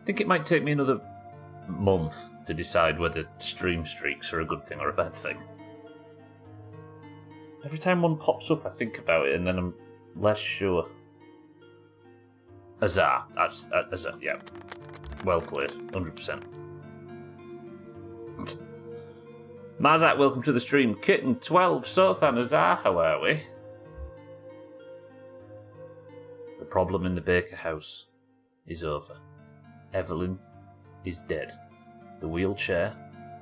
think it might take me another month to decide whether stream streaks are a good thing or a bad thing. Every time one pops up, I think about it, and then I'm less sure. Azar, yeah. Well played, 100%. Mazak, welcome to the stream. Kitten 12, Sothan, Azar, how are we? The problem in the Baker house is over. Evelyn is dead. The wheelchair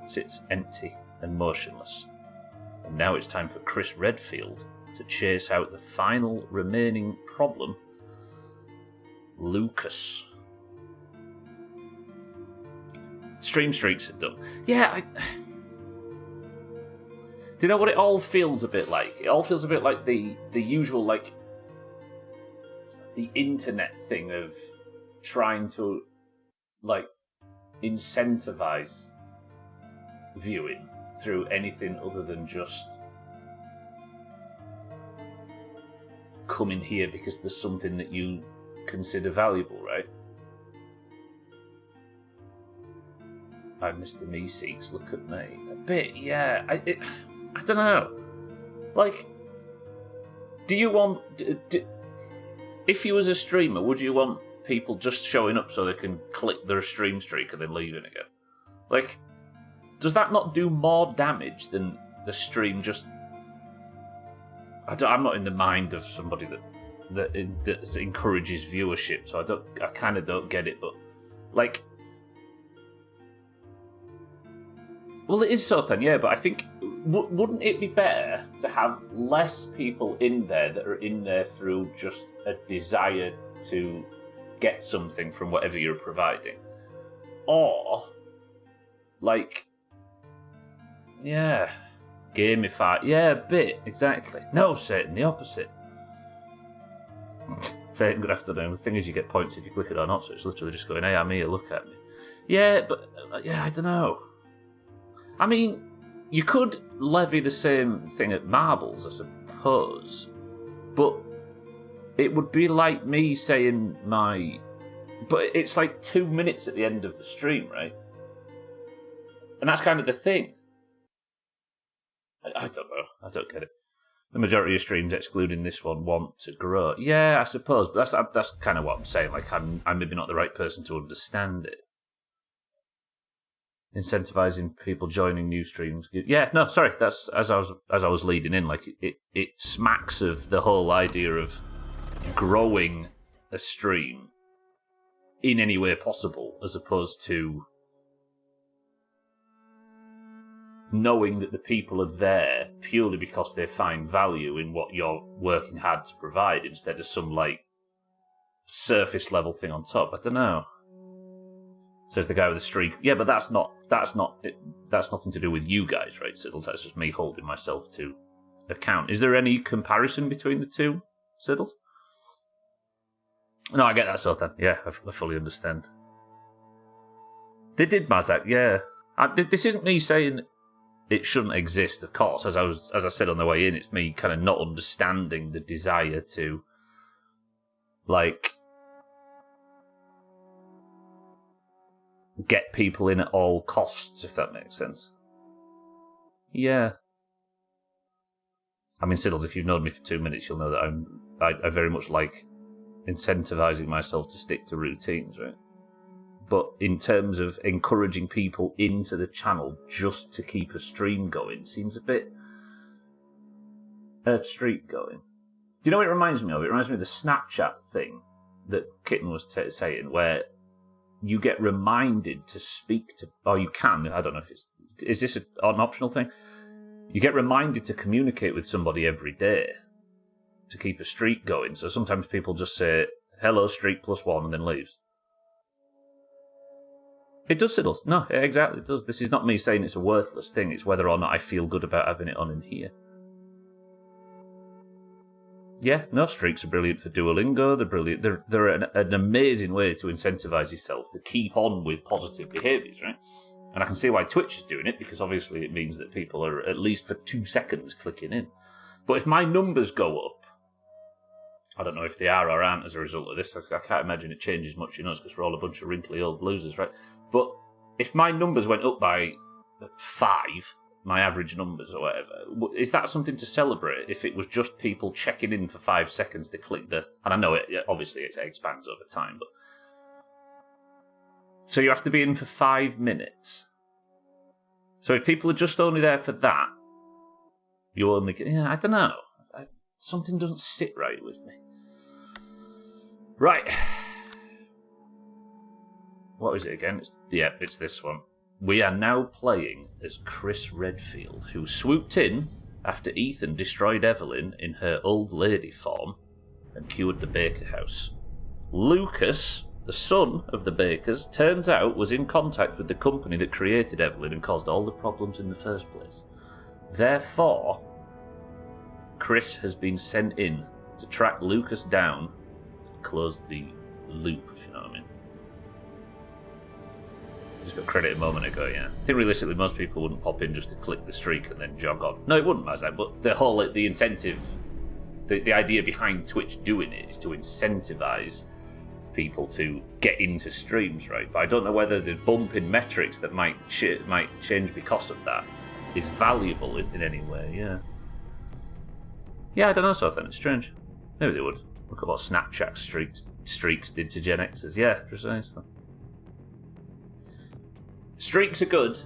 sits empty and motionless. And now it's time for Chris Redfield to chase out the final remaining problem, Lucas. Stream streaks are done. Yeah, do you know what it all feels a bit like? It all feels a bit like the usual, like, the internet thing of trying to, like, incentivize viewing through anything other than just coming here because there's something that you consider valuable, right? I'm Mr. Meeseeks, look at me. A bit, yeah. I don't know. Like, do you want... if you was a streamer, would you want people just showing up so they can click their stream streak and then leaving again? Like, does that not do more damage than the stream just... I'm not in the mind of somebody that encourages viewership, so I kind of don't get it, but, like... Well, it is so thin, yeah, but I think, wouldn't it be better to have less people in there that are in there through just a desire to get something from whatever you're providing? Or, like, yeah, gamify, yeah, a bit, exactly. No, Satan, the opposite. Satan, good afternoon. The thing is, you get points if you click it or not, so it's literally just going, hey, I'm here, look at me. Yeah, but, yeah, I don't know. I mean, you could levy the same thing at marbles, I suppose, but it would be like me saying but it's like 2 minutes at the end of the stream, right? And that's kind of the thing. I don't know. I don't get it. The majority of streams, excluding this one, want to grow. Yeah, I suppose, but that's kind of what I'm saying. Like, I'm maybe not the right person to understand it. Incentivizing people joining new streams. Yeah, no, sorry. That's as I was leading in. Like, it smacks of the whole idea of growing a stream in any way possible, as opposed to knowing that the people are there purely because they find value in what you're working hard to provide, instead of some, like, surface level thing on top. I don't know. Says the guy with the streak. Yeah, but that's nothing to do with you guys, right, Siddles? That's just me holding myself to account. Is there any comparison between the two, Siddles? No, I get that sort of thing. Yeah, I fully understand. They did Mazak, yeah. This isn't me saying it shouldn't exist, of course. As I said on the way in, it's me kind of not understanding the desire to, like, get people in at all costs, if that makes sense. Yeah. I mean, Siddles, if you've known me for 2 minutes, you'll know that I very much like incentivizing myself to stick to routines, right? But in terms of encouraging people into the channel just to keep a stream going, seems a bit... a streak going. Do you know what it reminds me of? It reminds me of the Snapchat thing that Kitten was saying, where you get reminded to speak to... or you can, I don't know if it's... is this an optional thing? You get reminded to communicate with somebody every day to keep a streak going. So sometimes people just say, hello, streak +1, and then leaves. It does, Siddles. No, exactly, it does. This is not me saying it's a worthless thing. It's whether or not I feel good about having it on in here. Yeah, no, streaks are brilliant for Duolingo. They're brilliant. They're an amazing way to incentivize yourself to keep on with positive behaviours, right? And I can see why Twitch is doing it, because obviously it means that people are at least for 2 seconds clicking in. But if my numbers go up, I don't know if they are or aren't as a result of this. I can't imagine it changes much in us because we're all a bunch of wrinkly old losers, right? But if my numbers went up by 5, my average numbers or whatever, is that something to celebrate if it was just people checking in for 5 seconds to click the... And I know it obviously it expands over time, but... So you have to be in for 5 minutes. So if people are just only there for that, you only get... Yeah, I don't know. Something doesn't sit right with me. Right. What is it again? It's this one. We are now playing as Chris Redfield, who swooped in after Ethan destroyed Evelyn in her old lady form and cured the Baker house. Lucas, the son of the Bakers, turns out was in contact with the company that created Evelyn and caused all the problems in the first place. Therefore, Chris has been sent in to track Lucas down and close the loop, if you know what I mean. Just got credit a moment ago, yeah. I think realistically most people wouldn't pop in just to click the streak and then jog on. No, it wouldn't, Mazak, but the incentive, the idea behind Twitch doing it is to incentivize people to get into streams, right? But I don't know whether the bump in metrics that might change because of that is valuable in any way, yeah. Yeah, I don't know, Southen, it's strange. Maybe they would. Look at what Snapchat streaks did to Gen Xers. Yeah, precisely. Streaks are good,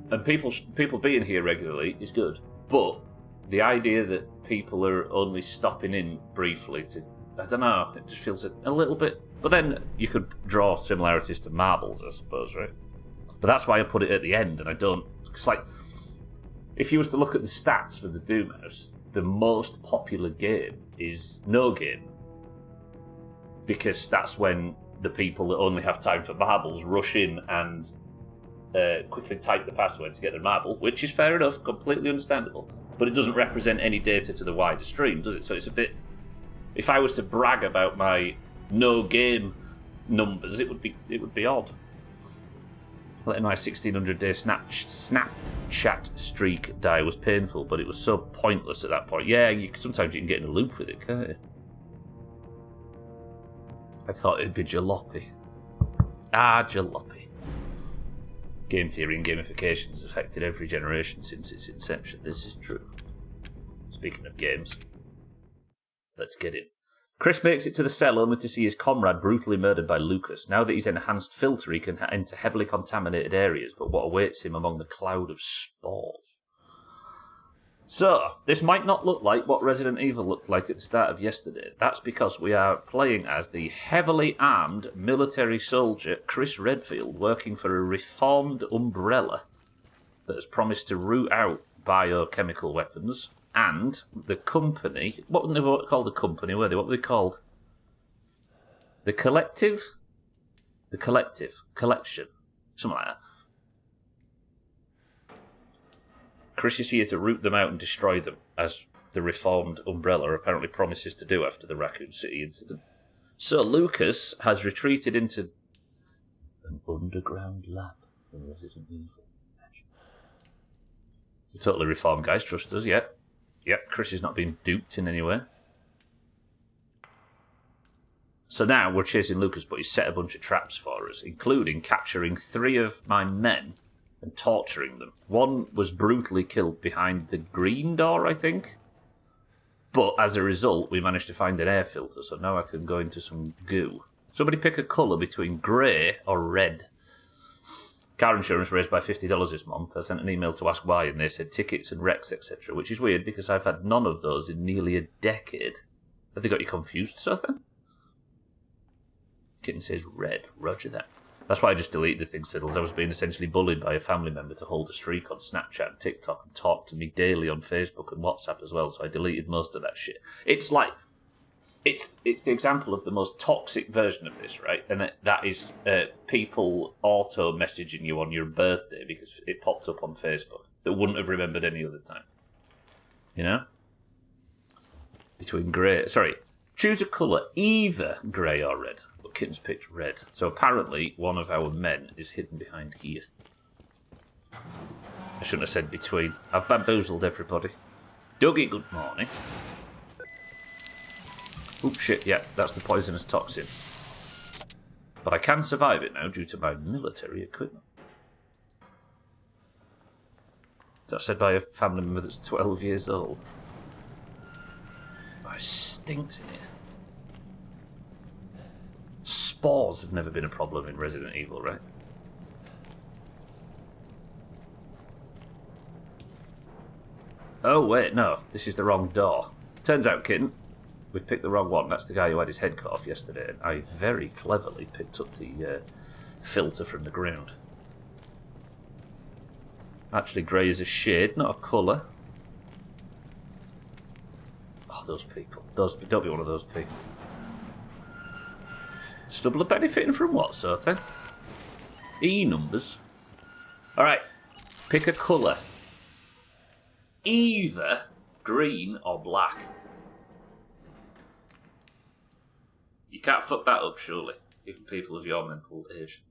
and people being here regularly is good. But the idea that people are only stopping in briefly to, I don't know, it just feels a little bit... But then you could draw similarities to marbles, I suppose, right? But that's why I put it at the end, and I don't... Because, like, if you was to look at the stats for the Doomhaus, the most popular game is no game. Because that's when the people that only have time for marbles rush in and quickly type the password to get their marble, which is fair enough, completely understandable. But it doesn't represent any data to the wider stream, does it? So it's a bit... If I was to brag about my no-game numbers, it would be odd. Letting my 1600-day Snapchat streak die was painful, but it was so pointless at that point. Yeah, sometimes you can get in a loop with it, can't you? I thought it'd be jalopy. Jalopy. Game theory and gamification has affected every generation since its inception. This is true. Speaking of games, let's get in. Chris makes it to the cell only to see his comrade brutally murdered by Lucas. Now that he's enhanced filter, he can enter heavily contaminated areas, but what awaits him among the cloud of spores? So, this might not look like what Resident Evil looked like at the start of yesterday. That's because we are playing as the heavily armed military soldier Chris Redfield, working for a reformed umbrella that has promised to root out biochemical weapons, and the company... What were they called, the company, were they? What were they called? The Collective? The Collective. Collection. Something like that. Chris is here to root them out and destroy them, as the reformed Umbrella apparently promises to do after the Raccoon City incident. So Lucas has retreated into an underground lab in Resident Evil. The totally reformed guys trust us, yeah. Yep, Chris is not being duped in any way. So now we're chasing Lucas, but he's set a bunch of traps for us, including capturing 3 of my men and torturing them. One was brutally killed behind the green door, I think. But as a result, we managed to find an air filter, so now I can go into some goo. Somebody pick a colour between grey or red. Car insurance raised by $50 this month. I sent an email to ask why, and they said tickets and wrecks, etc., which is weird because I've had none of those in nearly a decade. Have they got you confused, Sothan? Kitten says red. Roger that. That's why I just deleted the thing, Siddles. I was being essentially bullied by a family member to hold a streak on Snapchat and TikTok and talk to me daily on Facebook and WhatsApp as well, so I deleted most of that shit. It's like... It's the example of the most toxic version of this, right? And that is people auto-messaging you on your birthday because it popped up on Facebook that wouldn't have remembered any other time. You know? Between grey... Sorry. Choose a colour, either grey or red. But Kitten's picked red. So apparently one of our men is hidden behind here. I shouldn't have said between. I've bamboozled everybody. Dougie, good morning. Oop, shit, yeah, that's the poisonous toxin. But I can survive it now due to my military equipment. That's said by a family member that's 12 years old. Oh, it stinks in here. Spores have never been a problem in Resident Evil, right? Oh, wait, no. This is the wrong door. Turns out, kitten, we've picked the wrong one. That's the guy who had his head cut off yesterday. And I very cleverly picked up the filter from the ground. Actually, grey is a shade, not a colour. Oh, those people. Don't be one of those people. Stubble are benefiting from what, sort of thing? E numbers. Alright, pick a colour. Either green or black. You can't fuck that up, surely. Even people of your mental age.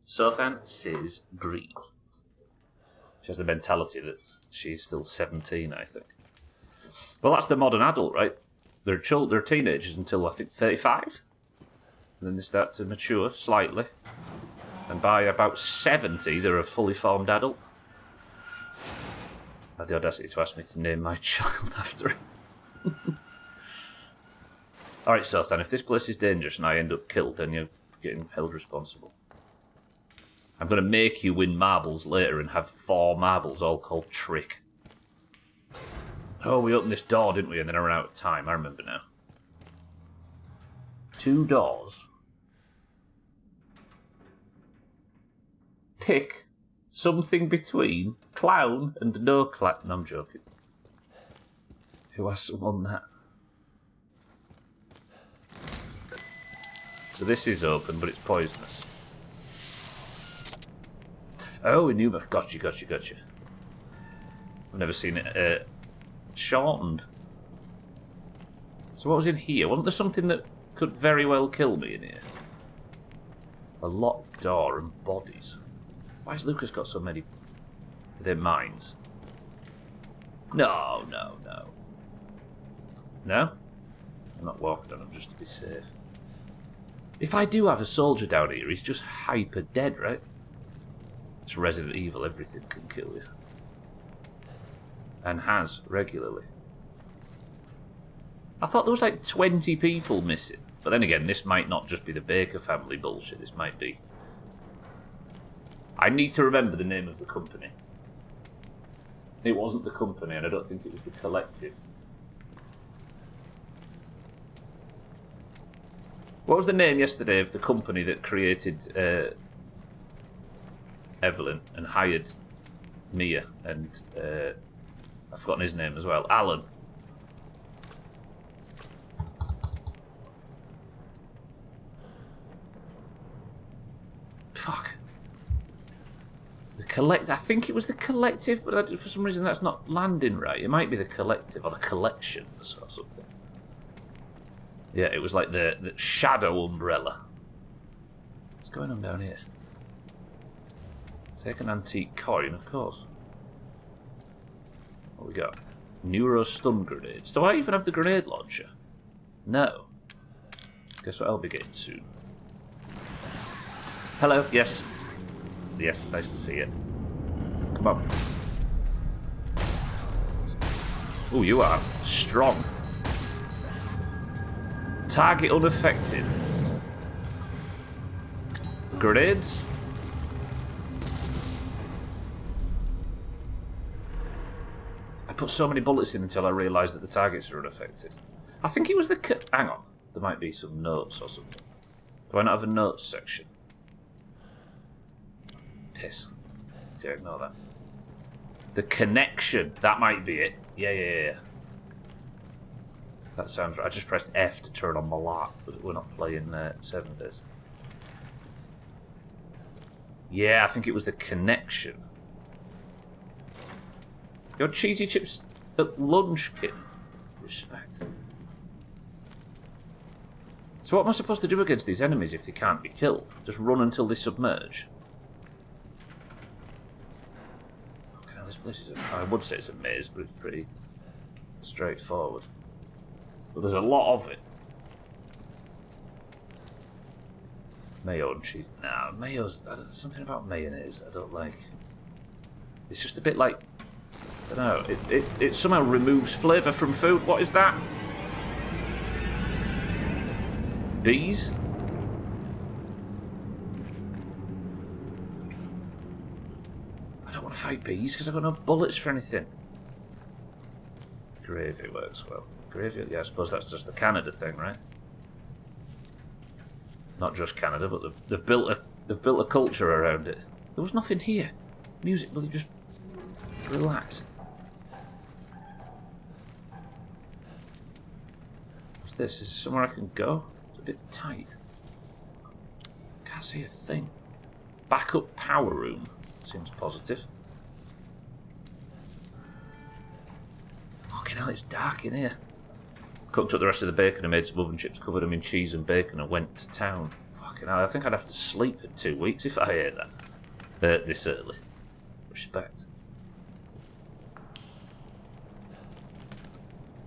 Sothan says green. She has the mentality that she's still 17, I think. Well, that's the modern adult, right? They're teenagers until, I think, 35. And then they start to mature slightly. And by about 70, they're a fully formed adult. I had the audacity to ask me to name my child after him. Alright, Sothan, if this place is dangerous and I end up killed, then you're getting held responsible. I'm going to make you win marbles later and have 4 marbles all called Trick. Oh, we opened this door, didn't we? And then I ran out of time. I remember now. 2 doors. Pick something between clown and no clown. No, I'm joking. Who has some on that? So this is open, but it's poisonous. Oh, we knew. Gotcha. I've never seen it shortened. So what was in here? Wasn't there something that could very well kill me in here? A locked door and bodies. Why has Lucas got so many? Are they mines? No. No? I'm not walking on them just to be safe. If I do have a soldier down here, he's just hyper dead, right? It's Resident Evil, everything can kill you. And has, regularly. I thought there was like 20 people missing. But then again, this might not just be the Baker family bullshit. This might be... I need to remember the name of the company. It wasn't the company, and I don't think it was the collective. What was the name yesterday of the company that created Evelyn and hired Mia and I've forgotten his name as well. Alan. Fuck. I think it was the collective, but for some reason that's not landing right. It might be the collective or the collections or something. Yeah, it was like the shadow umbrella. What's going on down here? Take an antique coin, of course. What we got? Neuro stun grenades. Do I even have the grenade launcher? No. Guess what I'll be getting soon. Hello, yes. Yes, nice to see you. Come on. Oh, you are strong. Target unaffected. Grenades? I put so many bullets in until I realised that the targets are unaffected. I think it was the... Hang on. There might be some notes or something. Do I not have a notes section? Piss. Okay, ignore that. The connection. That might be it. Yeah. That sounds right. I just pressed F to turn on my LARP, but we're not playing 7 days. Yeah, I think it was the connection. Your cheesy chips at lunch, kid. Respect. So what am I supposed to do against these enemies if they can't be killed? Just run until they submerge? Okay, now this place is I would say it's a maze, but it's pretty straightforward. But there's a lot of it. Mayo and cheese. Nah, mayo's... There's something about mayonnaise I don't like. It's just a bit like... I don't know. It somehow removes flavour from food. What is that? Bees? I don't want to fight bees because I've got no bullets for anything. Gravy works well. Gravy? Yeah, I suppose that's just the Canada thing, right? Not just Canada, but they've built a culture around it. There was nothing here. Music, will you just relax? What's this? Is this somewhere I can go? It's a bit tight. Can't see a thing. Backup power room. Seems positive. Fucking hell, it's dark in here. Cooked up the rest of the bacon and made some oven chips, covered them in cheese and bacon and went to town. Fucking hell, I think I'd have to sleep for 2 weeks if I ate that this early. Respect.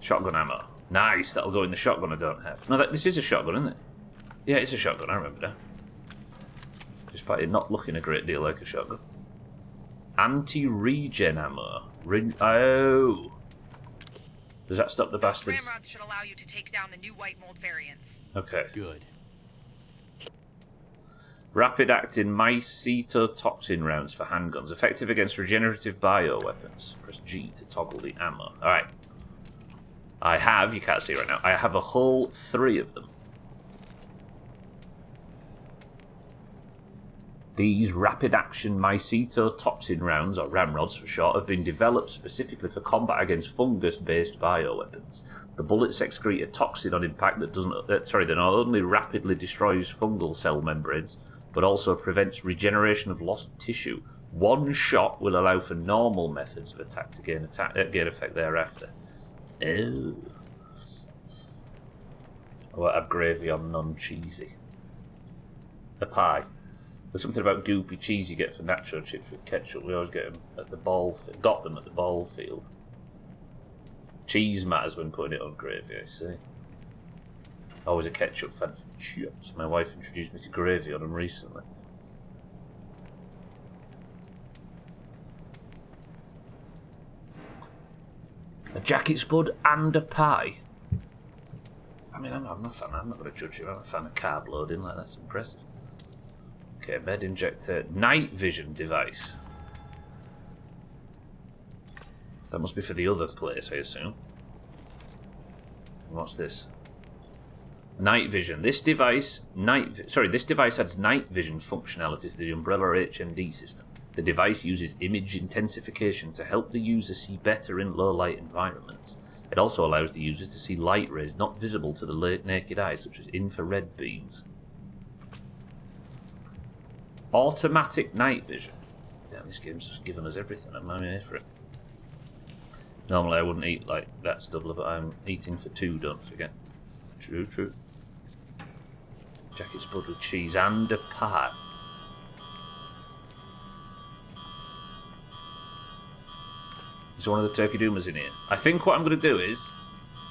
Shotgun ammo. Nice, that'll go in the shotgun I don't have. No, this is a shotgun, isn't it? Yeah, it's a shotgun, I remember now. Despite it not looking a great deal like a shotgun. Anti-regen ammo. Oh. Does that stop the bastards? Ramrods should allow you to take down the new white mold variants. Okay. Good. Rapid-acting mycetotoxin rounds for handguns. Effective against regenerative bioweapons. Press G to toggle the ammo. Alright. I have, you can't see right now, I have a whole 3 of them. These rapid-action mycetotoxin rounds, or ramrods for short, have been developed specifically for combat against fungus-based bioweapons. The bullets excrete a toxin on impact that that not only rapidly destroys fungal cell membranes, but also prevents regeneration of lost tissue. One shot will allow for normal methods of attack to gain effect thereafter. Oh. I won't have gravy on non-cheesy. A pie. There's something about goopy cheese you get for nacho chips with ketchup. We always get them at the got them at the ball field. Cheese matters when putting it on gravy, I see. Always a ketchup fan for chips. My wife introduced me to gravy on them recently. A jacket spud and a pie. I mean, I'm not a fan. I'm not going to judge you. I'm a fan of carb loading. Like, that's impressive. Okay, med injector. Night vision device. That must be for the other place, I assume. What's this? Night vision. This device adds night vision functionality to the Umbrella HMD system. The device uses image intensification to help the user see better in low light environments. It also allows the user to see light rays not visible to the naked eye, such as infrared beams. Automatic night vision. Damn, this game's just given us everything. I'm here for it. Normally I wouldn't eat like that stubbler, but I'm eating for 2, don't forget. True, true. Jacket spud with cheese and a pie. Is one of the turkey doomers in here? I think what I'm going to do is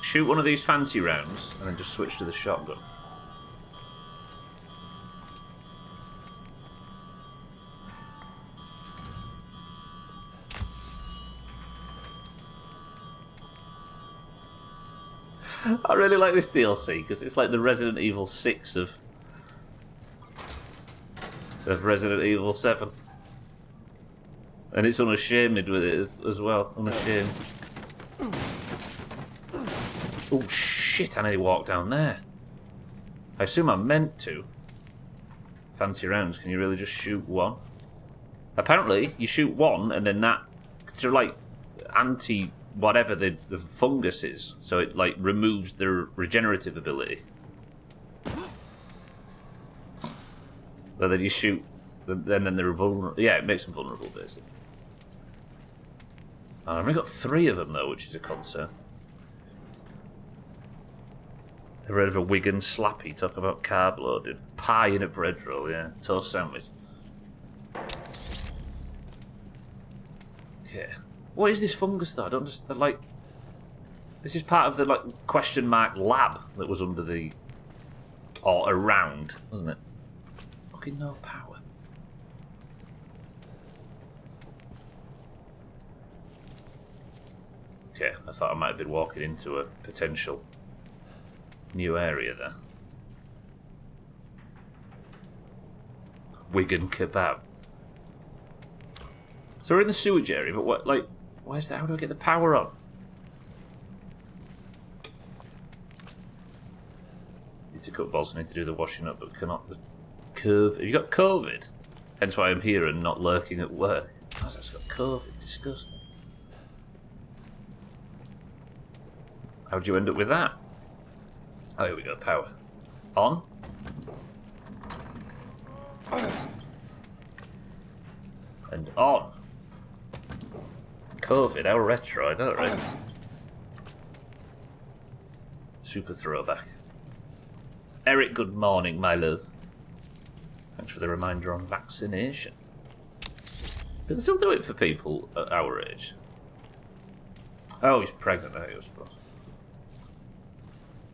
shoot one of these fancy rounds and then just switch to the shotgun. I really like this DLC because it's like the Resident Evil 6 of Resident Evil 7. And it's unashamed with it as well. Unashamed. Oh shit, I nearly walked down there. I assume I'm meant to. Fancy rounds, can you really just shoot one? Apparently, you shoot one and then that, through like anti-whatever the fungus is, so it like removes their regenerative ability. But then you shoot, then they're vulnerable. Yeah, it makes them vulnerable basically. I've only got 3 of them though, which is a concern. Ever heard of a Wigan slappy? Talk about carb loading. Pie in a bread roll, yeah. Toast sandwich. Okay. What is this fungus though? I don't just... They're like... This is part of the, like, question mark lab that was under the... or around, wasn't it? Fucking no power. Okay, I thought I might have been walking into a potential new area there. Wigan kebab. So we're in the sewage area, but what, like, where's that? How do I get the power on? Need to cut balls, I need to do the washing up, but cannot the curve. Have you got COVID? Hence why I'm here and not lurking at work. Oh, that's got COVID, disgusting. How'd you end up with that? Oh, here we go, power. On. And on. COVID, how retro, I know, right? Super throwback. Eric, good morning, my love. Thanks for the reminder on vaccination. Can they still do it for people at our age? Oh, he's pregnant, I suppose.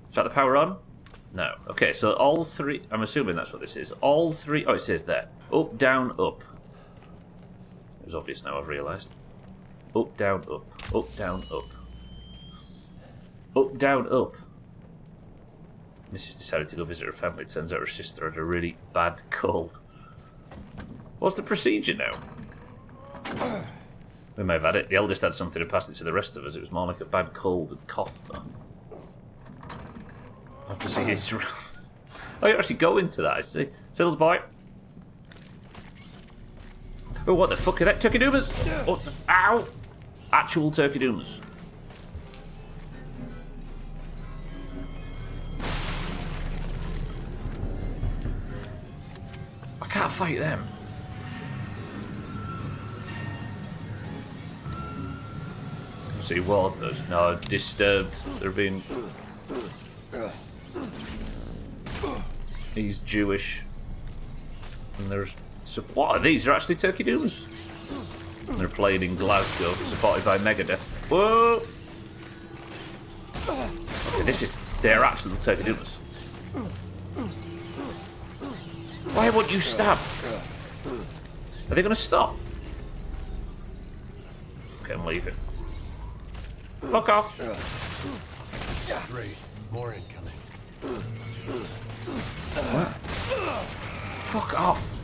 Is that the power on? No. Okay, so all three... I'm assuming that's what this is. All three... Oh, it says there. Up, down, up. It was obvious now, I've realised. Up, down, up. Up, down, up. Up, down, up. Mrs. decided to go visit her family. It turns out her sister had a really bad cold. What's the procedure now? We may have had it. The eldest had something and passed it to the rest of us. It was more like a bad cold and cough, though. I have to see his... Oh, you actually go into that, I see. Sills boy. Oh, what the fuck are that? Turkey Doomas? What the... Ow! Actual Turkey Doomas. I can't fight them. See what? Those no disturbed. They're being... He's Jewish. And there's... What are these? They're actually Turkey Dooms. And they're playing in Glasgow, supported by Megadeth. Whoa! Okay, this is... They're actual Turkey Dooms. Why won't you stab? Are they going to stop? Okay, I'm leaving. Fuck off. Great. More incoming. What? Fuck off.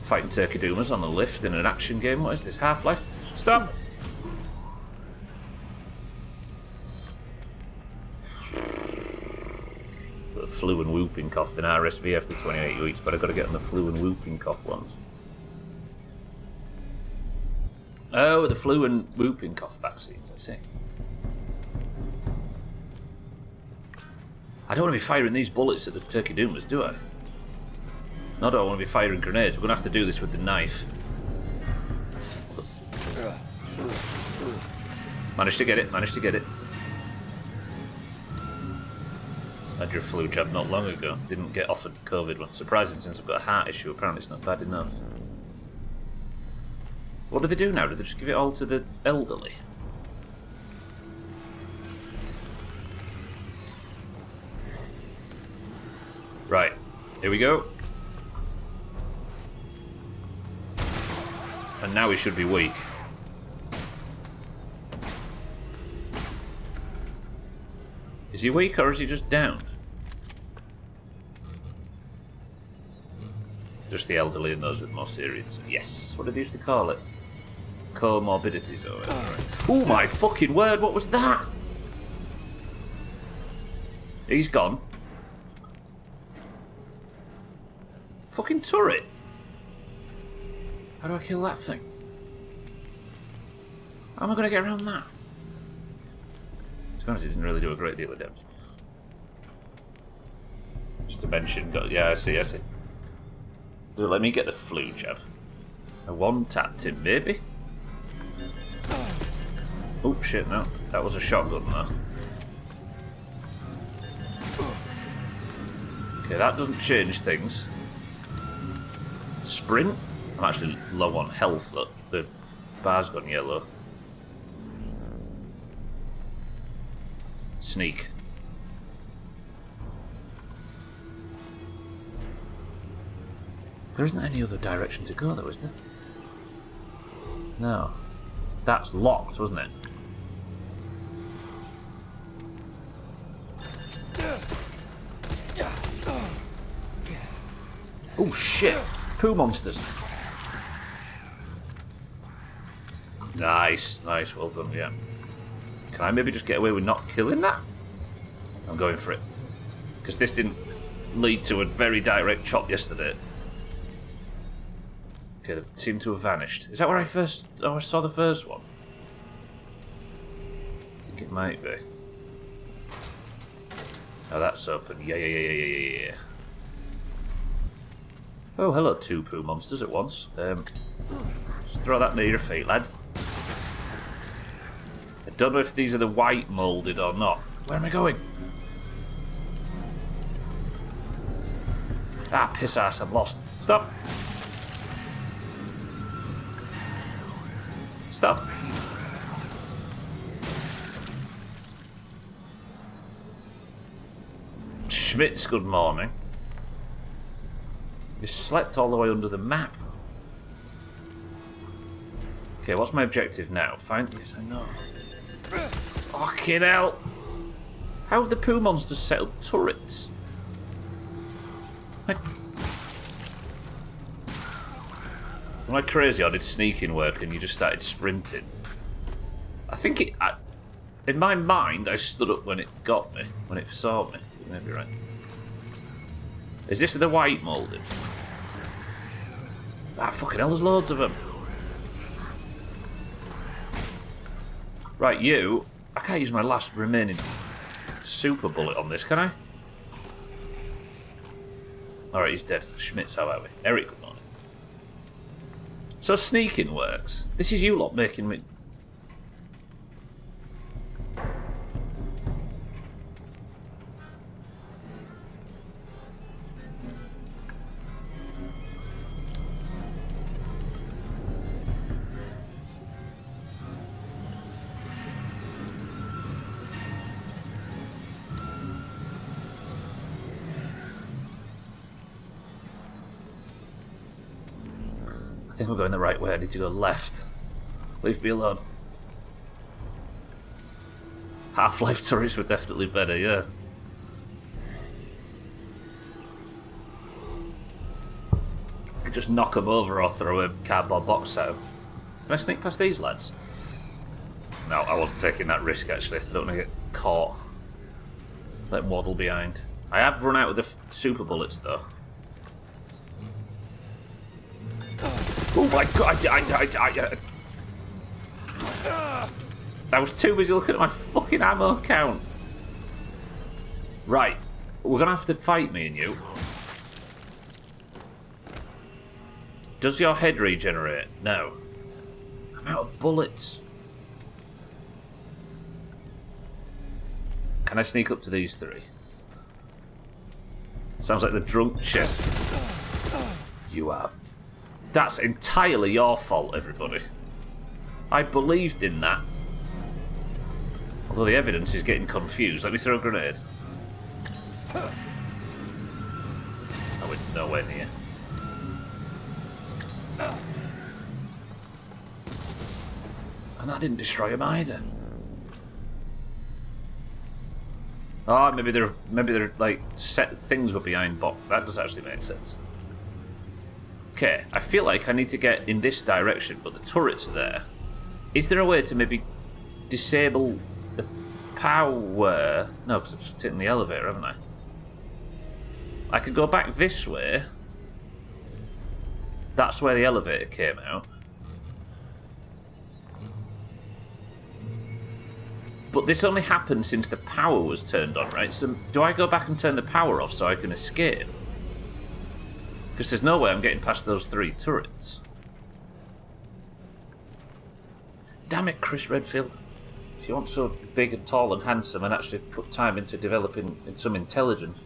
Fighting Turkey Doomers on the lift in an action game. What is this? Half-Life? Stop! The flu and whooping cough and RSV after 28 weeks, but I've got to get on the flu and whooping cough ones. Oh, the flu and whooping cough vaccines, I see. I don't want to be firing these bullets at the Turkey Doomers, do I? No, I don't want to be firing grenades. We're going to have to do this with the knife. Managed to get it, managed to get it. I had your flu jab not long ago. Didn't get offered the COVID one. Surprising since I've got a heart issue. Apparently it's not bad enough. What do they do now? Do they just give it all to the elderly? Right. Here we go. And now he should be weak. Is he weak or is he just downed? Just the elderly and those with more serious. Yes. What did they used to call it? Comorbidities. Oh, right. Oh my fucking word! What was that? He's gone. Fucking turret. How do I kill that thing? How am I going to get around that? To be honest, it didn't really do a great deal of damage. Just to mention, yeah, I see. Does it let me get the flu jab? A one-tapped him, maybe? Oh shit, no. That was a shotgun, though. Okay, that doesn't change things. Sprint? I'm actually low on health, look. The bar's gone yellow. sneak. There isn't any other direction to go, though, is there? No. That's locked, wasn't it? Oh, shit. Poo monsters. Nice. Nice. Well done, yeah. Can I maybe just get away with not killing that? I'm going for it. Because this didn't lead to a very direct chop yesterday. Okay, they seem to have vanished. Is that where I saw the first one? I think it might be. Oh, that's open. Yeah. Oh, hello, 2 poo monsters at once. Just throw that near your feet, lads. I don't know if these are the white moulded or not. Where am I going? Ah, piss ass, I'm lost. Stop! Stop! Schmitz, good morning. You slept all the way under the map. Okay, what's my objective now? Find... Yes, I know. Fucking hell! How have the poo monsters set up turrets? Am I crazy or did sneaking work and you just started sprinting? I think it... in my mind, I stood up when it got me. When it saw me. You may be right. Is this the white moulded? Ah, fucking hell, there's loads of them. Right, you... I can't use my last remaining super bullet on this, can I? Alright, he's dead. Schmitz, how are we? Eric, good morning. So sneaking works. This is you lot making me... I think we're going the right way. I need to go left. Leave me alone. Half-Life turrets were definitely better, yeah. I could just knock them over or throw a cardboard box at them. Can I sneak past these lads? No, I wasn't taking that risk actually. I don't want to get caught. Let them waddle behind. I have run out of the super bullets though. Oh my god! I was too busy looking at my fucking ammo count. Right, we're gonna have to fight, me and you. Does your head regenerate? No. I'm out of bullets. Can I sneak up to these 3? Sounds like the drunk chest. You are. That's entirely your fault, everybody. I believed in that. Although the evidence is getting confused. Let me throw a grenade. Oh, we're nowhere near. And that didn't destroy him either. Oh, maybe they're like set things were behind box. That does actually make sense. Okay, I feel like I need to get in this direction, but the turrets are there. Is there a way to maybe disable the power? No, because I've just taken the elevator, haven't I? I could go back this way. That's where the elevator came out. But this only happened since the power was turned on, right? So do I go back and turn the power off so I can escape? Because there's no way I'm getting past those 3 turrets. Damn it, Chris Redfield. If you want so big and tall and handsome and actually put time into developing some intelligence.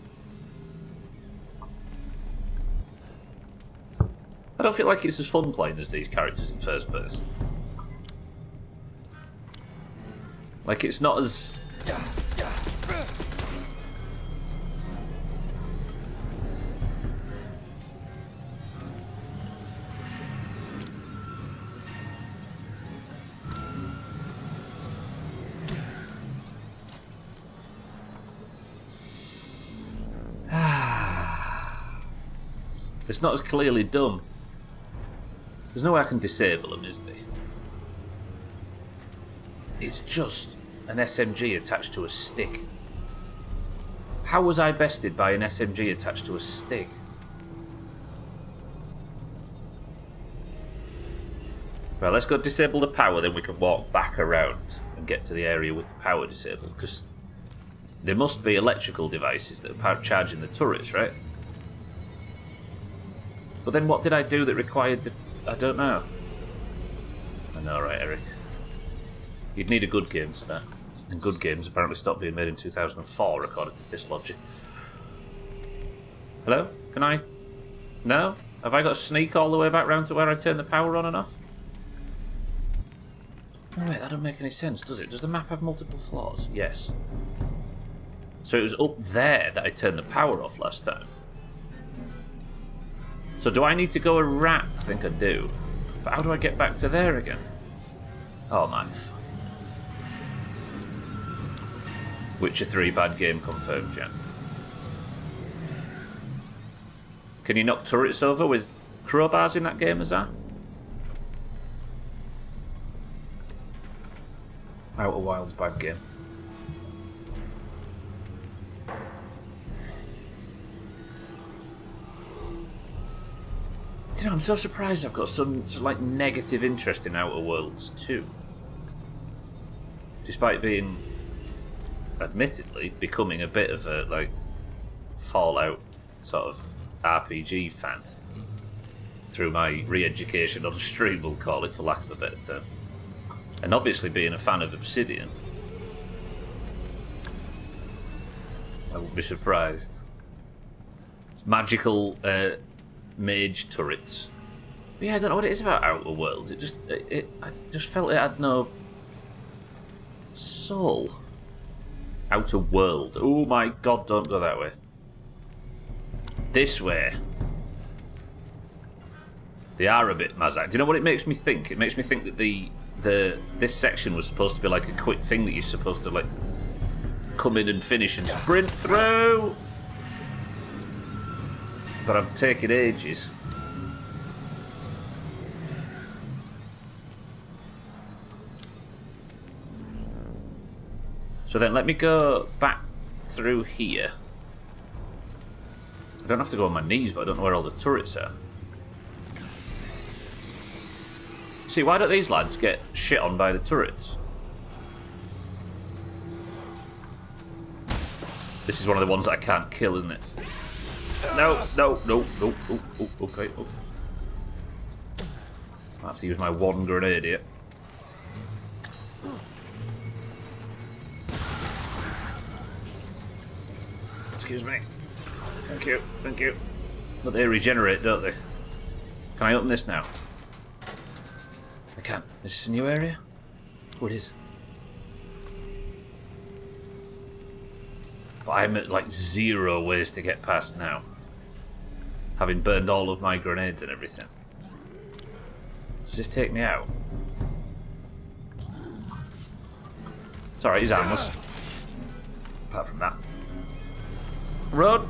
I don't feel like it's as fun playing as these characters in first person. Like, it's not as... It's not as clearly done. There's no way I can disable them, is there? It's just an SMG attached to a stick. How was I bested by an SMG attached to a stick? Right, let's go disable the power, then we can walk back around and get to the area with the power disabled, because there must be electrical devices that are charging the turrets, right? But then what did I do that required the... I don't know. I know, right, Eric? You'd need a good game for that. And good games apparently stopped being made in 2004, according to this logic. Hello? Can I... No? Have I got to sneak all the way back round to where I turn the power on and off? Oh wait, that doesn't make any sense, does it? Does the map have multiple floors? Yes. So it was up there that I turned the power off last time. So do I need to go around? I think I do. But how do I get back to there again? Oh my fucking... Witcher 3 bad game confirmed, Jen. Can you knock turrets over with crowbars in that game, is that? Outer Wilds bad game. You know, I'm so surprised I've got some like negative interest in Outer Worlds too. Despite being, admittedly, becoming a bit of a like Fallout sort of RPG fan through my re-education on stream, we'll call it, for lack of a better term. And obviously being a fan of Obsidian, I wouldn't be surprised. It's magical mage turrets. But yeah, I don't know what it is about Outer Worlds. I just felt it had no soul. Outer World. Oh my god, don't go that way. This way. They are a bit Mazak. Do you know what it makes me think? It makes me think that this section was supposed to be like a quick thing that you're supposed to like come in and finish and sprint through. But I'm taking ages. So then let me go back through here. I don't have to go on my knees, but I don't know where all the turrets are. See, why don't these lads get shit on by the turrets? This is one of the ones that I can't kill, isn't it? No. Oh, okay. Oh. I have to use my one grenade here. Excuse me. Thank you. But they regenerate, don't they? Can I open this now? I can't. Is this a new area? Oh, it is. But I'm at like 0 ways to get past now. Having burned all of my grenades and everything. Does this take me out? It's alright, he's harmless. Apart from that. Run!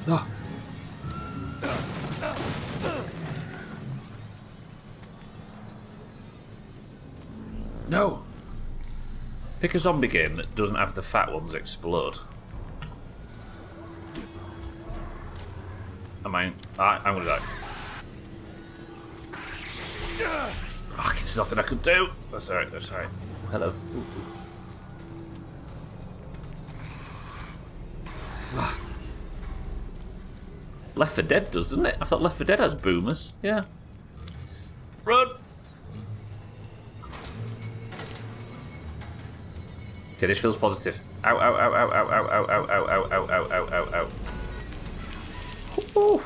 Oh. No! Pick a zombie game that doesn't have the fat ones explode. I'm gonna die. Fuck, there's nothing I could do. That's alright, Hello. Left 4 Dead does, doesn't it? I thought Left 4 Dead has boomers. Yeah. Run! Okay, this feels positive. Ow, ow, ow, ow, ow, ow, ow, ow, ow, ow, ow, ow, ow, ow, ow. Ooh.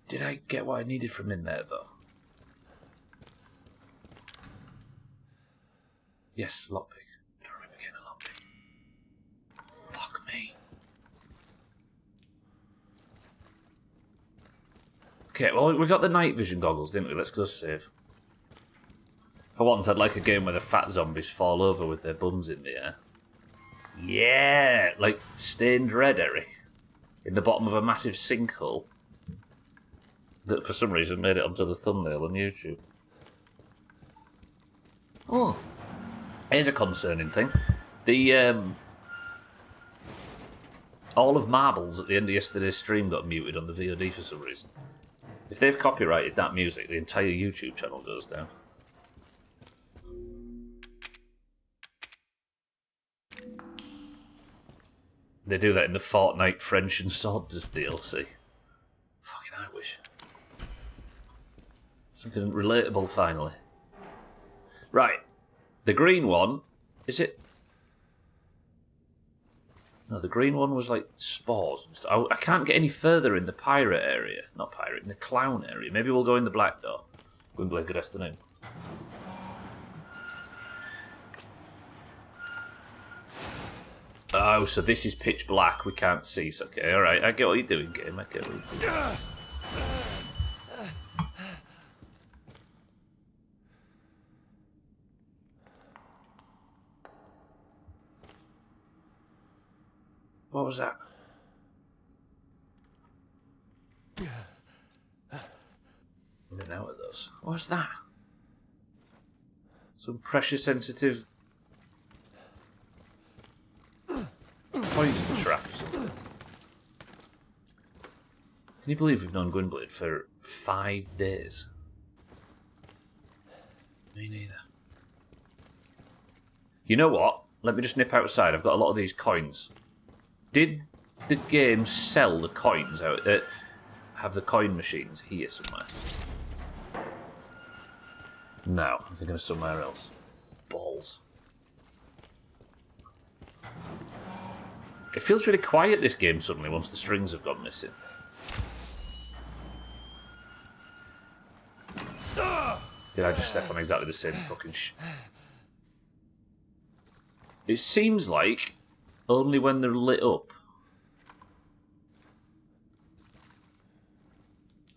Did I get what I needed from in there, though? Yes, lockpick. I don't remember getting a lockpick. Fuck me. Okay, well, we got the night vision goggles, didn't we? Let's go save. For once, I'd like a game where the fat zombies fall over with their bums in the air. Yeah! Like stained red, Eric. In the bottom of a massive sinkhole. That for some reason made it onto the thumbnail on YouTube. Oh. Here's a concerning thing. The, all of Marbles at the end of yesterday's stream got muted on the VOD for some reason. If they've copyrighted that music, the entire YouTube channel goes down. They do that in the Fortnite French and Swords DLC. Fucking I wish. Something relatable finally. Right. The green one, is it? No, the green one was like spores and stuff. I can't get any further in the pirate area. Not pirate, in the clown area. Maybe we'll go in the black door. Gwynblade, good afternoon. Oh, so this is pitch black. We can't see. So, okay, alright. I get what you're doing, game. I get what you're doing. What was that? I don't know what those. What's that? Some pressure sensitive poison trap or something. Can you believe we've known Gwynblade for 5 days? Me neither. You know what? Let me just nip outside. I've got a lot of these coins. Did the game sell the coins out? Have the coin machines here somewhere? No, I'm thinking of somewhere else. Balls. It feels really quiet, this game, suddenly, once the strings have gone missing. Did I just step on exactly the same fucking It seems like only when they're lit up.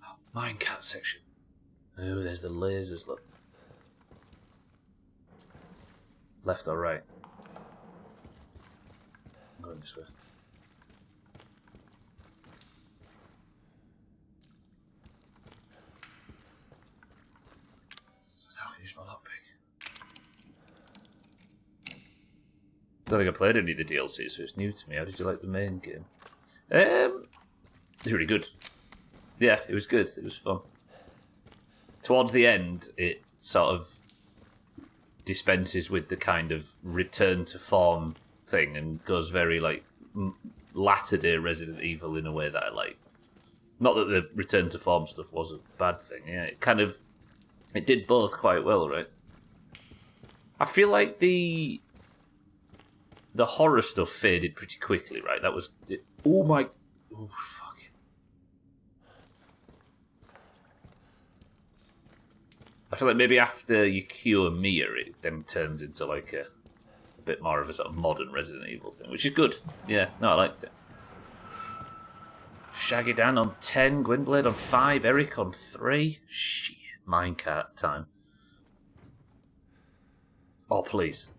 Oh, minecart section. Oh, there's the lasers, look. Left or right? I'm going this way. Now I can use my lockpick. Don't think I played any of the DLC, so it's new to me. How did you like the main game? It's really good. Yeah, it was good. It was fun. Towards the end, it sort of dispenses with the kind of return to form thing and goes very like latter day Resident Evil in a way that I liked. Not that the return to form stuff was a bad thing. Yeah, it did both quite well, right? I feel like the horror stuff faded pretty quickly, right? That was it. Oh my, oh fuck. I feel like maybe after you cure Mia, it then turns into like a bit more of a sort of modern Resident Evil thing, which is good. Yeah, no, I liked it. Shaggy Dan on 10, Gwynblade on 5, Eric on 3. Shit, minecart time. Oh, please.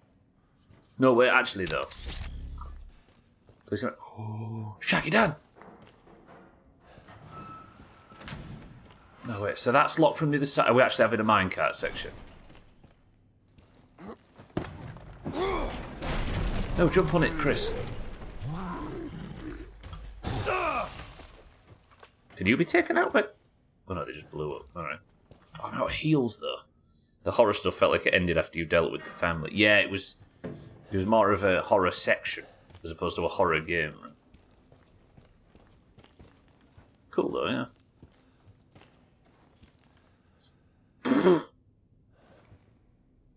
No, wait, actually, though. Please, oh, Shaggy Dan! No, wait, so that's locked from the other side. Are we actually having a minecart section? No, jump on it, Chris. Can you be taken out by... Oh no, they just blew up. Alright. Oh, I'm out of heals, though. The horror stuff felt like it ended after you dealt with the family. Yeah, it was more of a horror section as opposed to a horror game. Right? Cool, though, yeah.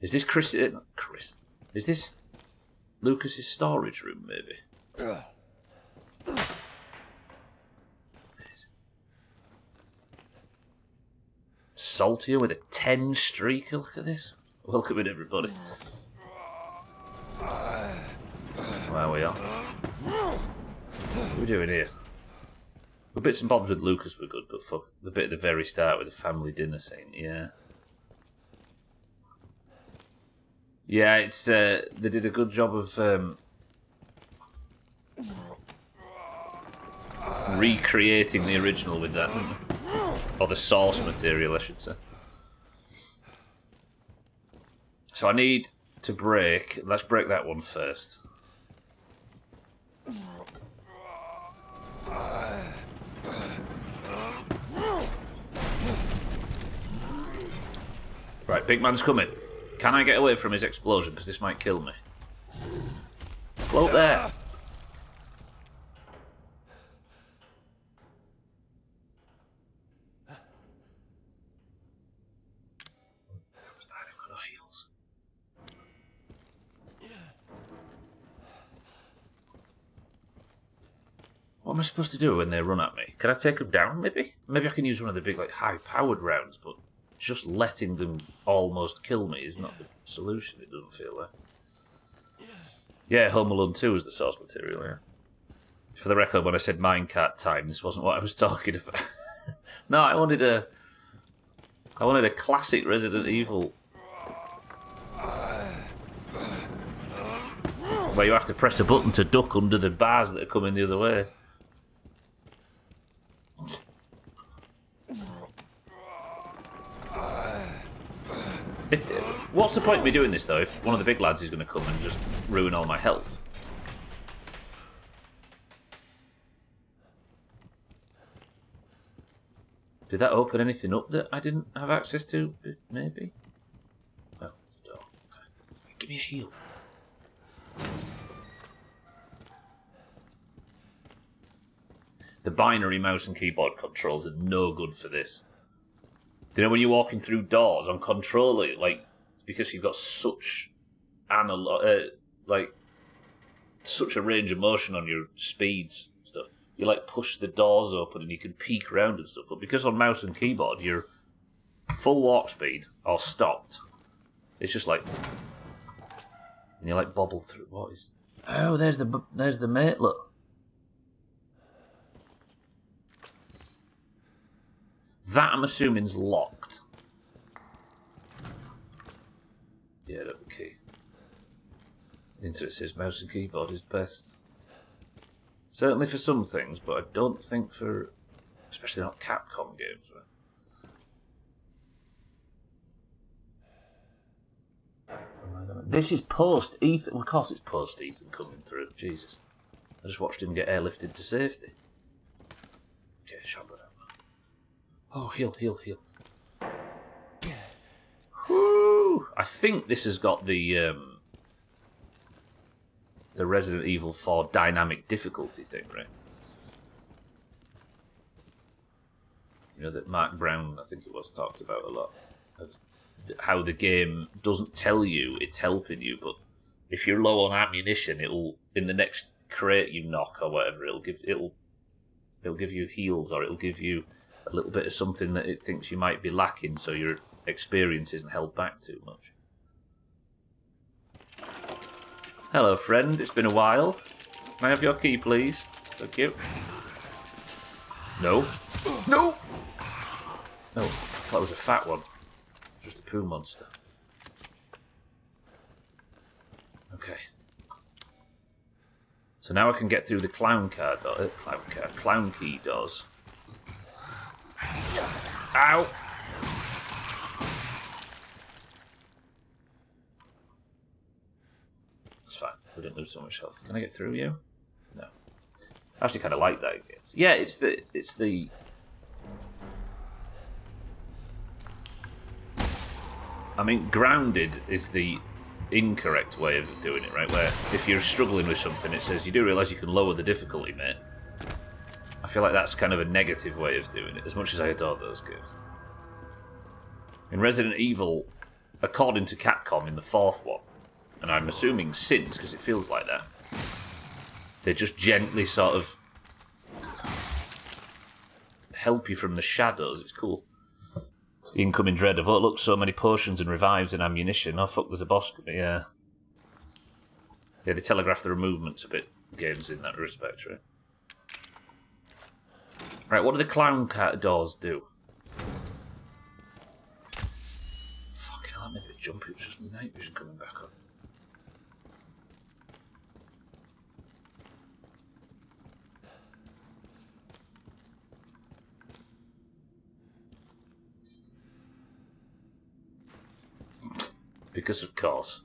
Is this Chris? Not Chris. Is this Lucas's storage room, maybe? Saltier with a 10 streak. Look at this. Welcome in, everybody. There we are. What are we doing here? The bits and bobs with Lucas were good, but fuck, the bit at the very start with the family dinner scene, yeah. Yeah, it's they did a good job of recreating the original with that, didn't they? Or the source material, I should say. So I need to break. Let's break that one first. Right, big man's coming. Can I get away from his explosion? Because this might kill me. Float there. That was bad. I've got no heals. What am I supposed to do when they run at me? Can I take them down, maybe? Maybe I can use one of the big, like, high-powered rounds, but just letting them almost kill me is not the solution, it doesn't feel like. Yeah, Home Alone 2 is the source material, yeah. For the record, when I said minecart time, this wasn't what I was talking about. No, I wanted a classic Resident Evil where you have to press a button to duck under the bars that are coming the other way. What's the point of me doing this, though, if one of the big lads is going to come and just ruin all my health? Did that open anything up that I didn't have access to? Maybe? Oh, it's a door. Okay. Give me a heal. The binary mouse and keyboard controls are no good for this. Do you know when you're walking through doors on controller, like, because you've got such such a range of motion on your speeds and stuff, you like push the doors open and you can peek around and stuff. But because on mouse and keyboard you're full walk speed or stopped, it's just like, and you like bobble through. What is? Oh, there's the mate. Look. That, I'm assuming, is locked. Yeah, that's the key. Into it says mouse and keyboard is best. Certainly for some things, but I don't think for... especially not Capcom games, right? This is post-Ethan. Well, of course it's post-Ethan coming through. Jesus. I just watched him get airlifted to safety. Okay, shotgun. Oh, heal. Woo! I think this has got the Resident Evil 4 dynamic difficulty thing, right? You know, that Mark Brown, I think it was, talked about a lot. Of how the game doesn't tell you it's helping you, but if you're low on ammunition, it'll, in the next crate you knock or whatever, it'll give you heals, or it'll give you a little bit of something that it thinks you might be lacking, so your experience isn't held back too much. Hello, friend. It's been a while. Can I have your key, please? Thank you. No. No! No, I thought it was a fat one. Just a poo monster. Okay. So now I can get through the clown key doors. Ow! That's fine. We didn't lose so much health. Can I get through you? No. I actually kind of like that. Yeah, it's the. I mean, grounded is the incorrect way of doing it, right? Where if you're struggling with something, it says you do realise you can lower the difficulty, mate. I feel like that's kind of a negative way of doing it, as much as I adore those games. In Resident Evil, according to Capcom in the fourth one, and I'm assuming since, because it feels like that, they just gently sort of help you from the shadows. It's cool. Incoming dread of, oh look, so many potions and revives and ammunition. Oh fuck, there's a boss coming. Yeah. Yeah, they telegraph their movements a bit, games in that respect, right? Right, what do the clown cat doors do? Fucking hell, that made me jump. It was just night vision coming back up. Because of course.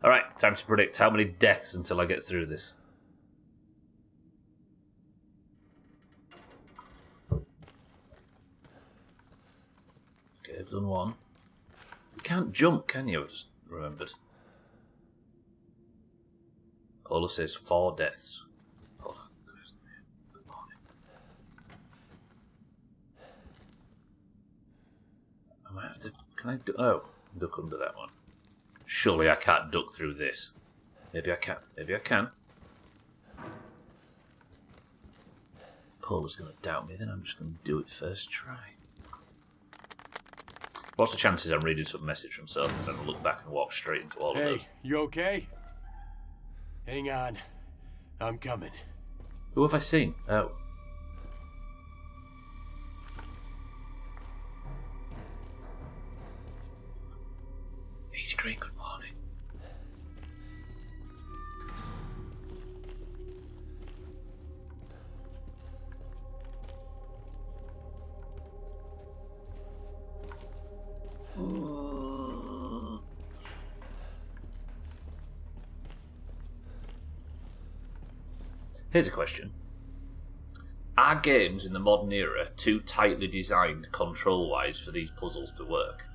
Alright, time to predict how many deaths until I get through this. Okay, I've done one. You can't jump, can you? I've just remembered. Paula says 4 deaths. Hold on. Good morning. I might have to... Can I do... Oh, duck under that one. Surely I can't duck through this. Maybe I can. Maybe I can. Paula's going to doubt me, then I'm just going to do it first try. What's the chances I'm reading some message from Sophie and I look back and walk straight into all of those? Hey, you okay? Hang on. I'm coming. Who have I seen? Oh. Easy Green, good morning. Here's a question. Are games in the modern era too tightly designed control-wise for these puzzles to work?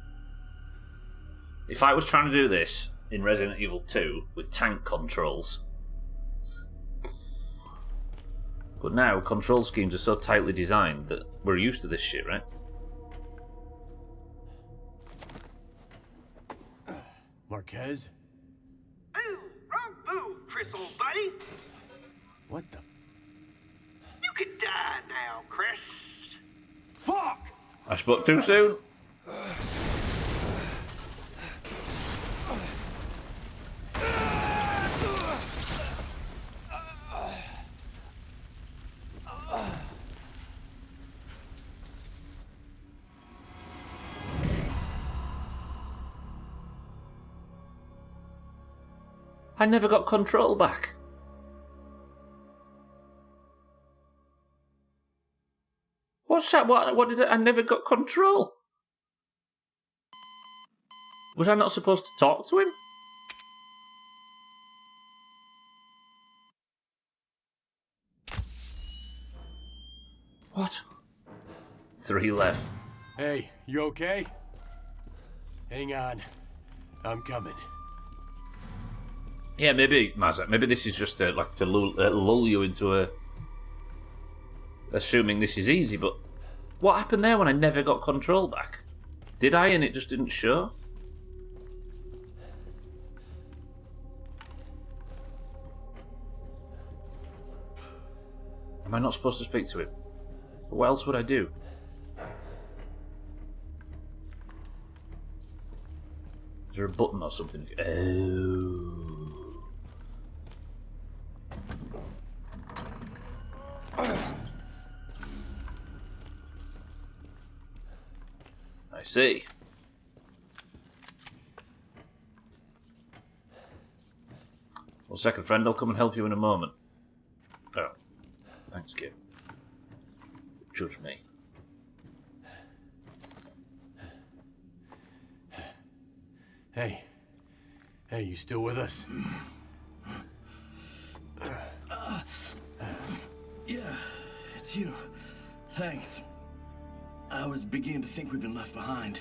If I was trying to do this in Resident Evil 2 with tank controls, but now control schemes are so tightly designed that we're used to this shit, right? Marquez? Boo! Wrong boo, Chris, old buddy. What the? You can die now, Chris. Fuck! I spoke too soon. I never got control back. What's that? What did I never got control? Was I not supposed to talk to him? What? 3 left. Hey, you okay? Hang on. I'm coming. Yeah, maybe, Mazza. Maybe this is just like to lull you into a... Assuming this is easy, but... What happened there when I never got control back? Did I and it just didn't show? Am I not supposed to speak to him? What else would I do? Is there a button or something? Oh... I see. Well, second friend, I'll come and help you in a moment. Oh, thanks, kid. Judge me. Hey. Hey, you still with us? Yeah, it's you. Thanks. I was beginning to think we'd been left behind.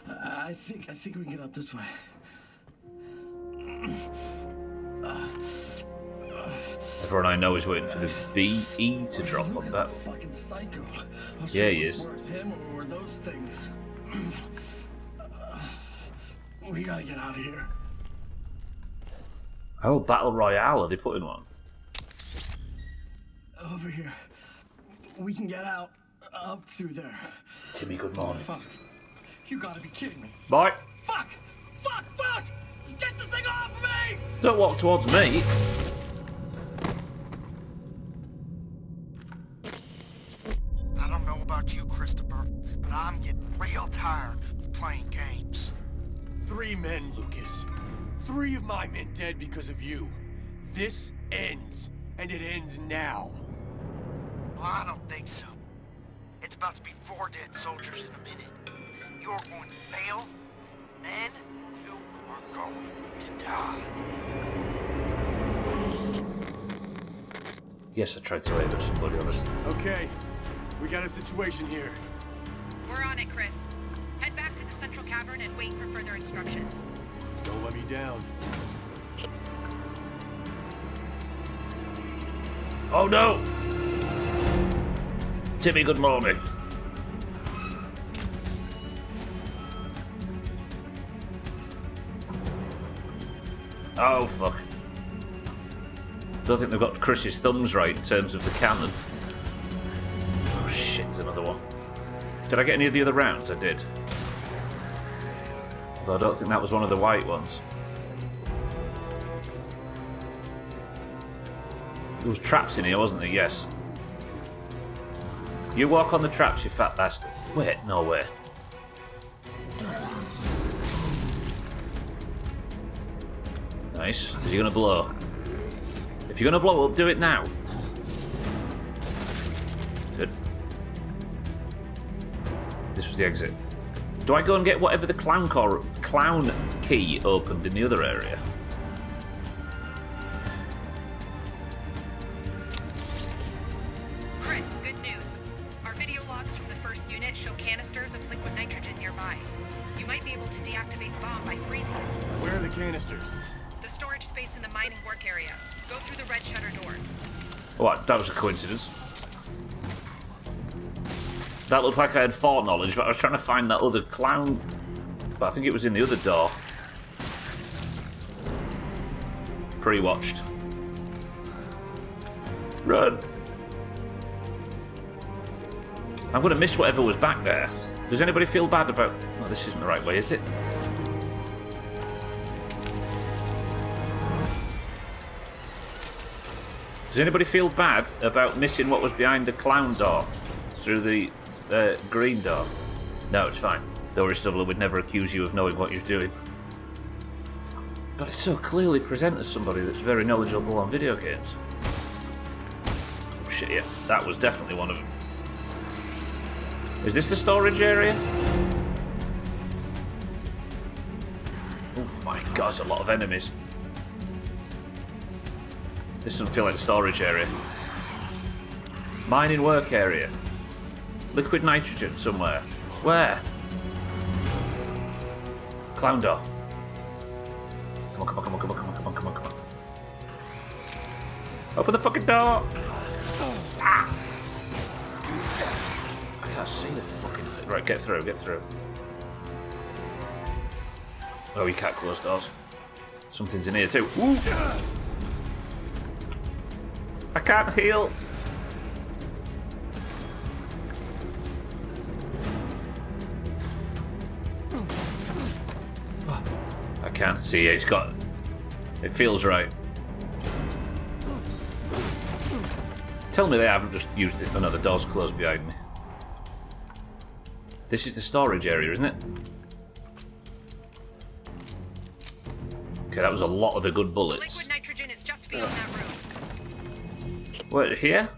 I think we can get out this way. Everyone I know is waiting for the BE to drop on that. Fucking psycho. Yeah, he is. Where's him or those things? We gotta get out of here. Oh, Battle Royale, are they putting one? Over here. We can get out. Up through there. Timmy, good morning. Fuck. You gotta be kidding me. Bye. Fuck! Fuck! Fuck! Get this thing off of me! me! Don't walk towards me. I don't know about you, Christopher, but I'm getting real tired of playing games. 3 men, Lucas. 3 of my men dead because of you. This ends, and it ends now. Well, I don't think so. It's about to be 4 dead soldiers in a minute. You're going to fail, then you are going to die. Yes, I tried to aid at somebody, honest. Okay, we got a situation here. We're on it, Chris. Head back to the central cavern and wait for further instructions. Don't let me down. Oh no! Timmy, good morning. Oh fuck. Don't think they've got Chris's thumbs right in terms of the cannon. Oh shit, there's another one. Did I get any of the other rounds? I did. Although I don't think that was one of the white ones. There was traps in here, wasn't there? Yes. You walk on the traps, you fat bastard. Wait, no way. Nice. Is he gonna blow? If you're gonna blow up, do it now. Good. This was the exit. Do I go and get whatever the clown key opened in the other area? Chris, good news. Our video logs from the first unit show canisters of liquid nitrogen nearby. You might be able to deactivate the bomb by freezing it. Where are the canisters? The storage space in the mining work area. Go through the red shutter door. What? That was a coincidence. That looked like I had foreknowledge, but I was trying to find that other clown. But I think it was in the other door. Pre-watched. Run! I'm going to miss whatever was back there. Does anybody feel bad about... Oh, this isn't the right way, is it? Does anybody feel bad about missing what was behind the clown door? Through the green door? No, it's fine. Doris Stubler would never accuse you of knowing what you're doing. But it's so clearly presented as somebody that's very knowledgeable on video games. Oh shit, yeah. That was definitely one of them. Is this the storage area? Oh my god, there's a lot of enemies. This doesn't feel like the storage area. Mining work area. Liquid nitrogen somewhere. Where? Clown door. Come on, come on, come on, come on, come on, come on, come on, come on. Open the fucking door! Ah! I can't see the fucking thing. Right, get through, get through. Oh, you can't close doors. Something's in here too. Ooh. I can't heal. I can. See, it's got... It feels right. Tell me they haven't just used it. Oh no, the door's closed behind me. This is the storage area, isn't it? Okay, that was a lot of the good bullets. Liquid nitrogen is just beyond that room. What, here?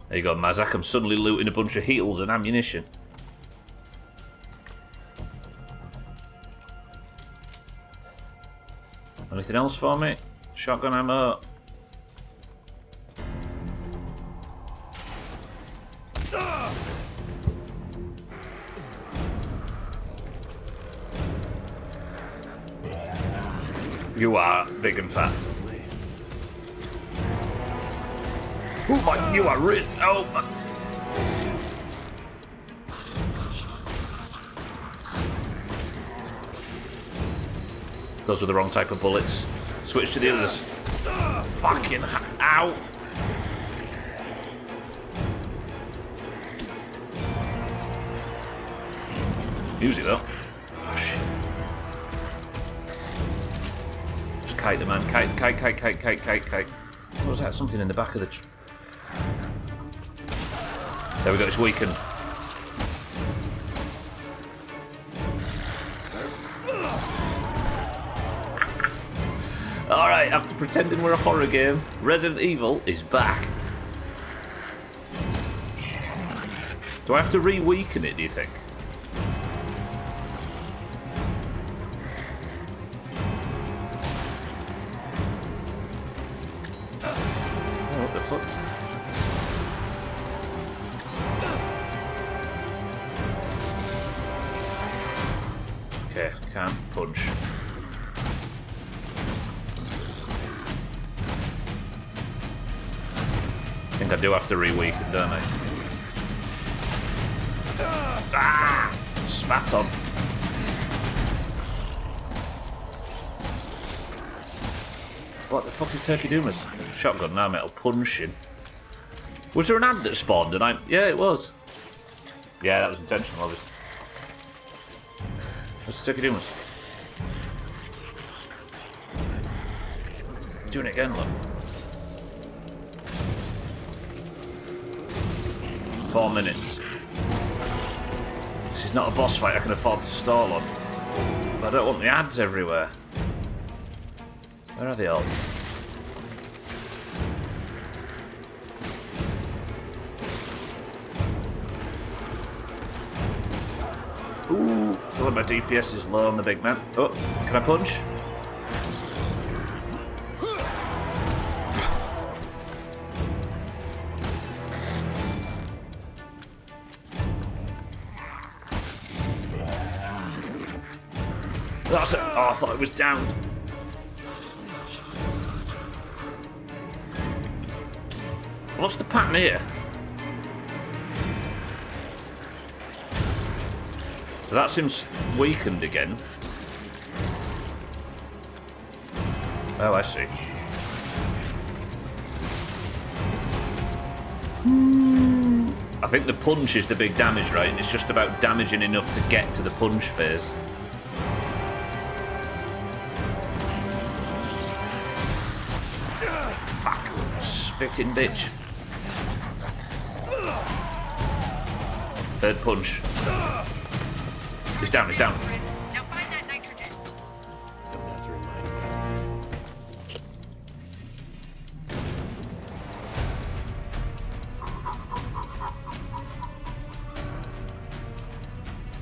There you go, Mazak. I'm suddenly looting a bunch of heals and ammunition. Anything else for me? Shotgun ammo. You are big and fat. Oh my, you are rich. Oh my. Those were the wrong type of bullets. Switch to the others. Fucking ow. Use it though. kite the man. Kite. What was that? Something in the back of the... There we go, it's weakened. Alright, after pretending we're a horror game, Resident Evil is back. Do I have to re-weaken it, do you think? Oh, what the fuck? Okay, can't punch. I think I do have to re-weaken, don't I? Ah! Spat on. What the fuck is Turkey Doomhaus? Shotgun now, metal punching. Was there an ant that spawned? And yeah, it was. Yeah, that was intentional, obviously. What's Turkey Doomhaus? Doing it again, look. 4 minutes. This is not a boss fight I can afford to stall on. But I don't want the ads everywhere. Where are they all? Ooh, I feel like my DPS is low on the big man. Oh, can I punch? That's it. Oh, I thought it was downed. What's the pattern here? So that seems weakened again. Oh, I see. I think the punch is the big damage, right? And it's just about damaging enough to get to the punch phase. Fuck. Spitting bitch. Third punch. He's down, he's down. Chris, now find that nitrogen. Don't have to remind me.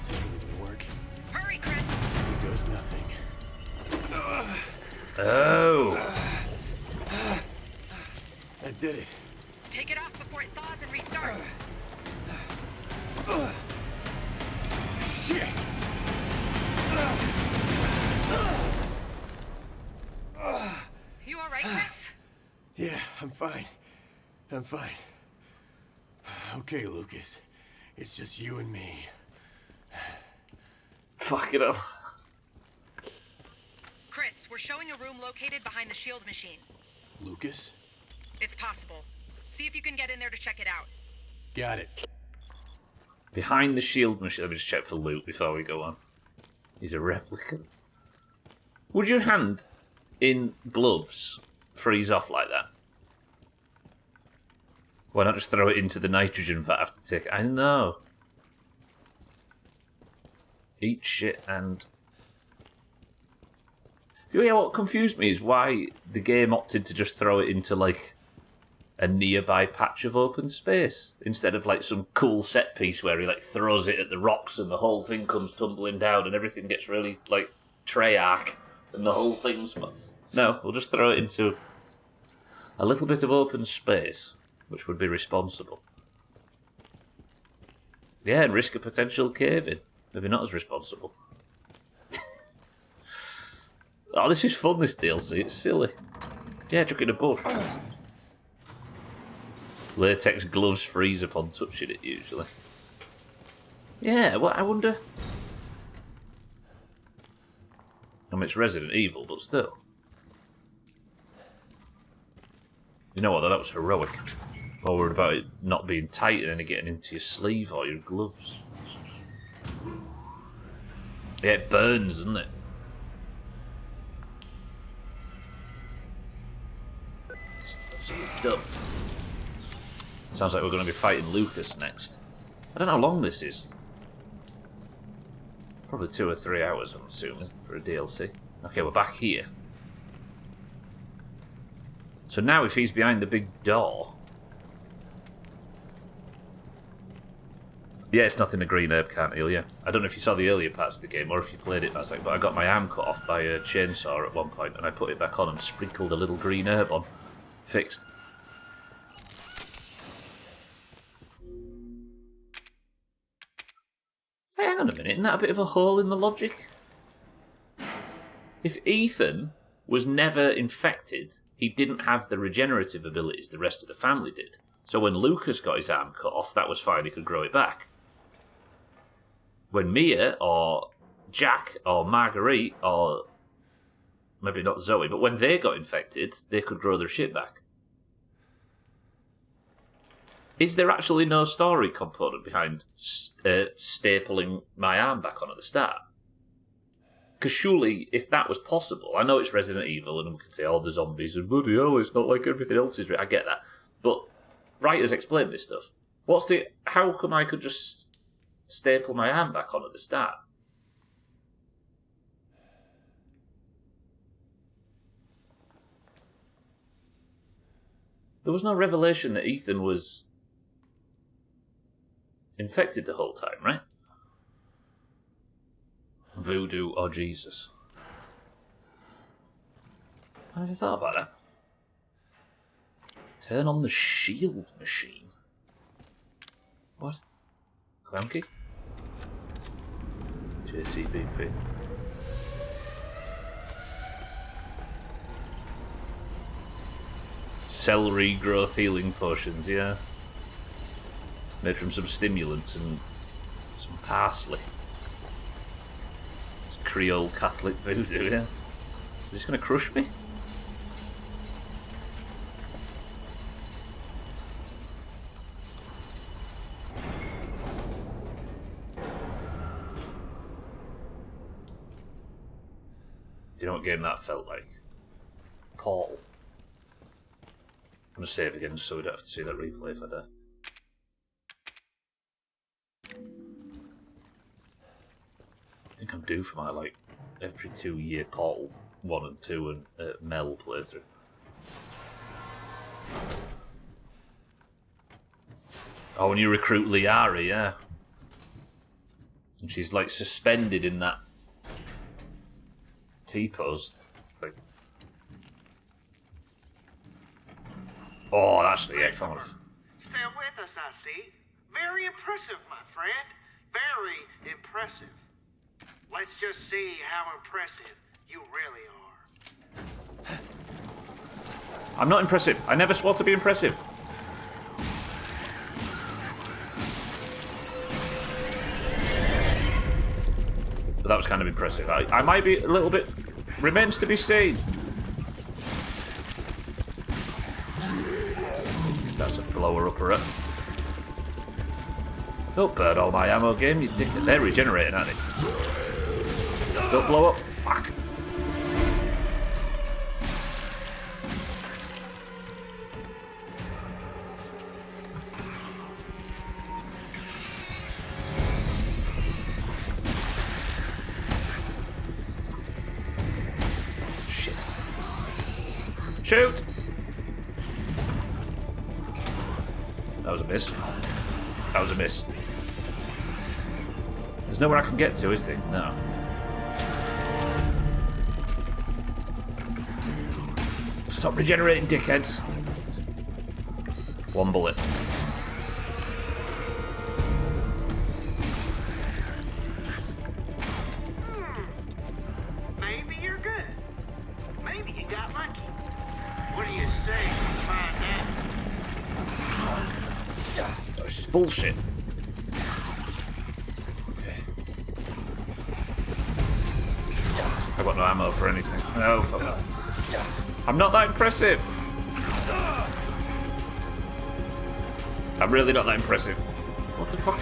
Is this really gonna work? Hurry, Chris. Here goes nothing. Oh. That did it. Take it off before it thaws and restarts. Shit! You all right, Chris? Yeah, I'm fine. I'm fine. Okay, Lucas. It's just you and me. Fuck it up. Chris, we're showing a room located behind the shield machine. Lucas? It's possible. See if you can get in there to check it out. Got it. Behind the shield machine. Let me just check for loot before we go on. He's a replicant. Would your hand in gloves freeze off like that? Why not just throw it into the nitrogen vat after take it? I know. Eat shit and... Yeah, what confused me is why the game opted to just throw it into, like, a nearby patch of open space instead of, like, some cool set piece where he, like, throws it at the rocks and the whole thing comes tumbling down and everything gets really, like, Treyarch and the whole thing's... No, we'll just throw it into a little bit of open space, which would be responsible. Yeah, and risk a potential cave-in. Maybe not as responsible. Oh, this is fun, this DLC. It's silly. Yeah, chuck it in a bush. Latex gloves freeze upon touching it, usually. Yeah, well, I wonder... I mean, it's Resident Evil, but still. You know what, though? That was heroic. Or worried about it not being tight and then getting into your sleeve or your gloves. Yeah, it burns, doesn't it? So it's done. Sounds like we're going to be fighting Lucas next. I don't know how long this is. Probably 2 or 3 hours, I'm assuming, for a DLC. Okay, we're back here. So now if he's behind the big door... Yeah, it's nothing a green herb can't heal, yeah. I don't know if you saw the earlier parts of the game or if you played it last night, but I got my arm cut off by a chainsaw at one point and I put it back on and sprinkled a little green herb on. Fixed. Hey, hang on a minute, isn't that a bit of a hole in the logic? If Ethan was never infected, he didn't have the regenerative abilities the rest of the family did. So when Lucas got his arm cut off, that was fine, he could grow it back. When Mia, or Jack, or Marguerite, or maybe not Zoe, but when they got infected, they could grow their shit back. Is there actually no story component behind stapling my arm back on at the start? Because surely, if that was possible, I know it's Resident Evil, and we can say, oh, the zombies, and bloody hell, it's not like everything else is. I get that. But writers explain this stuff. How come I could just staple my arm back on at the start? There was no revelation that Ethan was infected the whole time, right? Voodoo or Jesus. I never thought about that. Turn on the shield machine. What? Clownky? JCBP. Celery growth healing potions, yeah. Made from some stimulants and some parsley. It's Creole Catholic voodoo, yeah. Is this going to crush me? Do you know what game that felt like? Portal. I'm going to save again so we don't have to see that replay if I die. I think I'm due for my, like, every 2-year Portal 1 and 2 and Mel playthrough. Oh, when you recruit Liara, yeah. And she's, like, suspended in that T-pose thing. Oh, that's the F on. Still with us, I see. Very impressive, my friend. Very impressive. Let's just see how impressive you really are. I'm not impressive. I never swore to be impressive. But that was kind of impressive. I might be a little bit... Remains to be seen. That's a blower upper. Don't burn all my ammo, game, you dick. They're regenerating, aren't they? Don't blow up. Fuck. Shit. Shoot! That was a miss. That was a miss. There's nowhere I can get to, is there? No. Stop regenerating, dickheads. One bullet. Maybe you're good. Maybe you got lucky. What do you say we find out? Oh, it's just bullshit. I've got no ammo for anything. No, fuck that. I'm not that impressive. I'm really not that impressive. What the fuck?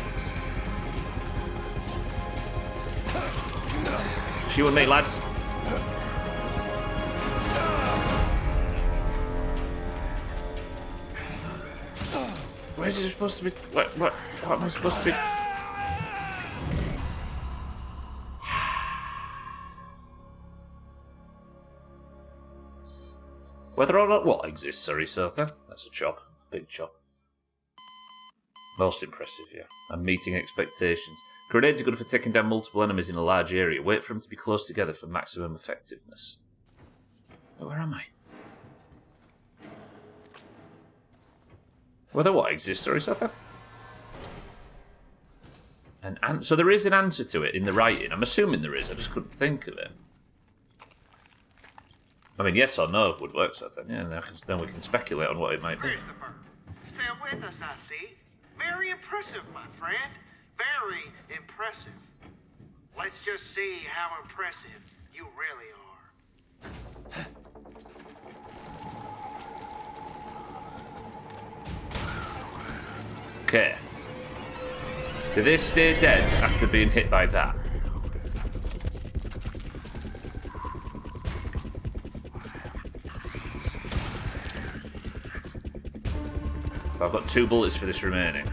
It's you and me, lads. Where's it supposed to be? What am I supposed to be? Whether or not what exists, sorry, Sotha. That's a job. Big job. Most impressive, yeah. I'm meeting expectations. Grenades are good for taking down multiple enemies in a large area. Wait for them to be close together for maximum effectiveness. Oh, where am I? Whether what exists, sorry, Sotha? So there is an answer to it in the writing. I'm assuming there is. I just couldn't think of it. I mean, yes or no would work, so then, yeah, then we can speculate on what it might be. Christopher, still with us, I see. Very impressive, my friend. Very impressive. Let's just see how impressive you really are. Okay. Do they stay dead after being hit by that? I've got 2 bullets for this remaining.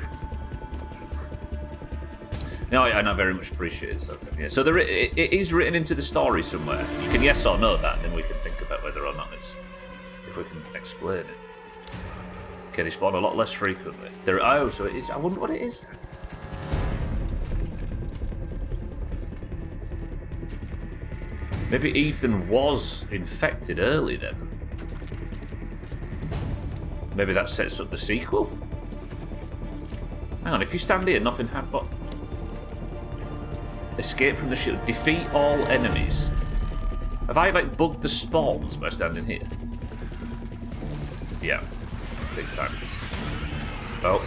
No, I very much appreciate it. So, yeah. So it is written into the story somewhere. You can yes or no that, and then we can think about whether or not it's... if we can explain it. Okay, they spawn a lot less frequently. Oh, so it is... I wonder what it is. Maybe Ethan was infected early then. Maybe that sets up the sequel? Hang on, if you stand here, nothing happens. Escape from the shield. Defeat all enemies. Have I, like, bugged the spawns by standing here? Yeah. Big time. Oh.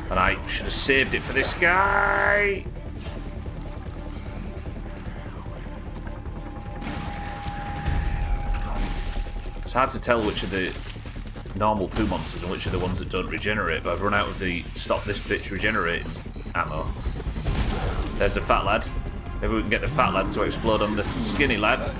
And I should have saved it for this guy! It's hard to tell which are the normal poo monsters and which are the ones that don't regenerate, but I've run out of the stop this bitch regenerating ammo. There's the fat lad. Maybe we can get the fat lad to explode on the skinny lad.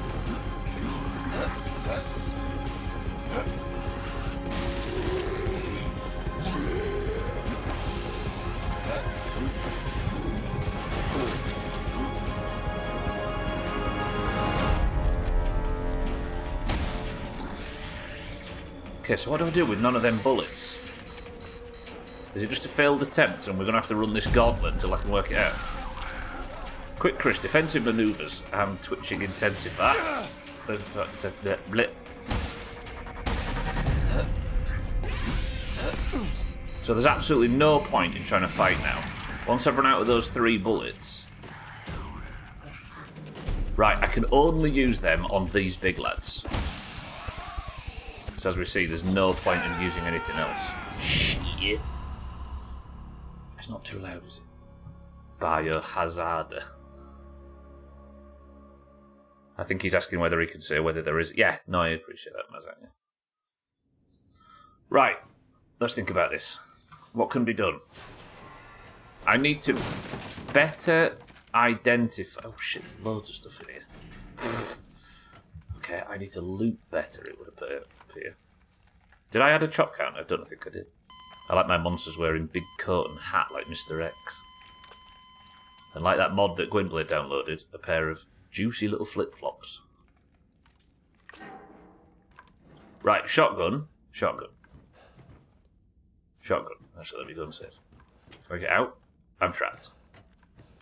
Okay, so what do I do with none of them bullets? Is it just a failed attempt and we're going to have to run this gauntlet until I can work it out? Quick, Chris, defensive manoeuvres and twitching intensive. So there's absolutely no point in trying to fight now. Once I've run out of those 3 bullets... Right, I can only use them on these big lads. As we see, there's no point in using anything else. Shit. It's not too loud, is it? Biohazard. I think he's asking whether he can say whether there is... Yeah, no, I appreciate that, Mazak. Yeah. Right, let's think about this. What can be done? I need to better identify... Oh shit, loads of stuff in here. Okay, I need to loot better, it would have put it up here. Did I add a chop count? I don't think I did. I like my monsters wearing big coat and hat like Mr. X. And like that mod that Gwynblade downloaded, a pair of juicy little flip-flops. Right, shotgun. Shotgun. Shotgun. Actually, let me go and save. Can I get out? I'm trapped.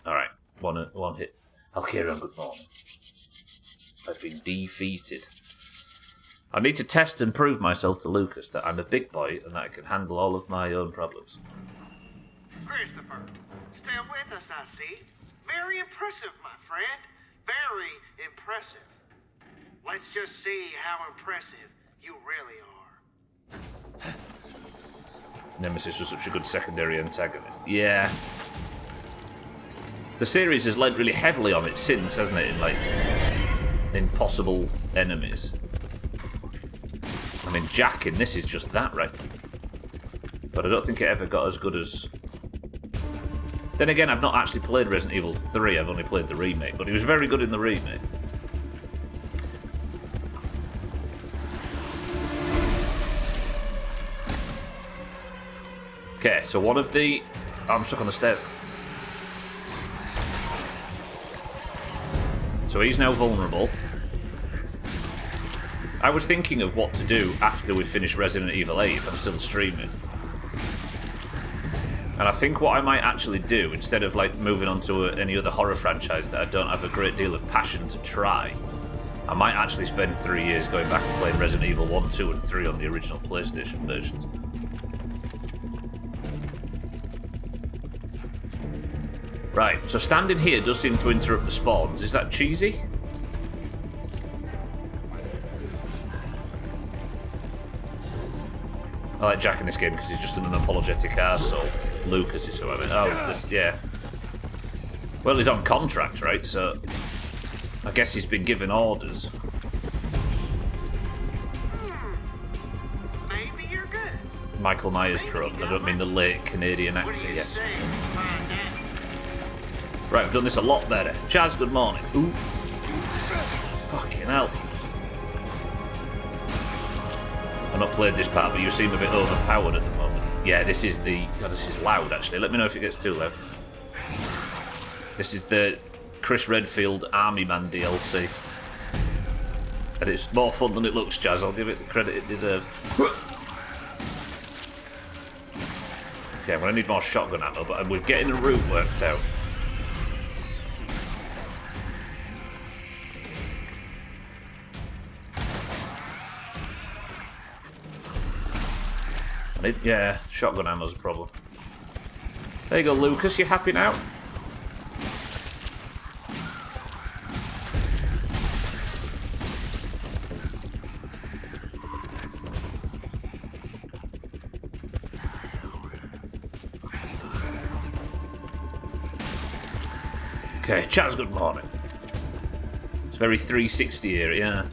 Alright, one hit. Alkirion, good morning. I've been defeated. I need to test and prove myself to Lucas that I'm a big boy and that I can handle all of my own problems. Christopher, still with us, I see. Very impressive, my friend. Very impressive. Let's just see how impressive you really are. Nemesis was such a good secondary antagonist. Yeah. The series has led really heavily on it since, hasn't it? In, like, impossible enemies. I mean, Jack in this is just that, right? But I don't think it ever got as good as... Then again, I've not actually played Resident Evil 3, I've only played the remake, but it was very good in the remake. Okay, so one of the... Oh, I'm stuck on the stairs. So he's now vulnerable. I was thinking of what to do after we finish Resident Evil 8 if I'm still streaming. And I think what I might actually do, instead of like moving on to any other horror franchise that I don't have a great deal of passion to try, I might actually spend 3 years going back and playing Resident Evil 1, 2 and 3 on the original PlayStation versions. Right, so standing here does seem to interrupt the spawns. Is that cheesy? I like Jack in this game because he's just an unapologetic arsehole. Lucas is who I mean. Oh, this, yeah. Well, he's on contract, right? So I guess he's been given orders. Maybe you're good. Michael Myers trope. I don't mean the late Canadian What do actor, you yes. say? Find out. Right, we've done this a lot better. Chaz, good morning. Ooh. Fucking hell. I've not played this part, but you seem a bit overpowered at the moment. Yeah, this is the... God, this is loud, actually. Let me know if it gets too loud. This is the Chris Redfield Army Man DLC. And it's more fun than it looks, Chaz. I'll give it the credit it deserves. Okay, I'm going to need more shotgun ammo, but we're getting the route worked out. Yeah, shotgun ammo's a problem. There you go, Lucas. You happy now? Okay, Chaz, good morning. It's very 360 here, yeah.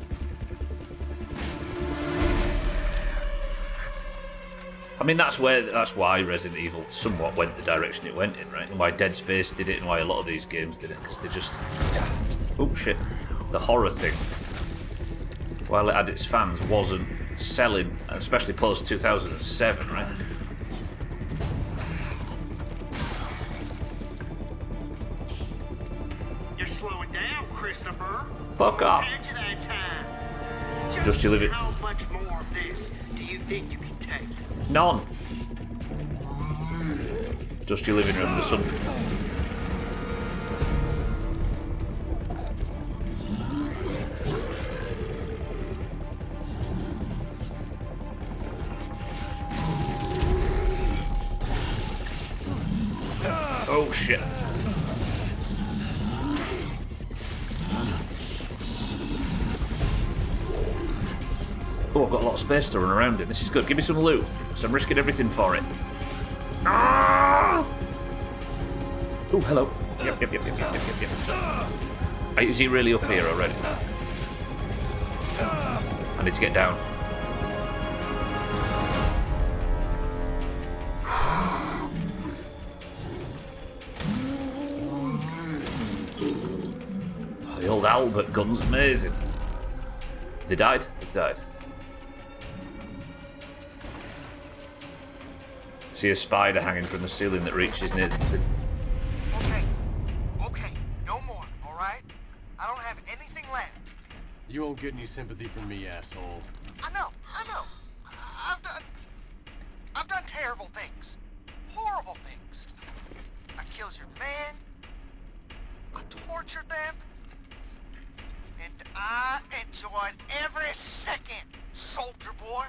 I mean, that's why Resident Evil somewhat went the direction it went in, right? And why Dead Space did it, and why a lot of these games did it, because they just... Oh, shit. The horror thing, while it had its fans, wasn't selling, especially post-2007, right? You're slowing down, Christopher. Fuck off. Edge of that time. Just you live it. How much more of this do you think you can take? None. Just your living room, the sun. Oh shit. Oh, I've got a lot of space to run around in. This is good. Give me some loot, because I'm risking everything for it. Ah! Oh, hello. Yep. Is he really up here already? I need to get down. The old Albert gun's amazing. They died? They've died. See a spider hanging from the ceiling that reaches near the... Okay, no more, alright? I don't have anything left. You won't get any sympathy from me, asshole. I know. I've done terrible things. Horrible things. I killed your man. I tortured them. And I enjoyed every second, soldier boy.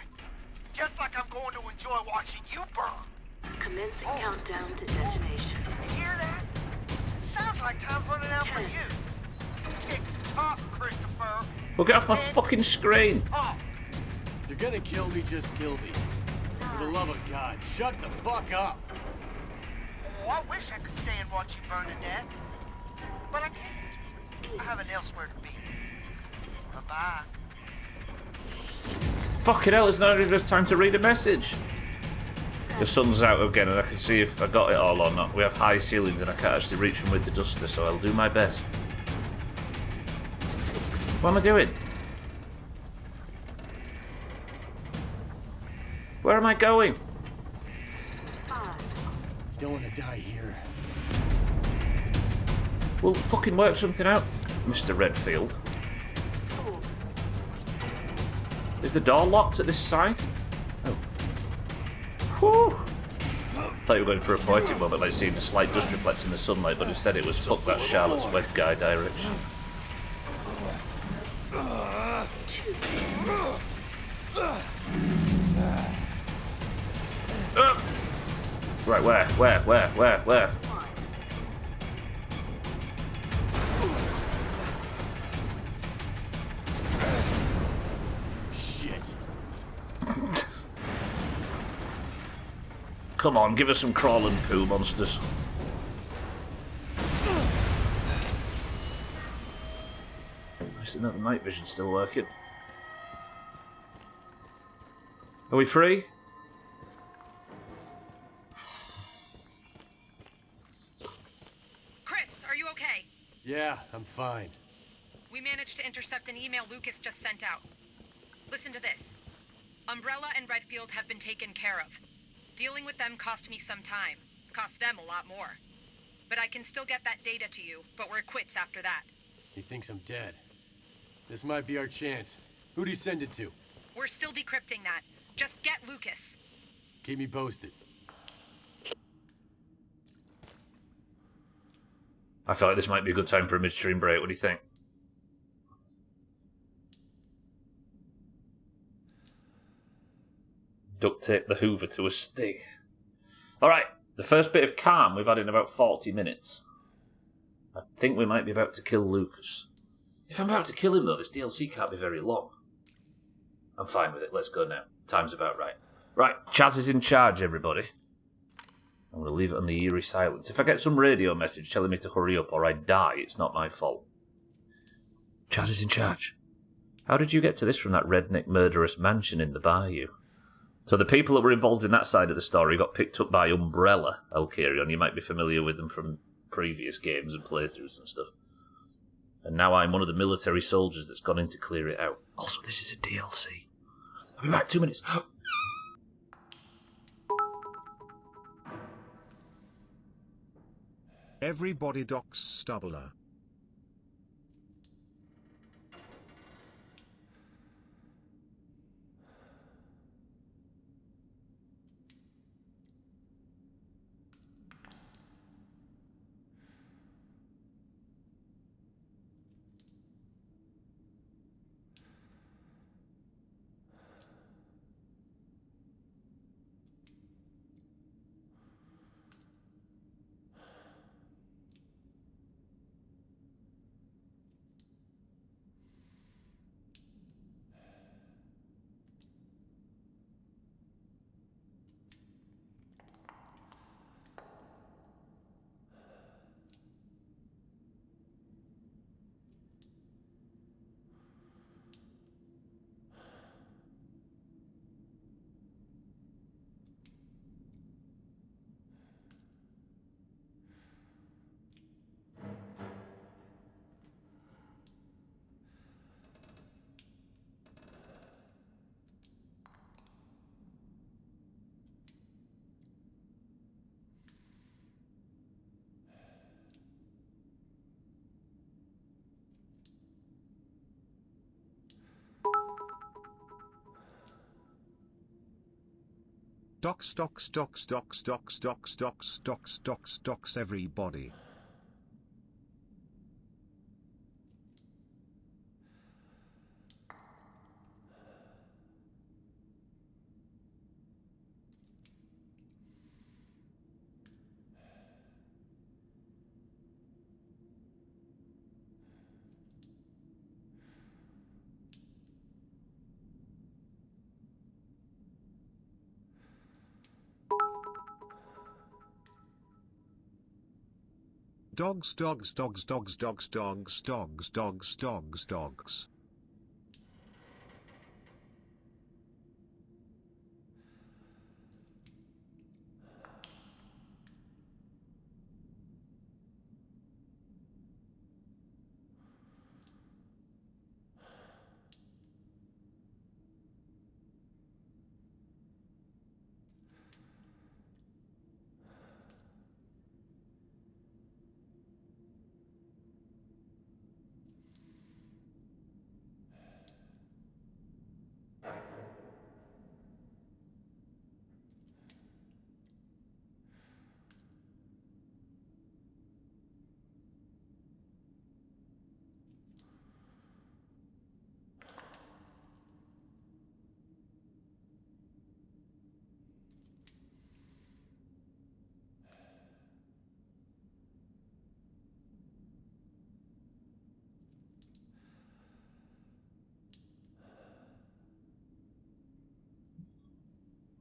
Just like I'm going to enjoy watching you burn. Commencing countdown to detonation. You hear that? Sounds like time's running out for you. Tick tock, Christopher. Well, get off my fucking screen. Oh, If you're gonna kill me, just kill me. For the love of God, shut the fuck up. I wish I could stay and watch you burn to death. But I can't. I have an elsewhere to be. Bye-bye. Fucking hell, it's not even time to read a message. The sun's out again and I can see if I got it all or not. We have high ceilings and I can't actually reach them with the duster, so I'll do my best. What am I doing? Where am I going? 5, Don't want to die here. We'll fucking work something out, Mr. Redfield. Is the door locked at this side? Oh. Whew. Thought you were going for a poetic moment, like seeing a slight dust reflect in the sunlight, but instead it was fuck that Charlotte's Web guy direction. Right, where? Shit. Come on, give us some crawl and poo monsters. Nice to know the night vision's still working. Are we free? Chris, are you okay? Yeah, I'm fine. We managed to intercept an email Lucas just sent out. Listen to this. Umbrella and Redfield have been taken care of. Dealing with them cost me some time. Cost them a lot more. But I can still get that data to you, but we're quits after that. He thinks I'm dead. This might be our chance. Who'd he send it to? We're still decrypting that. Just get Lucas. Keep me posted. I feel like this might be a good time for a midstream break. What do you think? Duct tape the Hoover to a stick. Alright, the first bit of calm we've had in about 40 minutes. I think we might be about to kill Lucas. If I'm about to kill him though, this DLC can't be very long. I'm fine with it, let's go now. Time's about right. Right, Chaz is in charge, everybody. I'm going to leave it on the eerie silence. If I get some radio message telling me to hurry up or I die, it's not my fault. Chaz is in charge. How did you get to this from that redneck murderous mansion in the bayou? So the people that were involved in that side of the story got picked up by Umbrella, Elkarion. You might be familiar with them from previous games and playthroughs and stuff. And now I'm one of the military soldiers that's gone in to clear it out. Also, this is a DLC. I'll be back 2 minutes. Everybody docs Stubbler. Docs everybody. Dogs.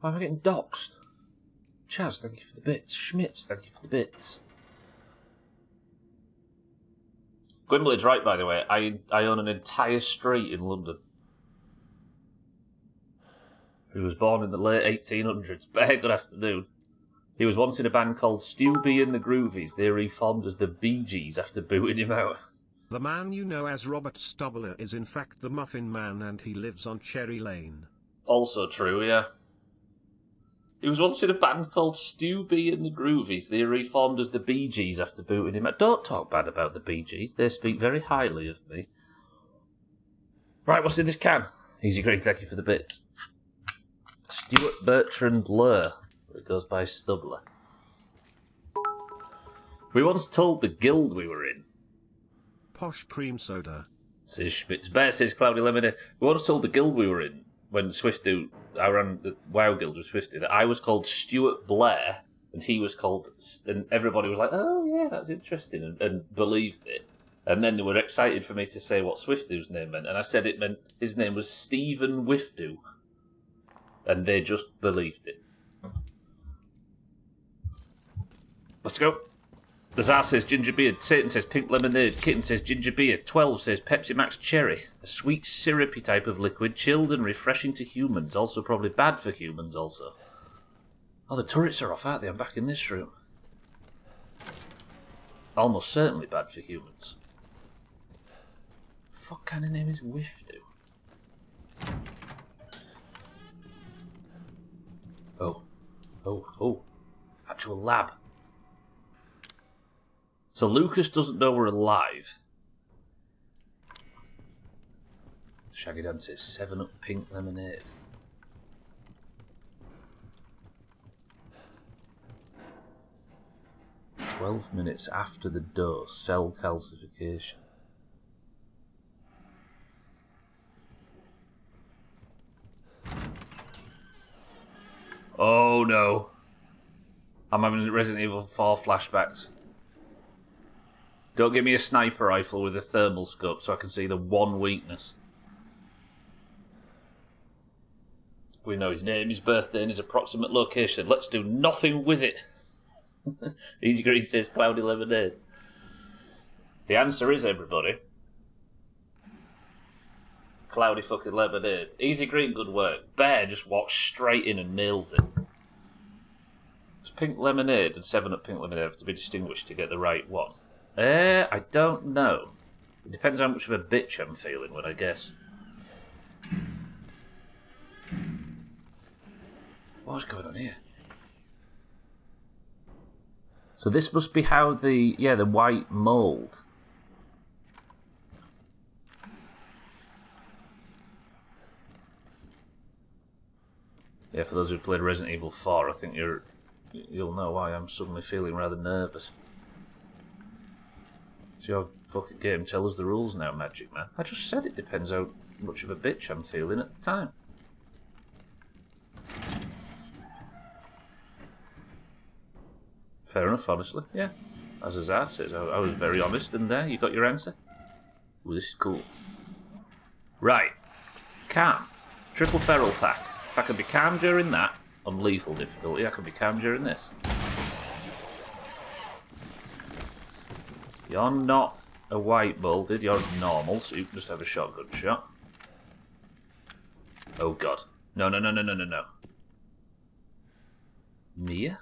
Why am I getting doxxed? Chaz, thank you for the bits. Schmitz, thank you for the bits. Gwimbled's right, by the way. I own an entire street in London. He was born in the late 1800s. Good afternoon. He was once in a band called Stu B and the Groovies. They reformed as the Bee Gees after booting him out. The man you know as Robert Stubler is in fact the Muffin Man, and he lives on Cherry Lane. Also true, yeah. He was once in a band called Stu B and the Groovies. They reformed as the Bee Gees after booting him out. Don't talk bad about the Bee Gees. They speak very highly of me. Right, what's in this can? Easy Green, thank you for the bits. Stuart Bertrand Lur. It goes by Stubler. We once told the guild we were in. Posh cream soda. Says Schmitz. Bear says Cloudy Lemonade. We once told the guild we were in when Swiftu, I ran the WoW guild with Swiftu, that I was called Stuart Blair and he was called, and everybody was like, oh yeah, that's interesting, and believed it. And then they were excited for me to say what Swiftu's name meant, and I said it meant his name was Stephen Wiftu. And they just believed it. Let's go. The Tsar says ginger beer. Satan says pink lemonade. Kitten says ginger beer. 12 says Pepsi Max cherry. A sweet syrupy type of liquid, chilled and refreshing to humans. Also probably bad for humans also. Oh, the turrets are off, aren't they? I'm back in this room. Almost certainly bad for humans. What kind of name is Wifdu? Oh. Actual lab. So Lucas doesn't know we're alive. Shaggy Dan says 7-Up pink lemonade. "12 minutes after the dose, cell calcification." Oh no. I'm having Resident Evil 4 flashbacks. Don't give me a sniper rifle with a thermal scope so I can see the one weakness. We know his name, his birthday, and his approximate location. Let's do nothing with it. Easy Green says Cloudy Lemonade. The answer is, everybody, Cloudy fucking Lemonade. Easy Green, good work. Bear just walks straight in and nails it. Does pink lemonade and 7-Up pink lemonade have to be distinguished to get the right one? I don't know. It depends how much of a bitch I'm feeling when I guess. What's going on here? So this must be how the white mould. Yeah, for those who played Resident Evil 4, I think you'll know why I'm suddenly feeling rather nervous. It's your fucking game. Tell us the rules now, Magic Man. I just said it depends how much of a bitch I'm feeling at the time. Fair enough, honestly. Yeah. As Azar says, I was very honest, and there, you got your answer. Ooh, this is cool. Right. Calm. Triple Feral Pack. If I can be calm during that, on lethal difficulty, I can be calm during this. You're not a white molded, you're normal, so you can just have a shotgun shot. Oh god. No. Mia?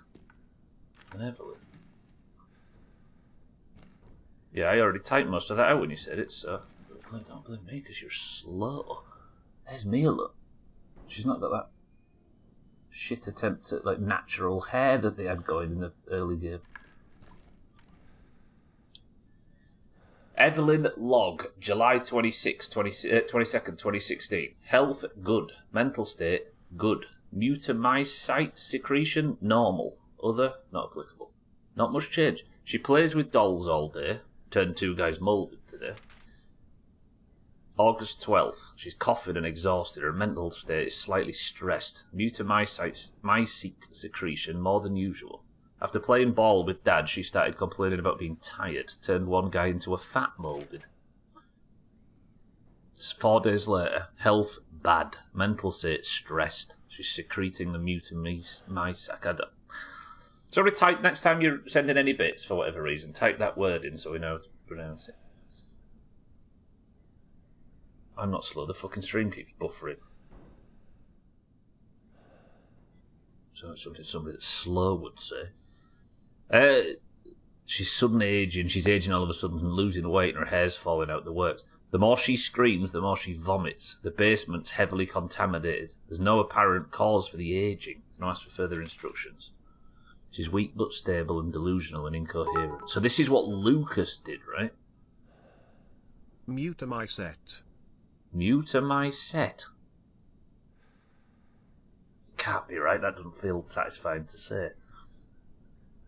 And Evelyn. Yeah, I already typed most of that out when you said it, so don't blame me because you're slow. There's Mia, look. She's not got that shit attempt at like natural hair that they had going in the early game. Evelyn Log, July 22nd, 2016. Health, good. Mental state, good. Mutamycite secretion, normal. Other, not applicable. Not much change. She plays with dolls all day. Turned 2 guys moulded today. August 12th. She's coughing and exhausted. Her mental state is slightly stressed. Mutamycite secretion, more than usual. After playing ball with Dad, she started complaining about being tired. Turned 1 guy into a fat moulded. 4 days later, health bad. Mental state stressed. She's secreting the mutamycete. Sorry, type next time you're sending any bits for whatever reason. Type that word in so we know how to pronounce it. I'm not slow. The fucking stream keeps buffering. So it's something somebody that's slow would say. She's suddenly aging. She's aging all of a sudden and losing weight and her hair's falling out the works. The more she screams, the more she vomits. The basement's heavily contaminated. There's no apparent cause for the aging. No ask for further instructions. She's weak but stable and delusional and incoherent. So this is what Lucas did, right? Mutamycete. Mutamycete. Can't be right. That doesn't feel satisfying to say.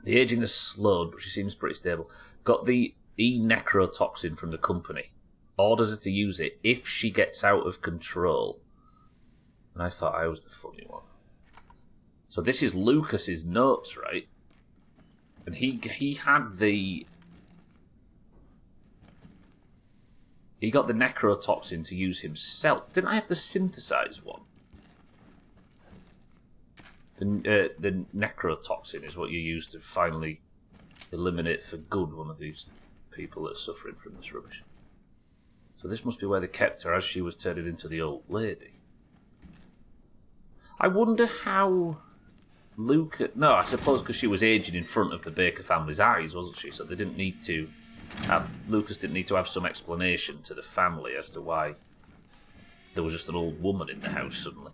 The aging has slowed, but she seems pretty stable. Got the E-necrotoxin from the company. Orders her to use it if she gets out of control. And I thought I was the funny one. So this is Lucas's notes, right? And he had the... He got the necrotoxin to use himself. Didn't I have to synthesize one? The necrotoxin is what you use to finally eliminate for good one of these people that are suffering from this rubbish. So this must be where they kept her as she was turning into the old lady. I wonder how Luca... No, I suppose because she was aging in front of the Baker family's eyes, wasn't she? So they didn't need to have... Lucas didn't need to have some explanation to the family as to why there was just an old woman in the house suddenly.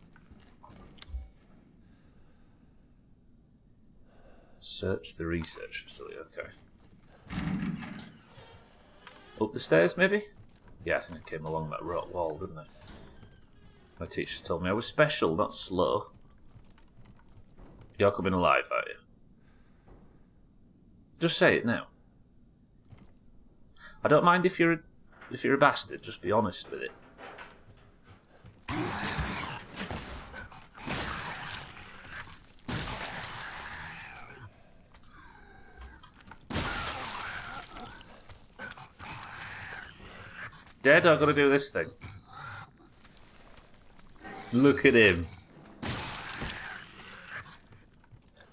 Search the research facility, okay. Up the stairs, maybe? Yeah, I think I came along that rock wall, didn't I? My teacher told me I was special, not slow. You're coming alive, are you? Just say it now. I don't mind if you're a bastard, just be honest with it. Dead, I've got to do this thing. Look at him.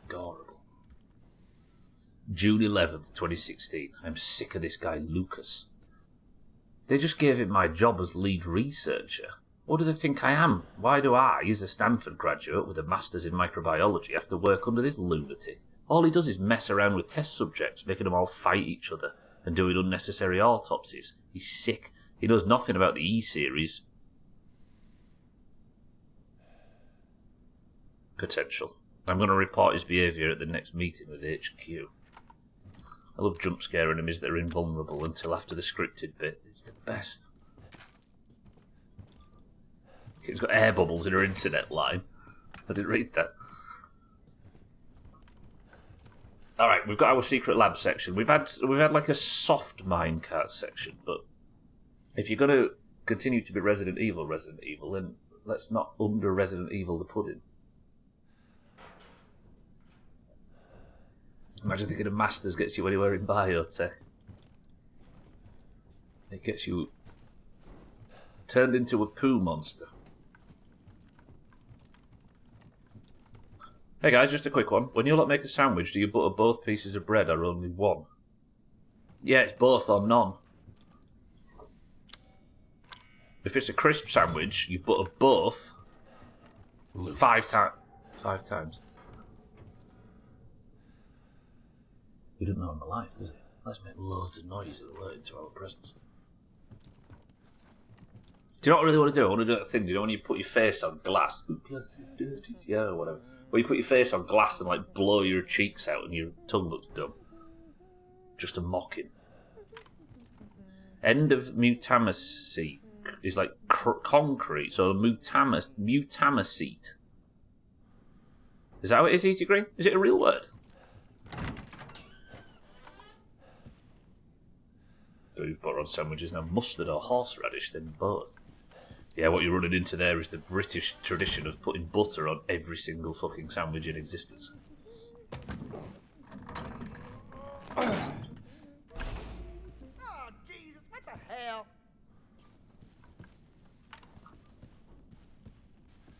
Adorable. June 11th, 2016. I'm sick of this guy, Lucas. They just gave him my job as lead researcher. What do they think I am? Why do I, as a Stanford graduate with a master's in microbiology, have to work under this lunatic? All he does is mess around with test subjects, making them all fight each other and doing unnecessary autopsies. He's sick. He knows nothing about the E-series. Potential. I'm going to report his behaviour at the next meeting with HQ. I love jump scare enemies that are invulnerable until after the scripted bit. It's the best. It's got air bubbles in her internet line. I didn't read that. Alright, we've got our secret lab section. We've had like a soft minecart section, but if you're going to continue to be Resident Evil, then let's not under Resident Evil the pudding. Imagine thinking a Masters gets you anywhere in biotech. It gets you turned into a poo monster. Hey guys, just a quick one. When you lot make a sandwich, do you butter both pieces of bread or only one? Yeah, it's both or none. If it's a crisp sandwich, you butter both 5 times. He didn't know I'm alive, does he? Let's make loads of noise and alert into our presence. Do you know what I really want to do? I want to do that thing, you know, when you put your face on glass. Ooh, glass is dirty. Yeah, or whatever. Where you put your face on glass and like blow your cheeks out and your tongue looks dumb. Just a mocking. End of mutamycete is like concrete, so mutamycete. Is that what it is, Easy Green? Is it a real word? So you've butter on sandwiches now, mustard or horseradish, then both. Yeah, what you're running into there is the British tradition of putting butter on every single fucking sandwich in existence. Oh, Jesus, what the hell?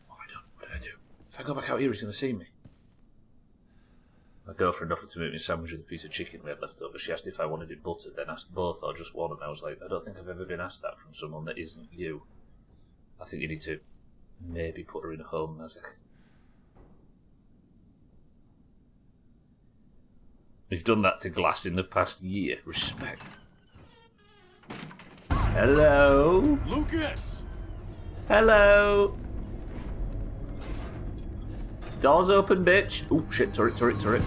What have I done? What did I do? I go back out here, he's going to see me. My girlfriend offered to make me a sandwich with a piece of chicken we had left over. She asked if I wanted it buttered, then asked both or just one, and I was like, I don't think I've ever been asked that from someone that isn't you. I think you need to maybe put her in a home, Mazak. We've done that to Glass in the past year. Respect. Hello? Lucas! Hello? Doors open, bitch. Oh, shit, turret.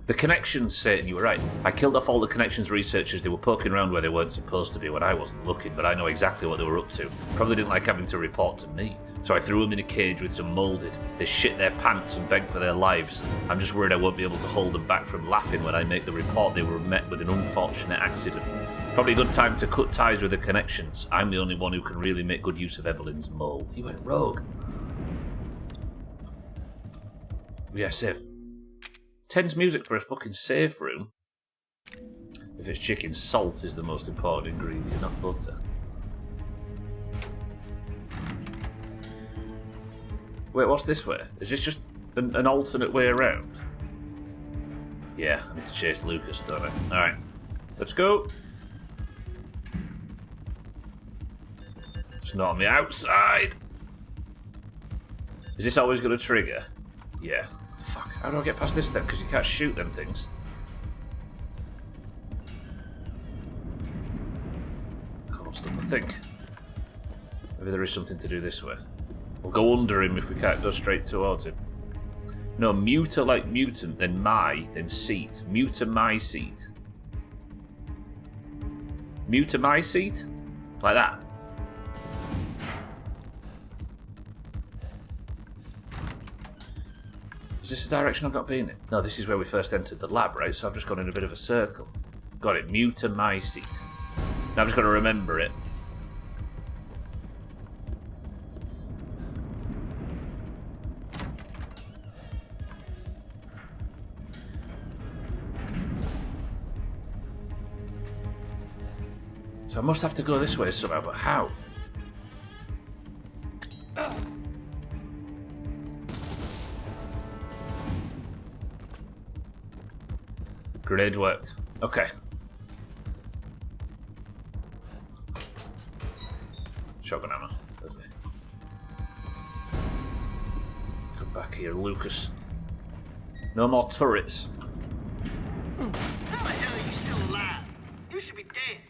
The connections, Satan, you were right. I killed off all the connections researchers. They were poking around where they weren't supposed to be when I wasn't looking, but I know exactly what they were up to. Probably didn't like having to report to me. So I threw them in a cage with some moulded. They shit their pants and begged for their lives. I'm just worried I won't be able to hold them back from laughing when I make the report they were met with an unfortunate accident. Probably a good time to cut ties with the connections. I'm the only one who can really make good use of Evelyn's mold. He went rogue. Yeah, safe. Tense music for a fucking safe room. If it's chicken, salt is the most important ingredient, not butter. Wait, what's this way? Is this just an alternate way around? Yeah, I need to chase Lucas, don't I? Alright, let's go. It's not on the outside. Is this always going to trigger? Yeah. Fuck, how do I get past this then? Because you can't shoot them things. Can't stop to think. Maybe there is something to do this way. We'll go under him if we can't go straight towards him. No, muter like mutant, then then seat. Muter my seat. Muter my seat? Like that. Is this the direction I've got been in? No, this is where we first entered the lab, right? So I've just gone in a bit of a circle. Got it. Muter my seat. Now I've just got to remember it. So I must have to go this way somehow, but how? Grenade worked. Okay. Shotgun ammo. Lovely. Come back here, Lucas. No more turrets. How the hell are you still alive? You should be dead.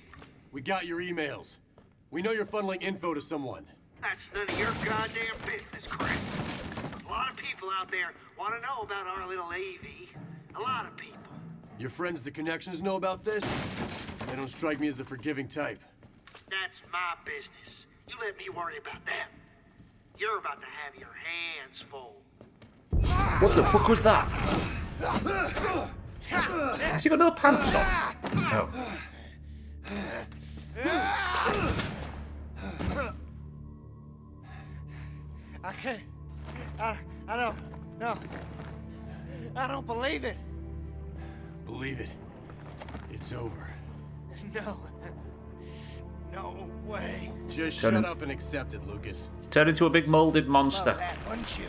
We got your emails. We know you're funneling info to someone. That's none of your goddamn business, Chris. A lot of people out there want to know about our little AV. A lot of people. Your friends, the connections, know about this? They don't strike me as the forgiving type. That's my business. You let me worry about them. You're about to have your hands full. What the fuck was that? Has he got no pants on? No. I can't. I don't. No. I don't believe it. Believe it. It's over. No. No way. Just shut up and accept it, Lucas. Turn into a big moulded monster. Love that, wouldn't you?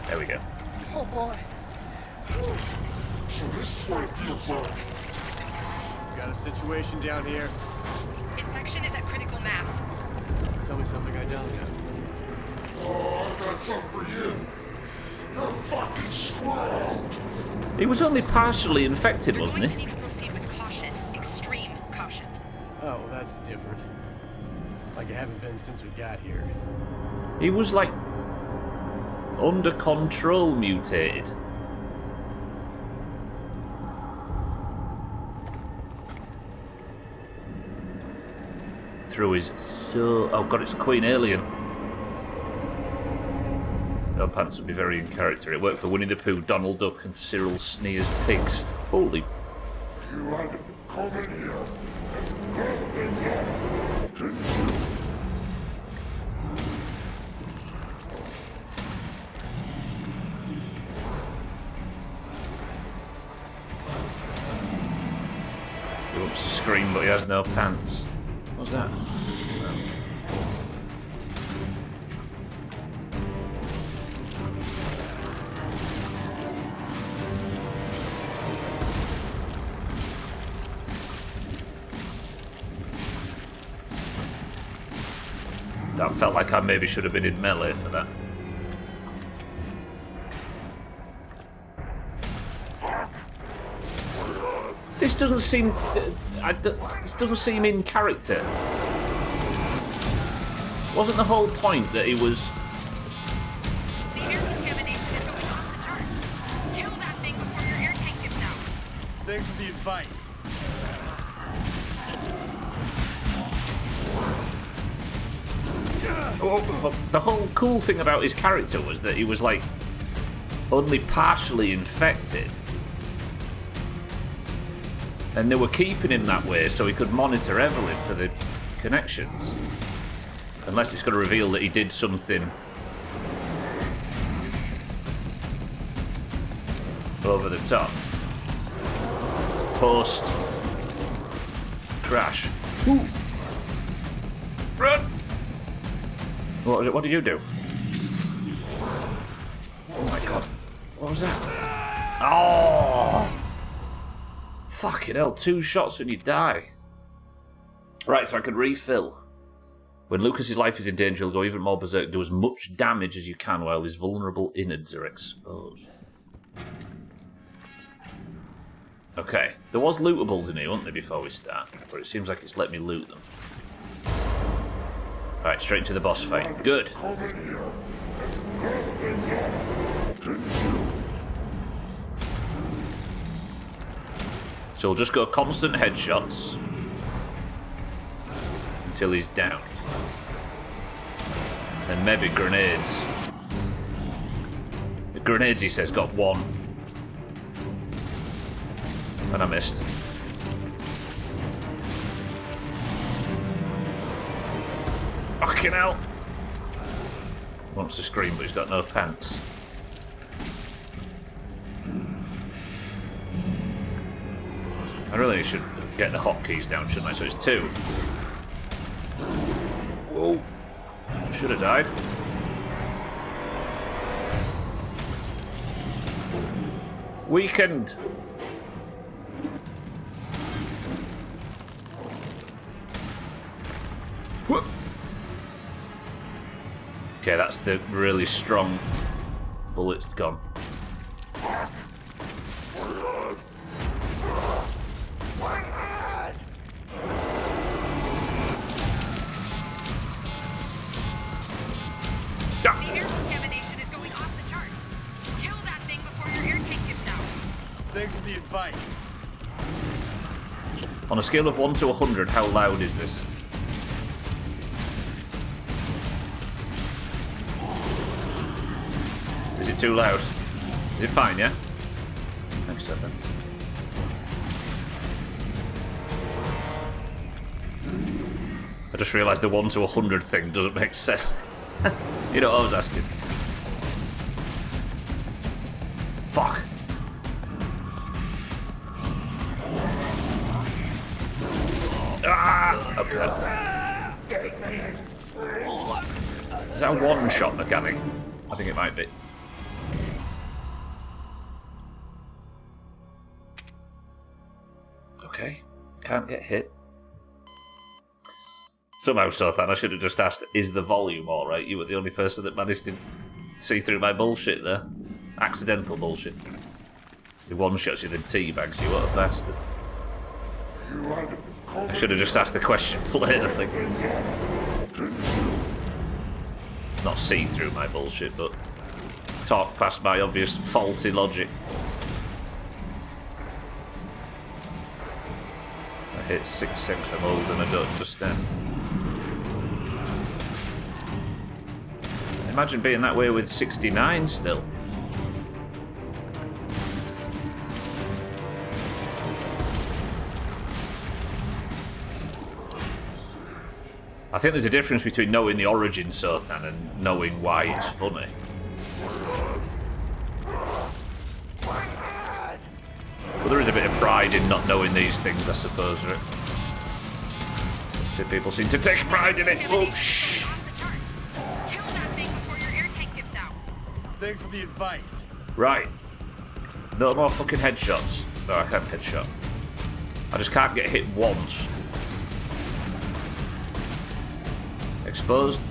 There we go. Oh boy. So this is what it feels like. Got a situation down here. Infection is at critical mass. Tell me something I don't know. Oh, I've got something for you. You're a fucking squirrel. He was only partially infected, You're wasn't going to he? need to proceed with caution. Extreme caution. Oh, well, that's different. Like I haven't been since we got here. He was like under control mutated. Through his soul. Oh god, it's Queen Alien. No pants would be very in character. It worked for Winnie the Pooh, Donald Duck, and Cyril Sneer's pigs. Holy. You had to come in here and mess things up, didn't you? He wants to scream, but he has no pants. What's that? That felt like I maybe should have been in melee for that. This doesn't seem... this doesn't seem in character. Wasn't the whole point that he was... The air contamination is going off the charts. Kill that thing before your air tank gives out. Thanks for the advice. Well, the whole cool thing about his character was that he was, like, only partially infected. And they were keeping him that way so he could monitor Evelyn for the connections. Unless it's going to reveal that he did something over the top. Post crash. Ooh. Run! What did you do? Oh my god. What was that? Oh! Fucking hell, 2 shots and you die. Right, so I can refill. When Lucas's life is in danger, he'll go even more berserk. Do as much damage as you can while his vulnerable innards are exposed. Okay, there was lootables in here, weren't there, before we start? But it seems like it's let me loot them. Right, straight to the boss fight. Good. So we'll just go constant headshots until he's down. And maybe grenades. The grenades, he says, got 1. And I missed. Fucking hell! Wants to scream, but he's got no pants. I really should get the hotkeys down, shouldn't I? So it's 2. Whoa. Should have died. Weakened. Whoop. Okay, that's the really strong bullets gone. The air contamination is going off the charts. Kill that thing before your air tank gives out. Thanks for the advice. On a scale of 1 to 100, how loud is this? Is it too loud? Is it fine, yeah? Thanks, so then. I just realised the 1 to 100 thing doesn't make sense. You know what I was asking? Fuck. Ah! Okay. Is that a one-shot mechanic? I think it might be. Okay. Can't get hit. Somehow, Sothan, I should have just asked, is the volume alright? You were the only person that managed to see through my bullshit there. Accidental bullshit. He one-shots you, then teabags you, what a bastard. I should have just asked the question later, I think. Not see through my bullshit, but talk past my obvious faulty logic. I hit 6-6, I'm old and I don't understand. Imagine being that way with 69 still. I think there's a difference between knowing the origin, Sothan, and knowing why it's funny. But there is a bit of pride in not knowing these things, I suppose, right? See, people seem to take pride in it. Oh, shh! Thanks for the advice. Right. No more fucking headshots. No, I can't headshot. I just can't get hit once. Exposed?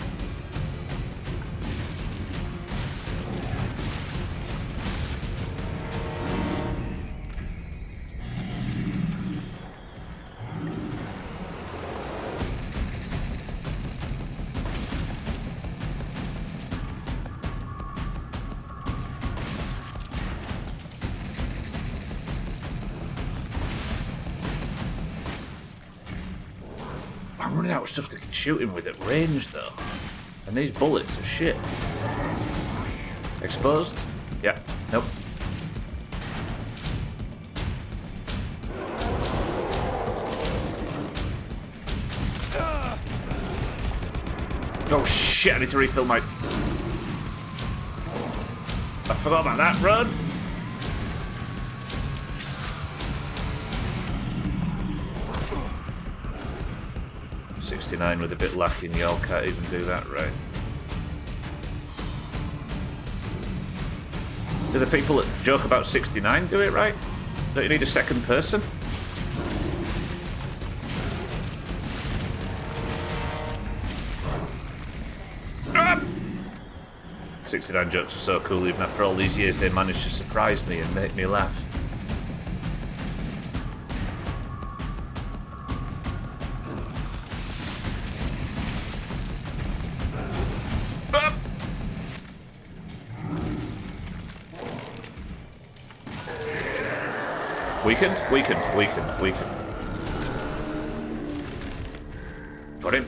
I'm running out of stuff to shoot him with at range, though. And these bullets are shit. Exposed? Yeah. Nope. Oh shit, I need to refill my... I forgot about that, run! .69 with a bit lacking, y'all can't even do that right. Do the people that joke about 69 do it right? Don't you need a second person? Ah! 69 jokes are so cool, even after all these years they managed to surprise me and make me laugh. Weakened. Got him.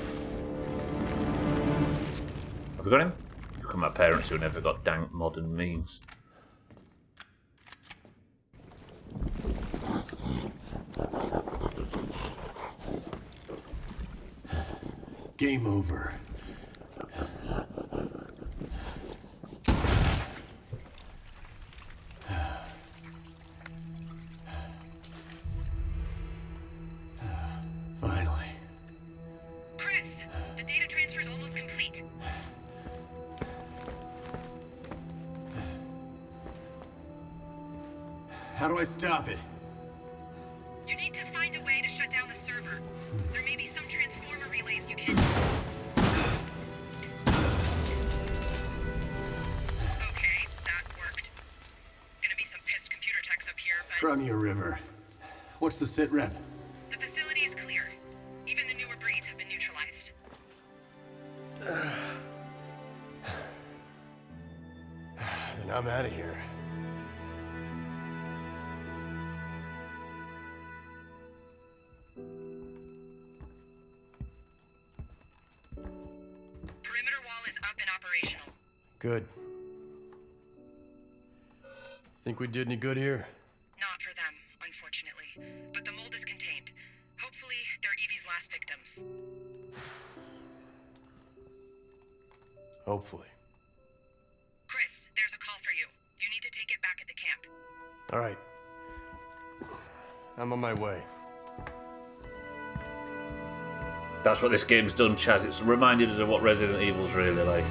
Have we got him? Look at my parents who never got dank modern memes. Game over. Finally. Chris, the data transfer is almost complete. How do I stop it? You need to find a way to shut down the server. There may be some transformer relays you can... Okay, that worked. Gonna be some pissed computer techs up here, but... From your river. What's the sit rep? The facility is clear. Even the newer breeds have been neutralized. Then I'm out of here. Perimeter wall is up and operational. Good. Think we did any good here? Not for them, unfortunately. But the mold is contained. Hopefully, they're Evie's last victims. Hopefully. Chris, there's a call for you. You need to take it back at the camp. All right. I'm on my way. That's what this game's done, Chaz. It's reminded us of what Resident Evil's really like.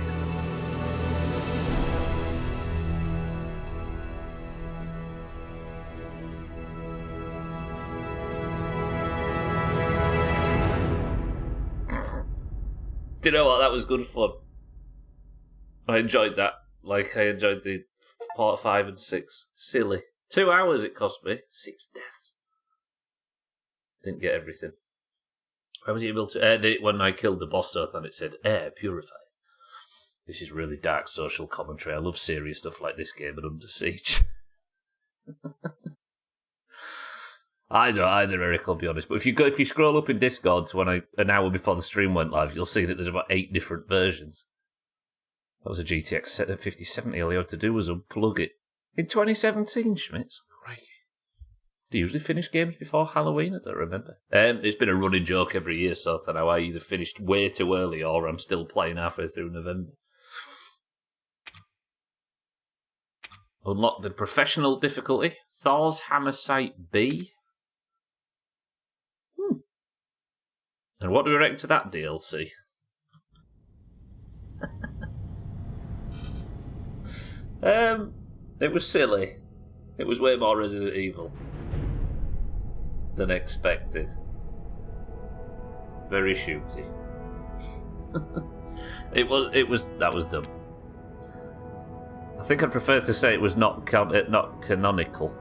Do you know what? That was good fun. I enjoyed that. Like, I enjoyed the part 5 and 6. Silly. 2 hours it cost me. 6 deaths. Didn't get everything. I was able to... when I killed the boss stuff and it said, air purified. This is really dark social commentary. I love serious stuff like this game and Under Siege. I don't either, Eric, I'll be honest. But if you scroll up in Discord to an hour before the stream went live, you'll see that there's about 8 different versions. That was a GTX 5070. All you had to do was unplug it. In 2017, Schmitz. Crikey. Do you usually finish games before Halloween? I don't remember. It's been a running joke every year, so that I either finished way too early or I'm still playing halfway through November. Unlock the professional difficulty. Thor's Hammer Sight B. And what do we reckon to that DLC? It was silly. It was way more Resident Evil than expected. Very shooty. That was dumb. I think I'd prefer to say it was not canonical.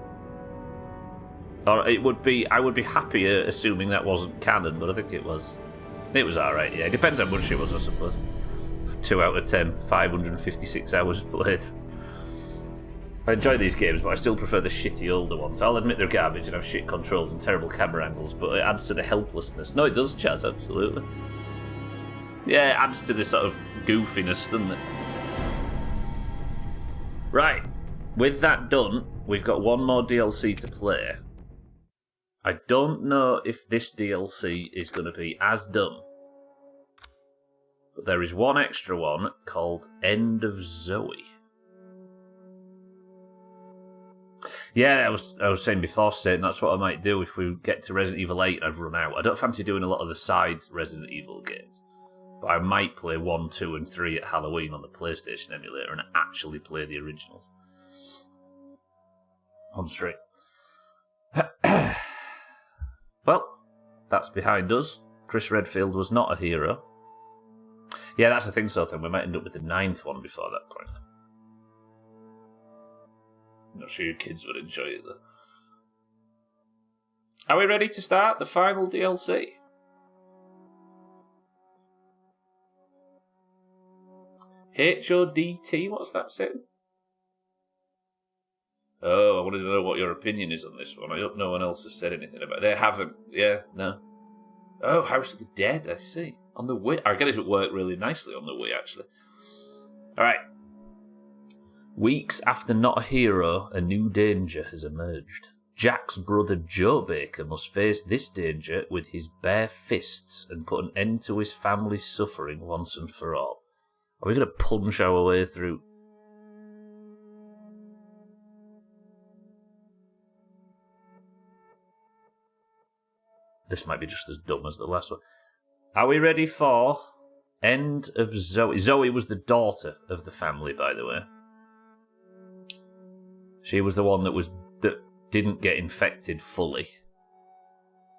Or it would be. I would be happier assuming that wasn't canon, but I think it was. It was alright, yeah. It depends how much it was, I suppose. 2 out of 10, 556 hours played. I enjoy these games, but I still prefer the shitty older ones. I'll admit they're garbage and have shit controls and terrible camera angles, but it adds to the helplessness. No, it does, Chaz, absolutely. Yeah, it adds to the sort of goofiness, doesn't it? Right, with that done, we've got one more DLC to play. I don't know if this DLC is going to be as dumb, but there is one extra one called End of Zoe. Yeah, I was saying before, Satan, that's what I might do if we get to Resident Evil 8 and I've run out. I don't fancy doing a lot of the side Resident Evil games, but I might play 1, 2, and 3 at Halloween on the PlayStation emulator and actually play the originals. On stream. Well, that's behind us. Chris Redfield was not a hero. Yeah, that's a thing, so then we might end up with the 9th one before that point. I'm not sure your kids would enjoy it, though. Are we ready to start the final DLC? HODT, what's that saying? Oh, I wanted to know what your opinion is on this one. I hope no one else has said anything about it. They haven't. Yeah, no. Oh, House of the Dead, I see. On the Wii. I get it would work really nicely on the Wii, actually. Alright. Weeks after Not a Hero, a new danger has emerged. Jack's brother Joe Baker must face this danger with his bare fists and put an end to his family's suffering once and for all. Are we going to punch our way through? This might be just as dumb as the last one. Are we ready for End of Zoe? Zoe was the daughter of the family, by the way. She was the one that didn't get infected fully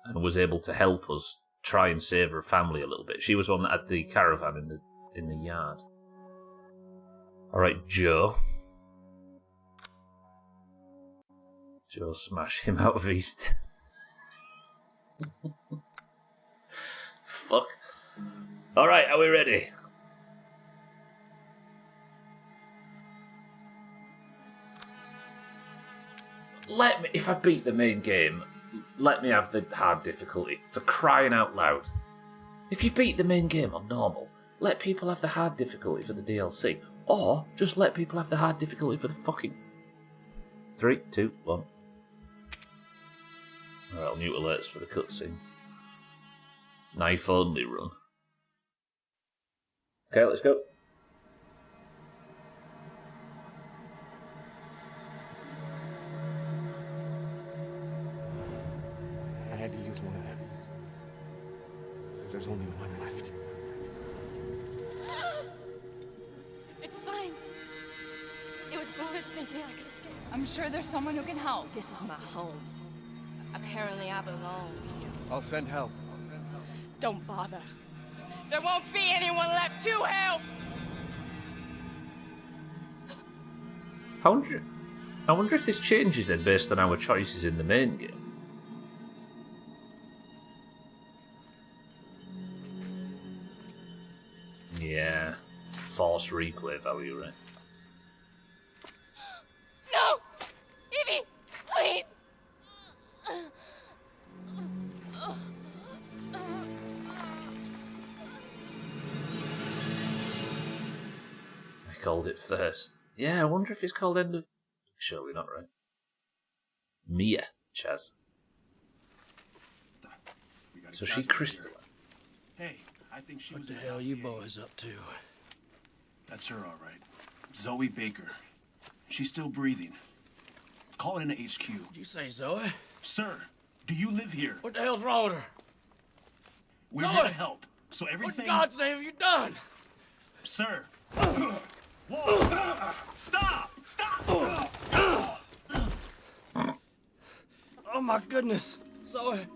and was able to help us try and save her family a little bit. She was one that had the caravan in the yard. All right, Joe. Joe, smash him out of East. Fuck. All right, are we ready? Let me, if I beat the main game, let me have the hard difficulty, for crying out loud. If you beat the main game on normal, let people have the hard difficulty for the DLC, or just let people have the hard difficulty for the fucking... 3, 2, 1. Alright, I'll mute alerts for the cutscenes. Knife only run. Okay, let's go. I had to use one of them. There's only one left. It's fine. It was foolish thinking I could escape. I'm sure there's someone who can help. This is my home. Apparently I belong here. I'll send help. Don't bother. There won't be anyone left to help! I wonder if this changes then based on our choices in the main game. Yeah. Force replay value, right? No! Evie! Please! I called it first. Yeah, I wonder if it's called End of... Surely not, right? Mia, Chaz. So she crystalline. Hey, I think she was... What the hell you boys up to? That's her, all right. Zoe Baker. She's still breathing. Call it in the HQ. Did you say Zoe? Sir, do you live here? What the hell's wrong with her? We're Zoe! here to help. So everything... What in God's name have you done? Sir. Whoa! Stop! Stop! Oh my goodness. Zoe.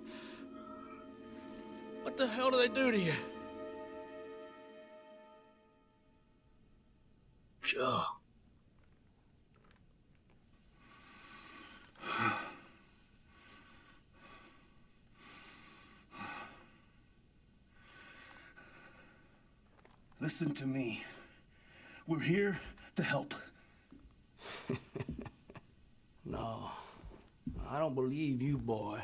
What the hell do they do to you? Joe. Listen to me. We're here to help. No, I don't believe you, boy.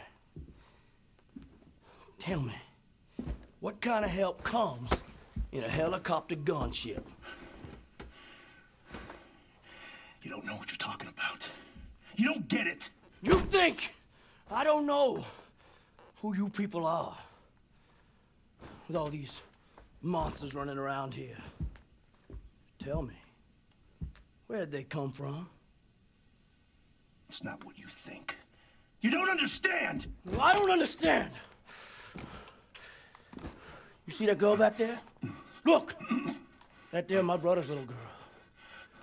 Tell me, what kind of help comes in a helicopter gunship? You don't know what you're talking about. You don't get it. You think I don't know who you people are? With all these monsters running around here. Tell me, where'd they come from? It's not what you think. You don't understand! Well, I don't understand! You see that girl back there? Look! That there, my brother's little girl.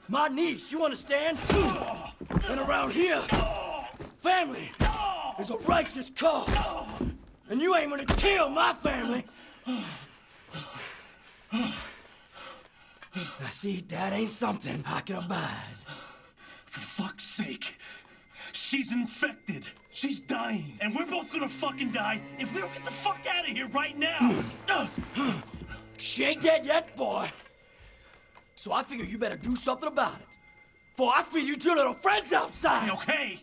My niece, you understand? And around here, family is a righteous cause. And you ain't gonna kill my family. Now see, that ain't something I can abide. For fuck's sake. She's infected. She's dying. And we're both gonna fucking die if we don't get the fuck out of here right now. She ain't dead yet, boy. So I figure you better do something about it. For I feed you two little friends outside. Okay.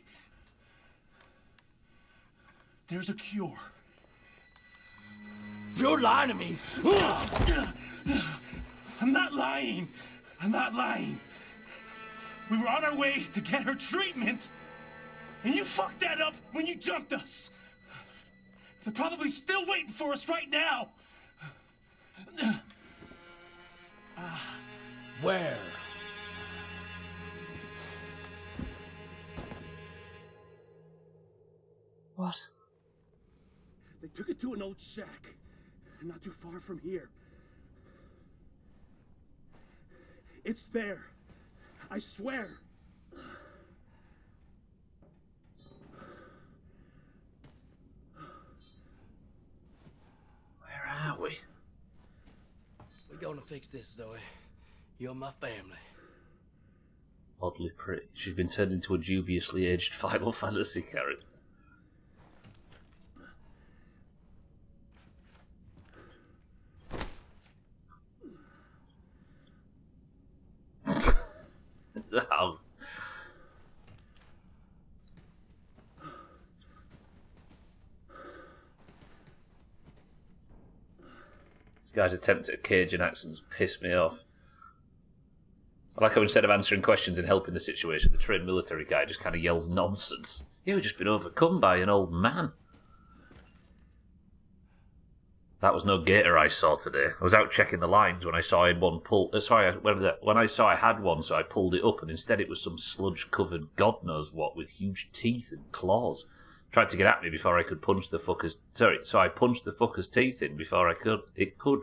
There's a cure. You're lying to me. I'm not lying. I'm not lying. We were on our way to get her treatment, and you fucked that up when you jumped us. They're probably still waiting for us right now. Where? What? They took it to an old shack, not too far from here. It's there. I swear. Where are we? We're gonna fix this, Zoe. You're my family. Oddly pretty. She's been turned into a dubiously aged Final Fantasy character. Oh. This guy's attempt at Cajun accents pissed me off. I like how instead of answering questions and helping the situation, the trained military guy just kind of yells nonsense. You've just been overcome by an old man. That was no gator I saw today. I was out checking the lines when I saw I had one pull. When I saw I had one, so I pulled it up, and instead it was some sludge-covered God knows what with huge teeth and claws. Tried to get at me before I could punch the fucker's. So I punched the fucker's teeth in before I could. It could.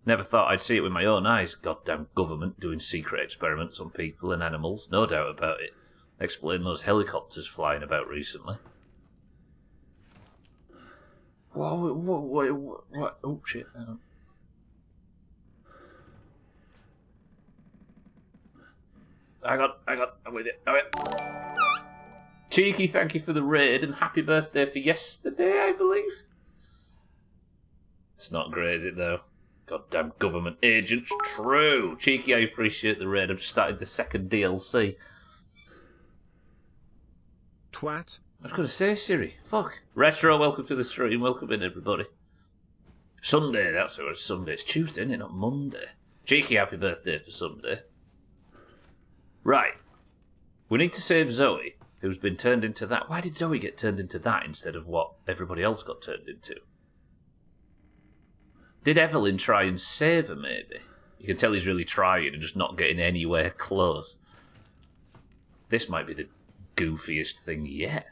Never thought I'd see it with my own eyes. Goddamn government doing secret experiments on people and animals. No doubt about it. Explain those helicopters flying about recently. What? Oh, shit. Hang on. I'm with it. Okay. Cheeky, thank you for the raid and happy birthday for yesterday, I believe. It's not great, is it, though? Goddamn government agents. True. Cheeky, I appreciate the raid. I've just started the second DLC. Twat. I was going to say, Siri. Fuck. Retro, welcome to the stream. Welcome in, everybody. Sunday, that's what it's Sunday. It's Tuesday, isn't it? Not Monday. Cheeky, happy birthday for Sunday. Right. We need to save Zoe, who's been turned into that. Why did Zoe get turned into that instead of what everybody else got turned into? Did Evelyn try and save her, maybe? You can tell he's really trying and just not getting anywhere close. This might be the goofiest thing yet.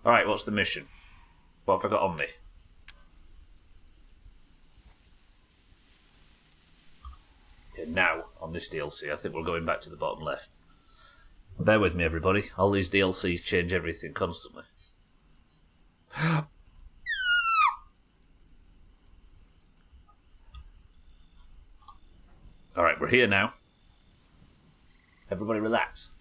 Alright, what's the mission? What have I got on me? Okay, now, on this DLC, I think we're going back to the bottom left. Bear with me, everybody. All these DLCs change everything constantly. Alright, we're here now. Everybody relax.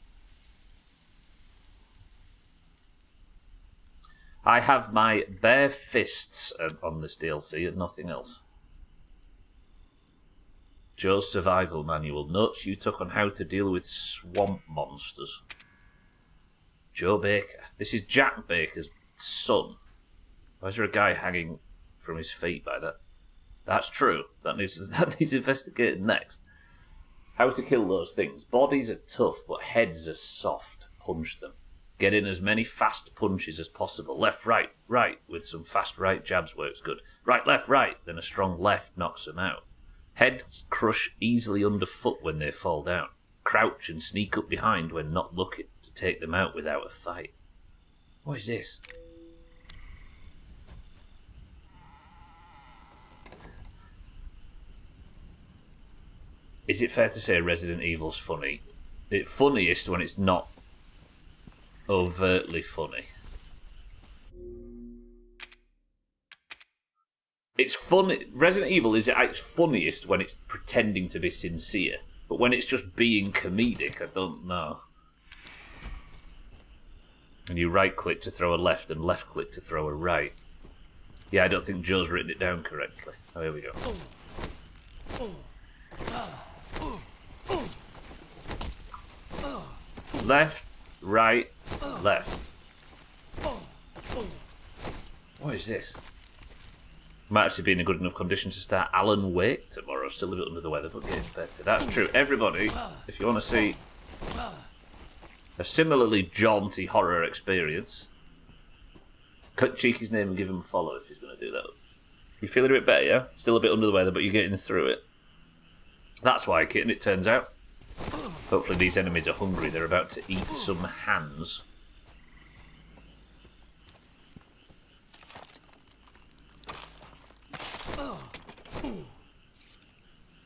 I have my bare fists on this DLC and nothing else. Joe's survival manual. Notes you took on how to deal with swamp monsters. Joe Baker. This is Jack Baker's son. Why is there a guy hanging from his feet by that? That's true. That needs investigated next. How to kill those things. Bodies are tough, but heads are soft. Punch them. Get in as many fast punches as possible. Left, right, right, with some fast right jabs works good. Right, left, right, then a strong left knocks them out. Heads crush easily underfoot when they fall down. Crouch and sneak up behind when not looking to take them out without a fight. What is this? Is it fair to say Resident Evil's funny? It's funniest when it's not overtly funny. It's funny. Resident Evil is at its funniest when it's pretending to be sincere, but when it's just being comedic, I don't know. And you right click to throw a left and left click to throw a right. Yeah, I don't think Joe's written it down correctly. Oh, here we go. Left, right, left. What is this? Might actually be in a good enough condition to start Alan Wake tomorrow. Still a bit under the weather, but getting better. That's true. Everybody, if you want to see a similarly jaunty horror experience, click Cheeky's name and give him a follow if he's going to do that. You feeling a bit better, yeah? Still a bit under the weather, but you're getting through it. That's why, kitten, it turns out. Hopefully these enemies are hungry. They're about to eat some hands.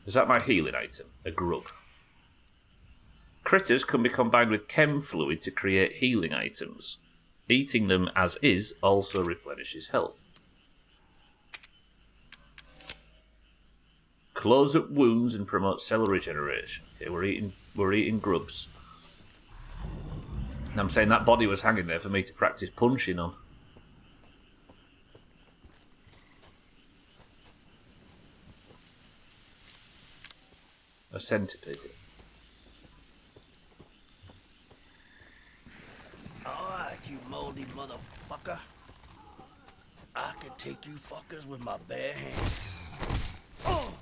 Is that my healing item? A grub. Critters can be combined with chem fluid to create healing items. Eating them as is also replenishes health. Close up wounds and promote cell regeneration. Okay, we're eating grubs. And I'm saying that body was hanging there for me to practice punching on. A centipede. Alright, you moldy motherfucker. I can take you fuckers with my bare hands. Oh!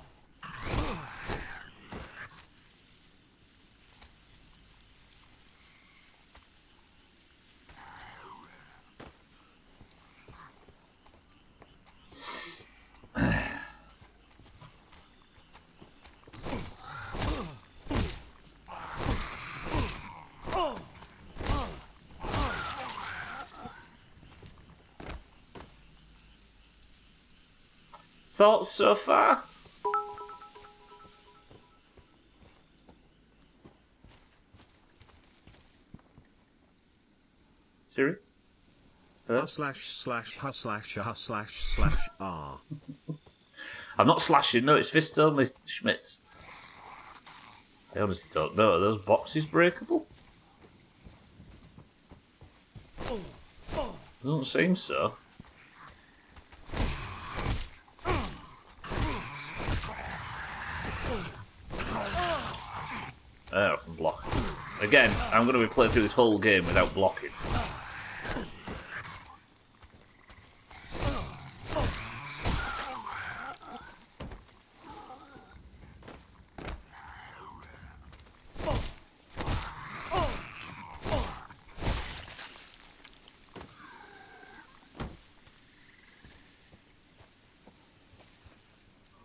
Thoughts so far? Siri? //////r. I'm not slashing, no, it's fist only, Schmitz. I honestly don't know. Are those boxes breakable? Doesn't seem so. Oh, I can block. Again, I'm going to be playing through this whole game without blocking.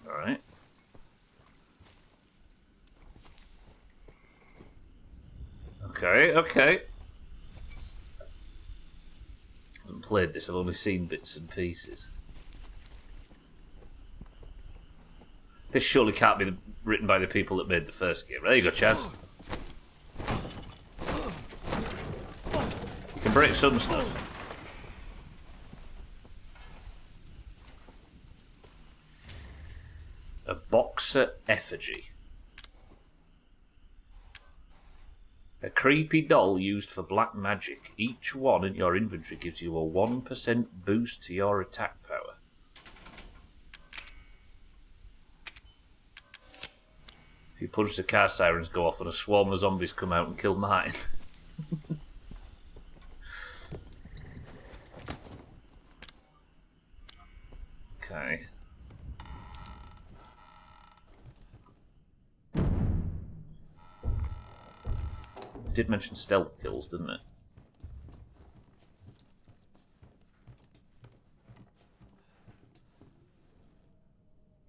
Alright. Okay. I haven't played this, I've only seen bits and pieces. This surely can't be written by the people that made the first game. There you go, Chaz. You can break some stuff. A boxer effigy. A creepy doll used for black magic. Each one in your inventory gives you a 1% boost to your attack power. If you punch the car sirens go off and a swarm of zombies come out and kill Martin. Okay. It did mention stealth kills, didn't it?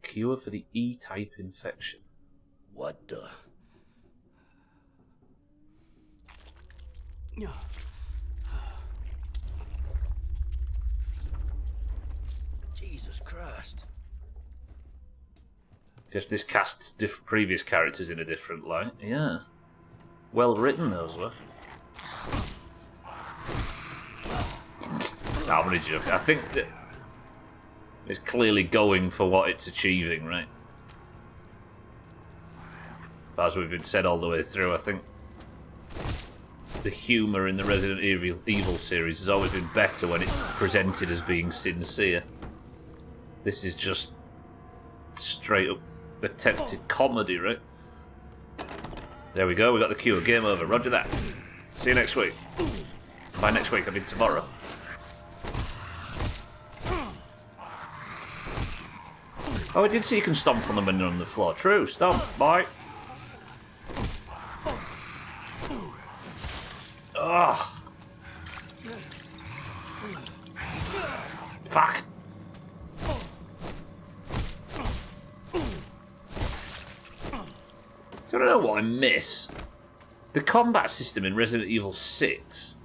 Cure for the E-type infection. What the? Jesus Christ. Guess this casts previous characters in a different light. Yeah. Well written, those were. I'm only joking. I think that it's clearly going for what it's achieving, right? But as we've been said all the way through, I think the humour in the Resident Evil series has always been better when it's presented as being sincere. This is just straight up attempted comedy, right? There we go, we got the cure. Game over. Roger that. See you next week. By next week, I mean tomorrow. Oh, I did see you can stomp on them when they're on the floor. True, stomp, boy. Ugh. Fuck. I don't know what I miss. The combat system in Resident Evil 6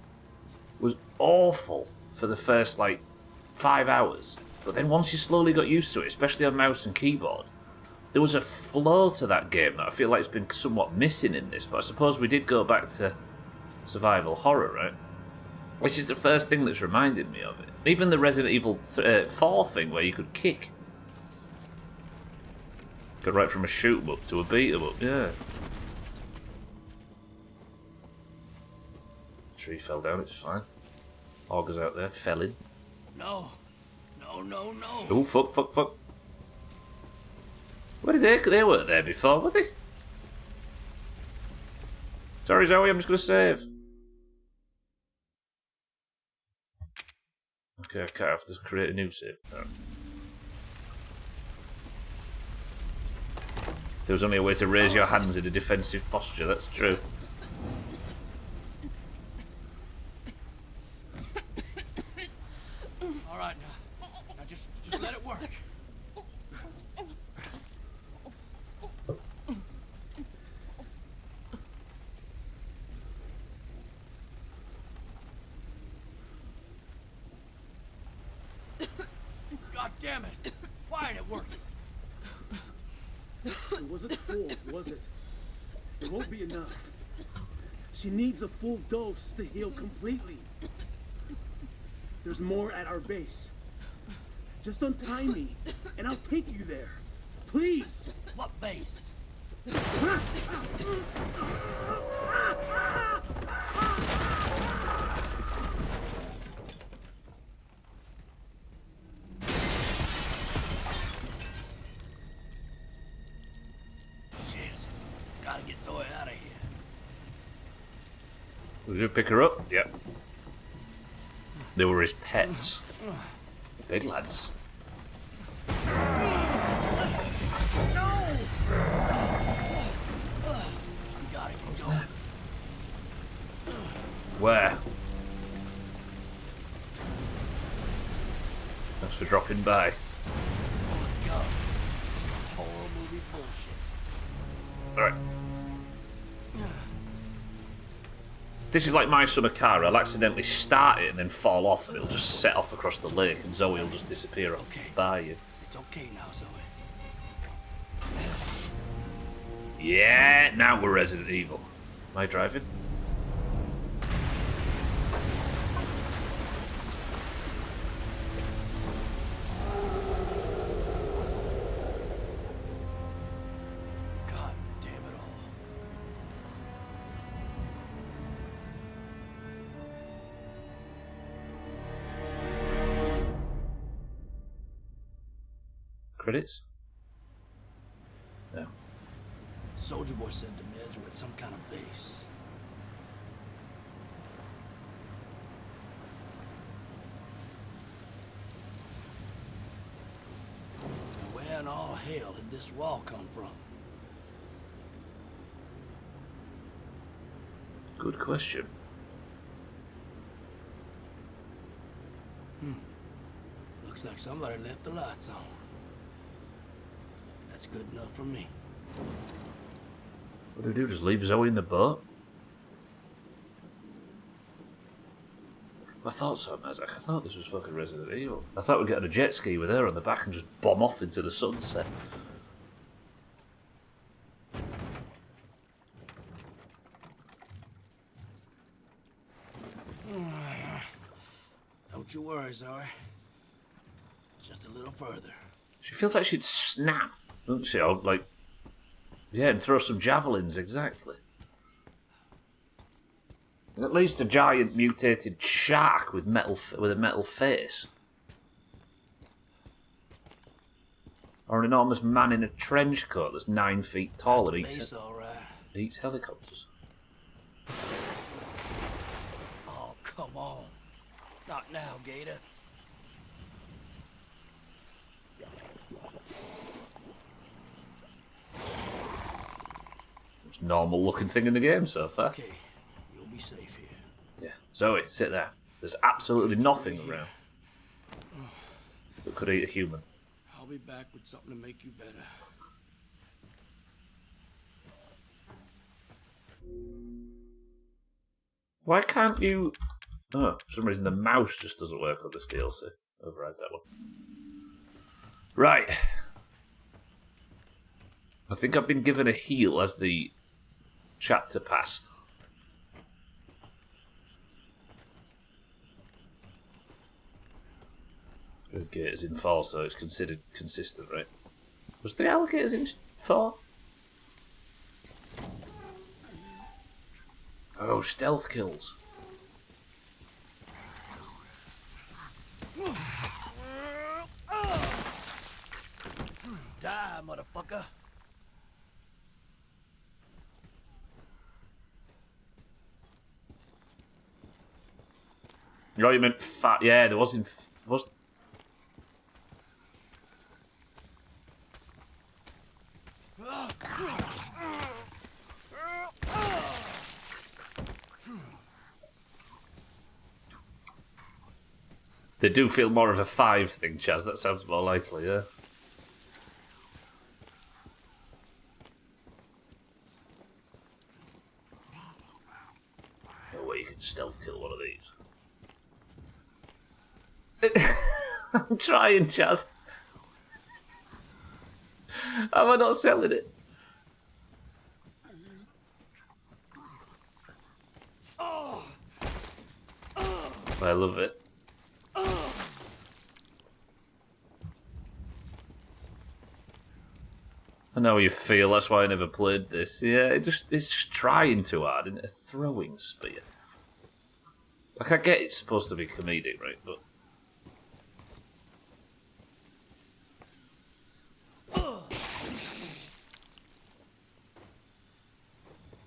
was awful for the first, like, 5 hours. But then once you slowly got used to it, especially on mouse and keyboard, there was a flow to that game that I feel like it's been somewhat missing in this. But I suppose we did go back to survival horror, right? Which is the first thing that's reminded me of it. Even the Resident Evil 4 thing where you could kick. Go right from a shoot 'em up to a beat 'em up, yeah. The tree fell down, it's fine. Augur's out there, fell in. No. No. Oh, fuck. Where did they weren't there before, were they? Sorry, Zoe, I'm just going to save. Okay, I can't have to create a new save. No. There was only a way to raise your hands in a defensive posture, that's true. Alright, now just let it work. God damn it! Why ain't it working? It wasn't full, was it? It won't be enough. She needs a full dose to heal completely. There's more at our base. Just untie me, and I'll take you there. Please! What base? Gotta get Zoe out of here. Did you pick her up? Yep. They were his pets. Big lads. No! We gotta get Zoe. Where? Thanks for dropping by. Go. This is some horror movie bullshit. Alright. This is like my summer car. I'll accidentally start it and then fall off and it'll just set off across the lake and Zoe will just disappear off by you. It's okay now, Zoe. Yeah, now we're Resident Evil. Am I driving? God damn it all. Credits? No. Soldier Boy said the meds were at some kind of base. Now, where in all hell did this wall come from? Good question. Looks like somebody left the lights on. That's good enough for me. What do we do? Just leave Zoe in the boat? I thought so, Mazak. I thought this was fucking Resident Evil. I thought we'd get on a jet ski with her on the back and just bomb off into the sunset. Don't you worry, Zoe. Just a little further. She feels like she'd snap, doesn't she? Or like, yeah, and throw some javelins, exactly. At least a giant mutated shark with a metal face. Or an enormous man in a trench coat that's 9 feet tall and eats helicopters. Oh, come on. Not now, Gator. Most normal looking thing in the game so far. Okay, you'll be safe here. Yeah. Zoe, sit there. There's absolutely nothing around that could eat a human. I'll be back with something to make you better. Why can't you... Oh, for some reason the mouse just doesn't work on this DLC. Override that one. Right. I think I've been given a heal as the chapter passed. Alligators in 4, so it's considered consistent, right? Was the alligators in 4? Oh, stealth kills. Die, motherfucker. Oh, you meant fat? Yeah, there was in... Was... They do feel more of a 5 thing, Chaz. That sounds more likely, yeah. No way you can stealth kill one of these. I'm trying, Chaz. Am I not selling it? I love it. I know how you feel, that's why I never played this. Yeah, it's just trying too hard, isn't it? A throwing spear. Like, I get it's supposed to be comedic, right? But...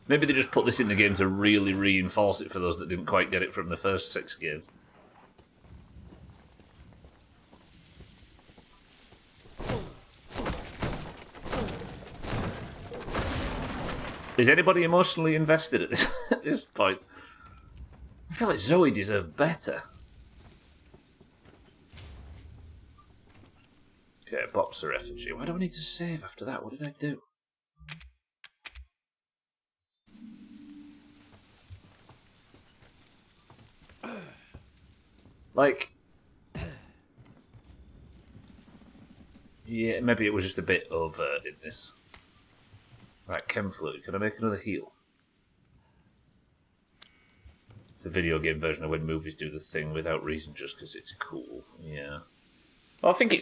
maybe they just put this in the game to really reinforce it for those that didn't quite get it from the first 6 games. Is anybody emotionally invested at this point? I feel like Zoe deserved better. Okay, boxer effigy. Why do I need to save after that? What did I do? Like... yeah, maybe it was just a bit overt in this. Right, chem fluid. Can I make another heal? It's a video game version of when movies do the thing without reason just because it's cool. Yeah. Well, I think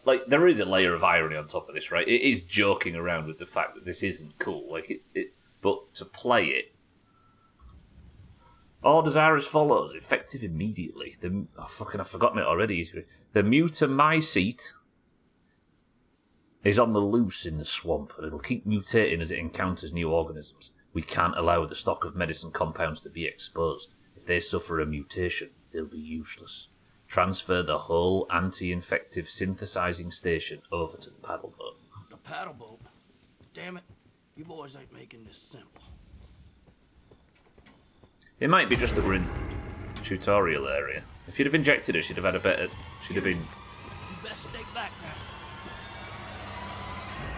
like, there is a layer of irony on top of this, right? It is joking around with the fact that this isn't cool. Like, but to play it... orders are as follows. Effective immediately. I've forgotten it already. The mutamycete is on the loose in the swamp, and it'll keep mutating as it encounters new organisms. We can't allow the stock of medicine compounds to be exposed. If they suffer a mutation, they'll be useless. Transfer the whole anti-infective synthesizing station over to the paddle boat. The paddle boat? Damn it. You boys ain't making this simple. It might be just that we're in the tutorial area. If you'd have injected her, she'd have had a better... She'd have been... You best stay back now.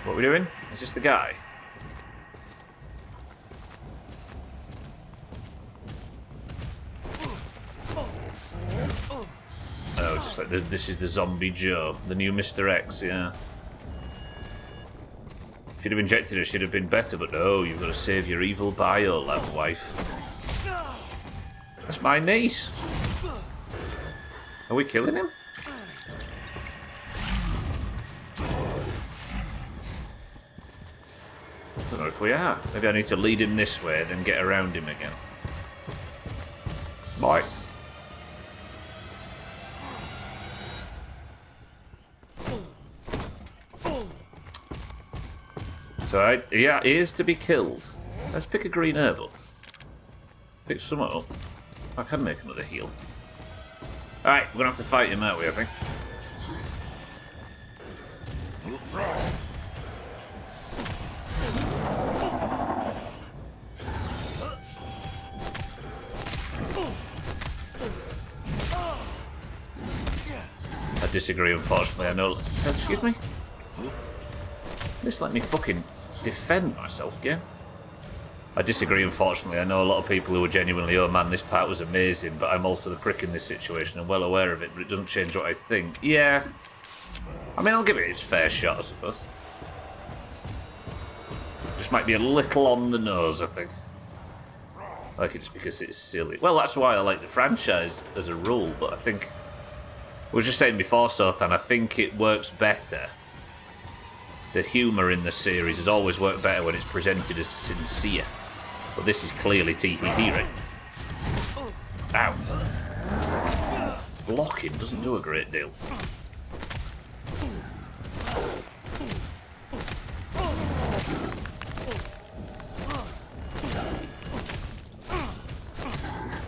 What are we doing? Is this the guy? Oh, it's just like this is the Zombie Joe, the new Mr. X, yeah. If you'd have injected her, she'd have been better, but no, you've got to save your evil bio, lad wife. That's my niece. Are we killing him? I don't know if we are. Maybe I need to lead him this way, then get around him again. Bye. So, yeah, he is to be killed. Let's pick a green herb up. Pick some up. I can make another heal. Alright, we're gonna have to fight him, aren't we, I think? I disagree, unfortunately. I know... Excuse me? Just let me fucking defend myself again. I disagree, unfortunately. I know a lot of people who are genuinely, oh man, this part was amazing, but I'm also the prick in this situation. I'm well aware of it, but it doesn't change what I think. Yeah. I mean, I'll give it its fair shot, I suppose. Just might be a little on the nose, I think. I like it just because it's silly. Well, that's why I like the franchise as a rule, but I think... I was just saying before, Sothan, I think it works better. The humour in the series has always worked better when it's presented as sincere. But this is clearly tee-hee-hee, right? Ow. Blocking doesn't do a great deal.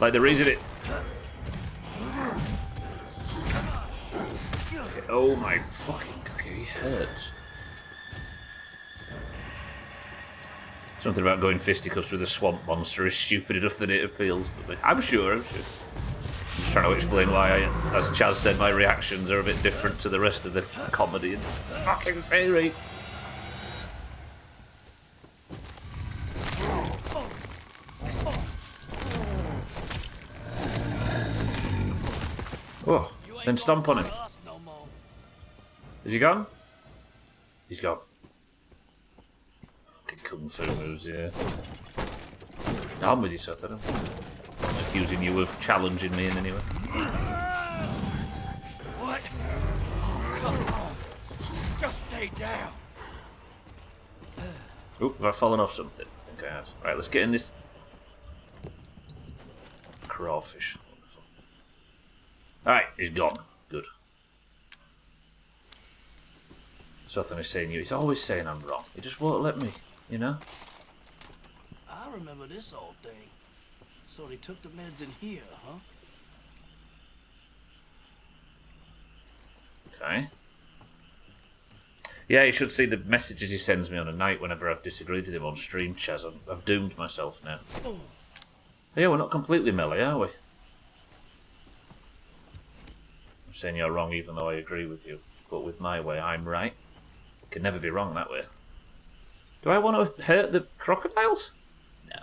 Like the reason it... Okay, oh my fucking cookie hurts. Something about going fisticuffs with a swamp monster is stupid enough that it appeals to me. I'm sure. I'm just trying to explain why, as Chaz said, my reactions are a bit different to the rest of the comedy in the fucking series. Oh, then stomp on him. Is he gone? He's gone. Kung fu moves, yeah. Down with you, Seth. I'm accusing you of challenging me in any way. What? Oh, come on. Just stay down. Oop, have I fallen off something? I think I have. Right, let's get in this crawfish. Wonderful. Alright, he's gone. Good. Sothan is saying he's always saying I'm wrong. He just won't let me. You know? I remember this old thing. So they took the meds in here, huh? Okay. Yeah, you should see the messages he sends me on a night whenever I've disagreed with him on stream, Chaz. I've doomed myself now. Oh. Yeah, we're not completely melee, are we? I'm saying you're wrong even though I agree with you. But with my way, I'm right. Can never be wrong that way. Do I want to hurt the crocodiles? No.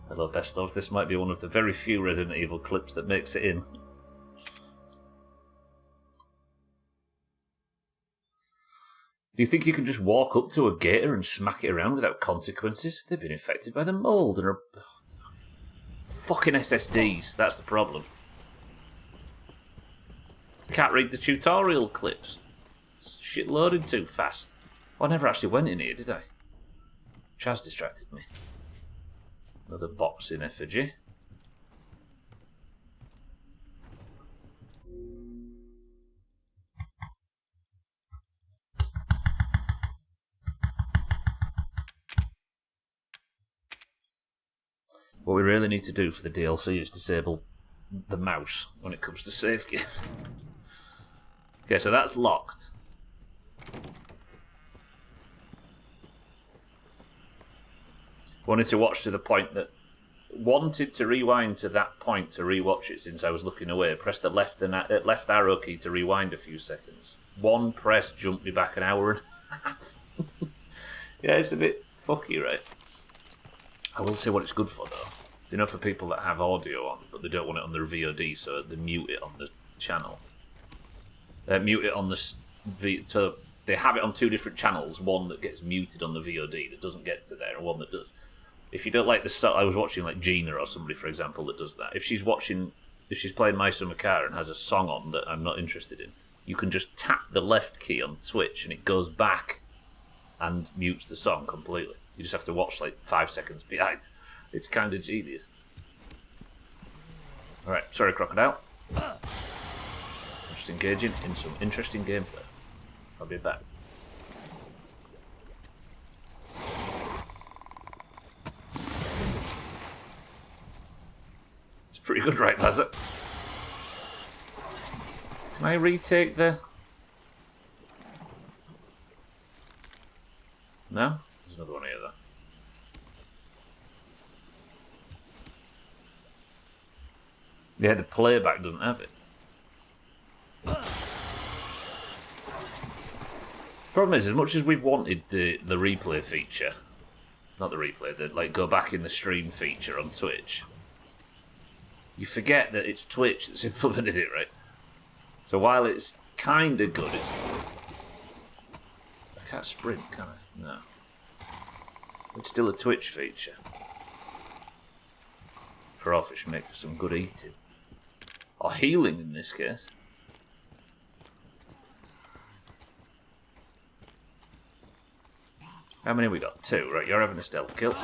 Hello, best of. This might be one of the very few Resident Evil clips that makes it in. Do you think you can just walk up to a gator and smack it around without consequences? They've been infected by the mold and are... Fucking SSDs, that's the problem. Can't read the tutorial clips. Shit loading too fast. Oh, I never actually went in here, did I? Chaz distracted me. Another box in effigy. What we really need to do for the DLC is disable the mouse when it comes to save game. Okay, so that's locked. Wanted to watch to the point that wanted to rewind to that point to rewatch it since I was looking away. Press the left arrow key to rewind a few seconds. One press jumped me back an hour and a half. Yeah, it's a bit fucky, right? I will say what it's good for though. You know, for people that have audio on, but they don't want it on their VOD, so they mute it on the channel. Mute it on the so they have it on two different channels. One that gets muted on the VOD that doesn't get to there, and one that does. If you don't like the I was watching like Gina or somebody, for example, that does that. If she's playing My Summer Car and has a song on that I'm not interested in, you can just tap the left key on Twitch and it goes back and mutes the song completely. You just have to watch like 5 seconds behind. It's kind of genius. Alright, sorry Crocodile. Just engaging in some interesting gameplay. I'll be back. It's pretty good, right, Lazar? Can I retake the... No? There's another one here, though. Yeah, the playback doesn't have it. Problem is, as much as we've wanted the replay feature, not the replay, the like go back in the stream feature on Twitch, you forget that it's Twitch that's implemented it, right? So while it's kind of good, it's... I can't sprint, can I? No. It's still a Twitch feature. Crawfish make for some good eating. Or healing in this case. How many we got? 2. Right, you're having a stealth kill.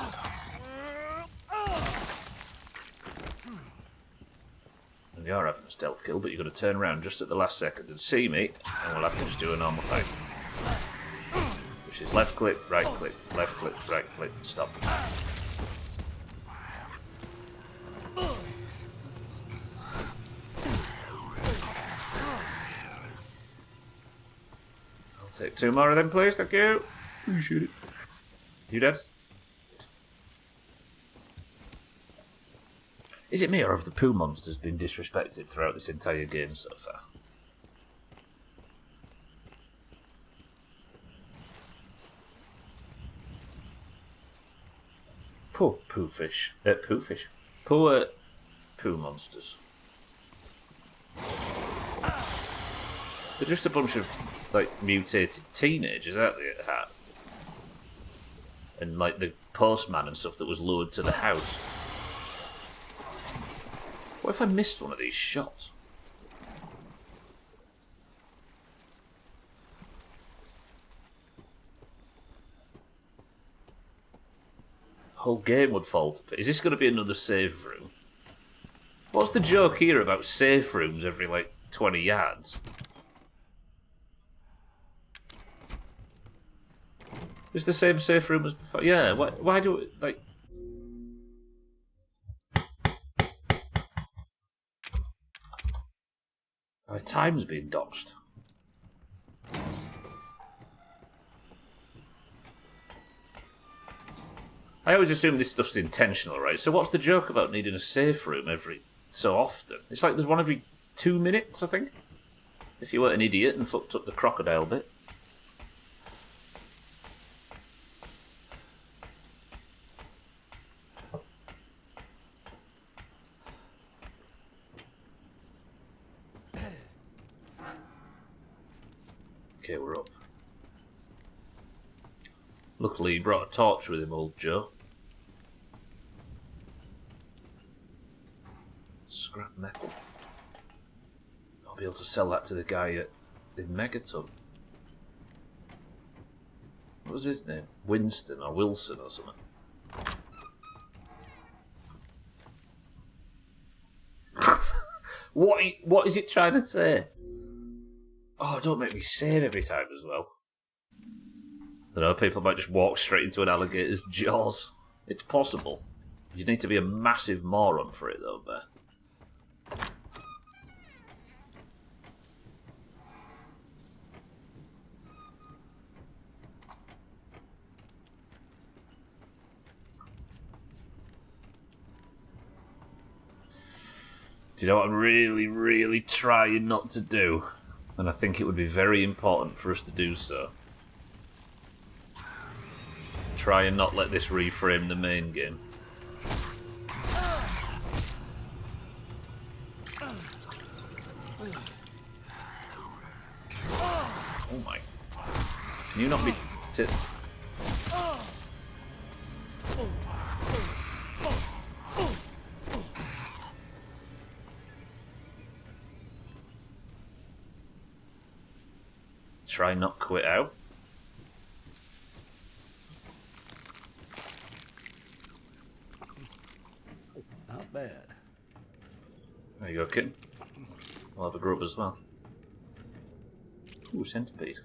And you're having a stealth kill, but you're going to turn around just at the last second and see me, and we'll have to just do a normal fight. Which is left click, right click, right click, stop. Take 2 more of them, please. Thank you. Appreciate it. You dead? Is it me, or have the poo monsters been disrespected throughout this entire game so far? Poor poo fish. Poo fish. Poor poo monsters. They're just a bunch of like mutated teenagers, aren't they, at heart? And like the postman and stuff that was lured to the house. What if I missed one of these shots? The whole game would fall to pieces. Is this going to be another save room? What's the joke here about save rooms every like 20 yards? It's the same safe room as before. Yeah, why do it, like... My time's being doxed. I always assume this stuff's intentional, right? So what's the joke about needing a safe room every so often? It's like there's one every 2 minutes, I think. If you weren't an idiot and fucked up the crocodile bit. Okay, we're up. Luckily, he brought a torch with him, old Joe. Scrap metal. I'll be able to sell that to the guy in Megatub. What was his name? Winston or Wilson or something. What is it trying to say? Oh, don't make me save every time as well. I know, people might just walk straight into an alligator's jaws. It's possible. You need to be a massive moron for it, though, Bear. Do you know what I'm really, really trying not to do? And I think it would be very important for us to do so. Try and not let this reframe the main game. Oh my. Can you not be... Try not quit out. Not bad. There you go, kid. We'll have a grub as well. Ooh, centipede.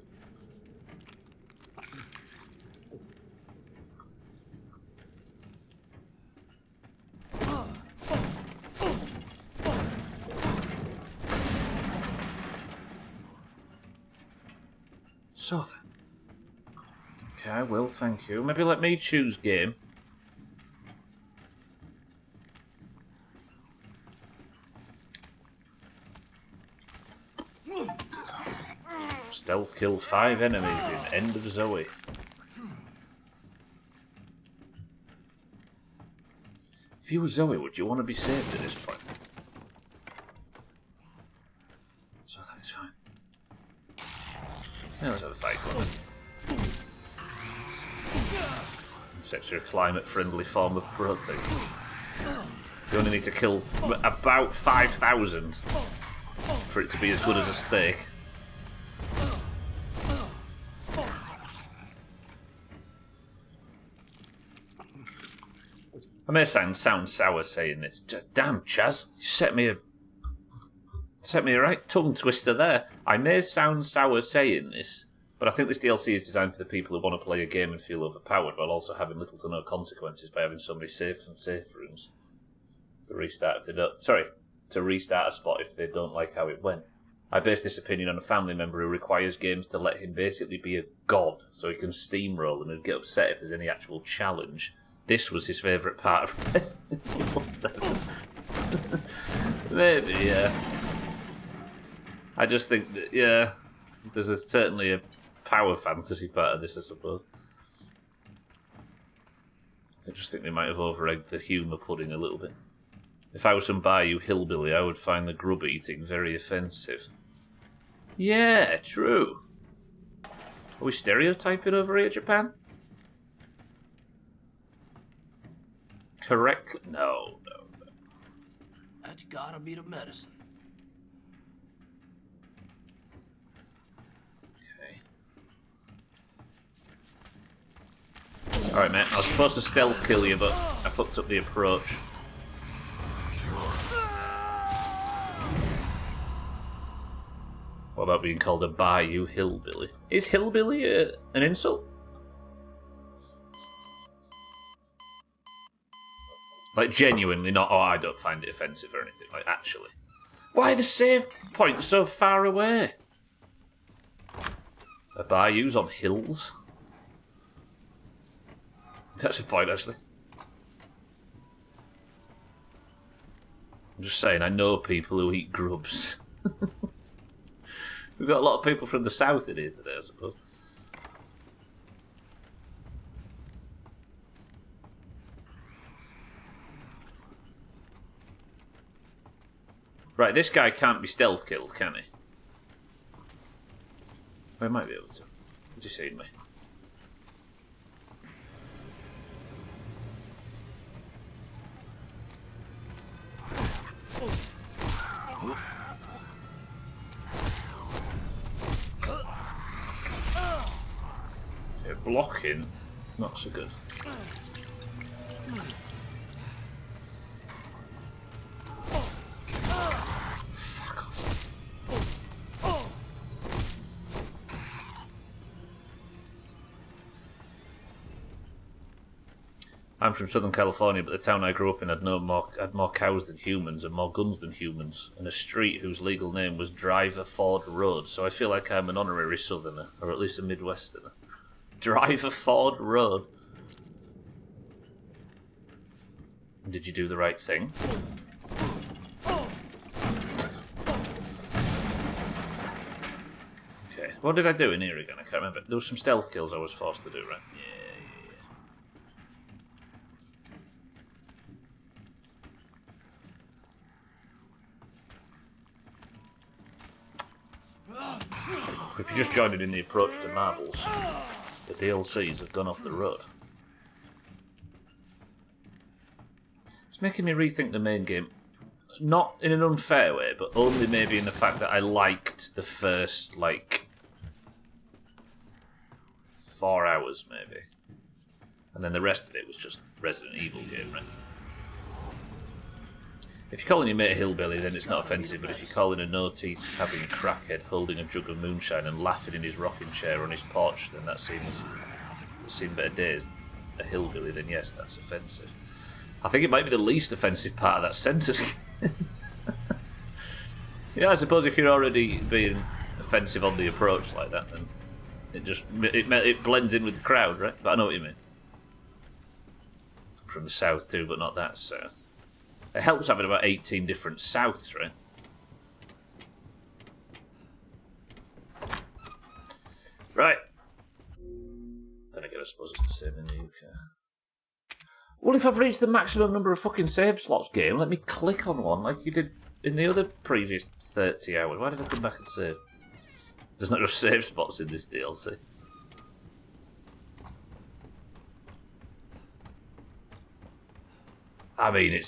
So then. Okay, I will, thank you. Maybe let me choose game. Stealth kill 5 enemies in End of Zoe. If you were Zoe, would you want to be saved at this point? So that is fine. Yeah, let's have a fight. Insects are a climate-friendly form of protein. You only need to kill about 5,000 for it to be as good as a steak. I may sound sour saying this. Damn, Chaz, you set me a right tongue twister there. I may sound sour saying this, but I think this DLC is designed for the people who want to play a game and feel overpowered, while also having little to no consequences by having so many safe rooms to restart if they don't. Sorry, to restart a spot if they don't like how it went. I base this opinion on a family member who requires games to let him basically be a god, so he can steamroll and he'd get upset if there's any actual challenge. This was his favourite part of Resident Evil 7. Maybe, yeah. I just think that, yeah, there's certainly a power fantasy part of this, I suppose. I just think they might have over-egged the humour pudding a little bit. If I was some Bayou hillbilly, I would find the grub eating very offensive. Yeah, true. Are we stereotyping over here, Japan? Correctly? No. That's gotta be the medicine. Okay. Alright, mate. I was supposed to stealth kill you, but I fucked up the approach. What about being called a Bayou hillbilly? Is hillbilly an insult? Like, genuinely not, oh, I don't find it offensive or anything. Like, actually. Why are the save points so far away? A bayous on hills? That's a point, actually. I'm just saying, I know people who eat grubs. We've got a lot of people from the south in here today, I suppose. Right, this guy can't be stealth killed, can he? Well, he might be able to. Has he seen me? blocking, not so good. Fuck off. I'm from Southern California, but the town I grew up in had more cows than humans and more guns than humans, and a street whose legal name was Driver Ford Road. So I feel like I'm an honorary Southerner, or at least a Midwesterner. Driver Ford Road. Did you do the right thing? Okay, what did I do in here again? I can't remember. There was some stealth kills I was forced to do, right? Yeah. If you just joined in the approach to Marvels, the DLCs have gone off the road. It's making me rethink the main game. Not in an unfair way, but only maybe in the fact that I liked the first, like, 4 hours, maybe. And then the rest of it was just Resident Evil game, right? If you're calling your mate a hillbilly, then it's not offensive, but if you're calling a no-teeth having crackhead holding a jug of moonshine and laughing in his rocking chair on his porch, then that seems seen better days. A hillbilly, then yes, that's offensive. I think it might be the least offensive part of that sentence. Yeah, I suppose if you're already being offensive on the approach like that, then it blends in with the crowd, right? But I know what you mean. I'm from the south too, but not that south. It helps having about 18 different souths, right? Right. Then again, I suppose it's the same in the UK. Well, if I've reached the maximum number of fucking save slots game, let me click on one like you did in the other previous 30 hours. Why did I come back and save? There's not enough save spots in this DLC. I mean,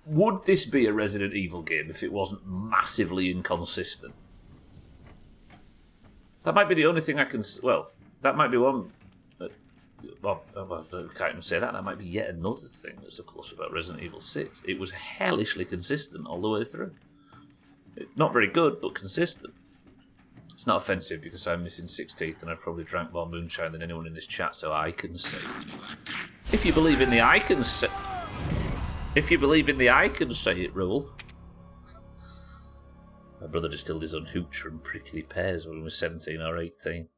would this be a Resident Evil game if it wasn't massively inconsistent? That might be the only thing I can... Well, that might be one... Well, I can't even say that. That might be yet another thing that's a plus about Resident Evil 6. It was hellishly consistent all the way through. Not very good, but consistent. It's not offensive because I'm missing 6 teeth and I've probably drank more moonshine than anyone in this chat, so I can say. If you believe in the I can say... If you believe in the I can say it rule. My brother distilled his own hooch from prickly pears when he was 17 or 18.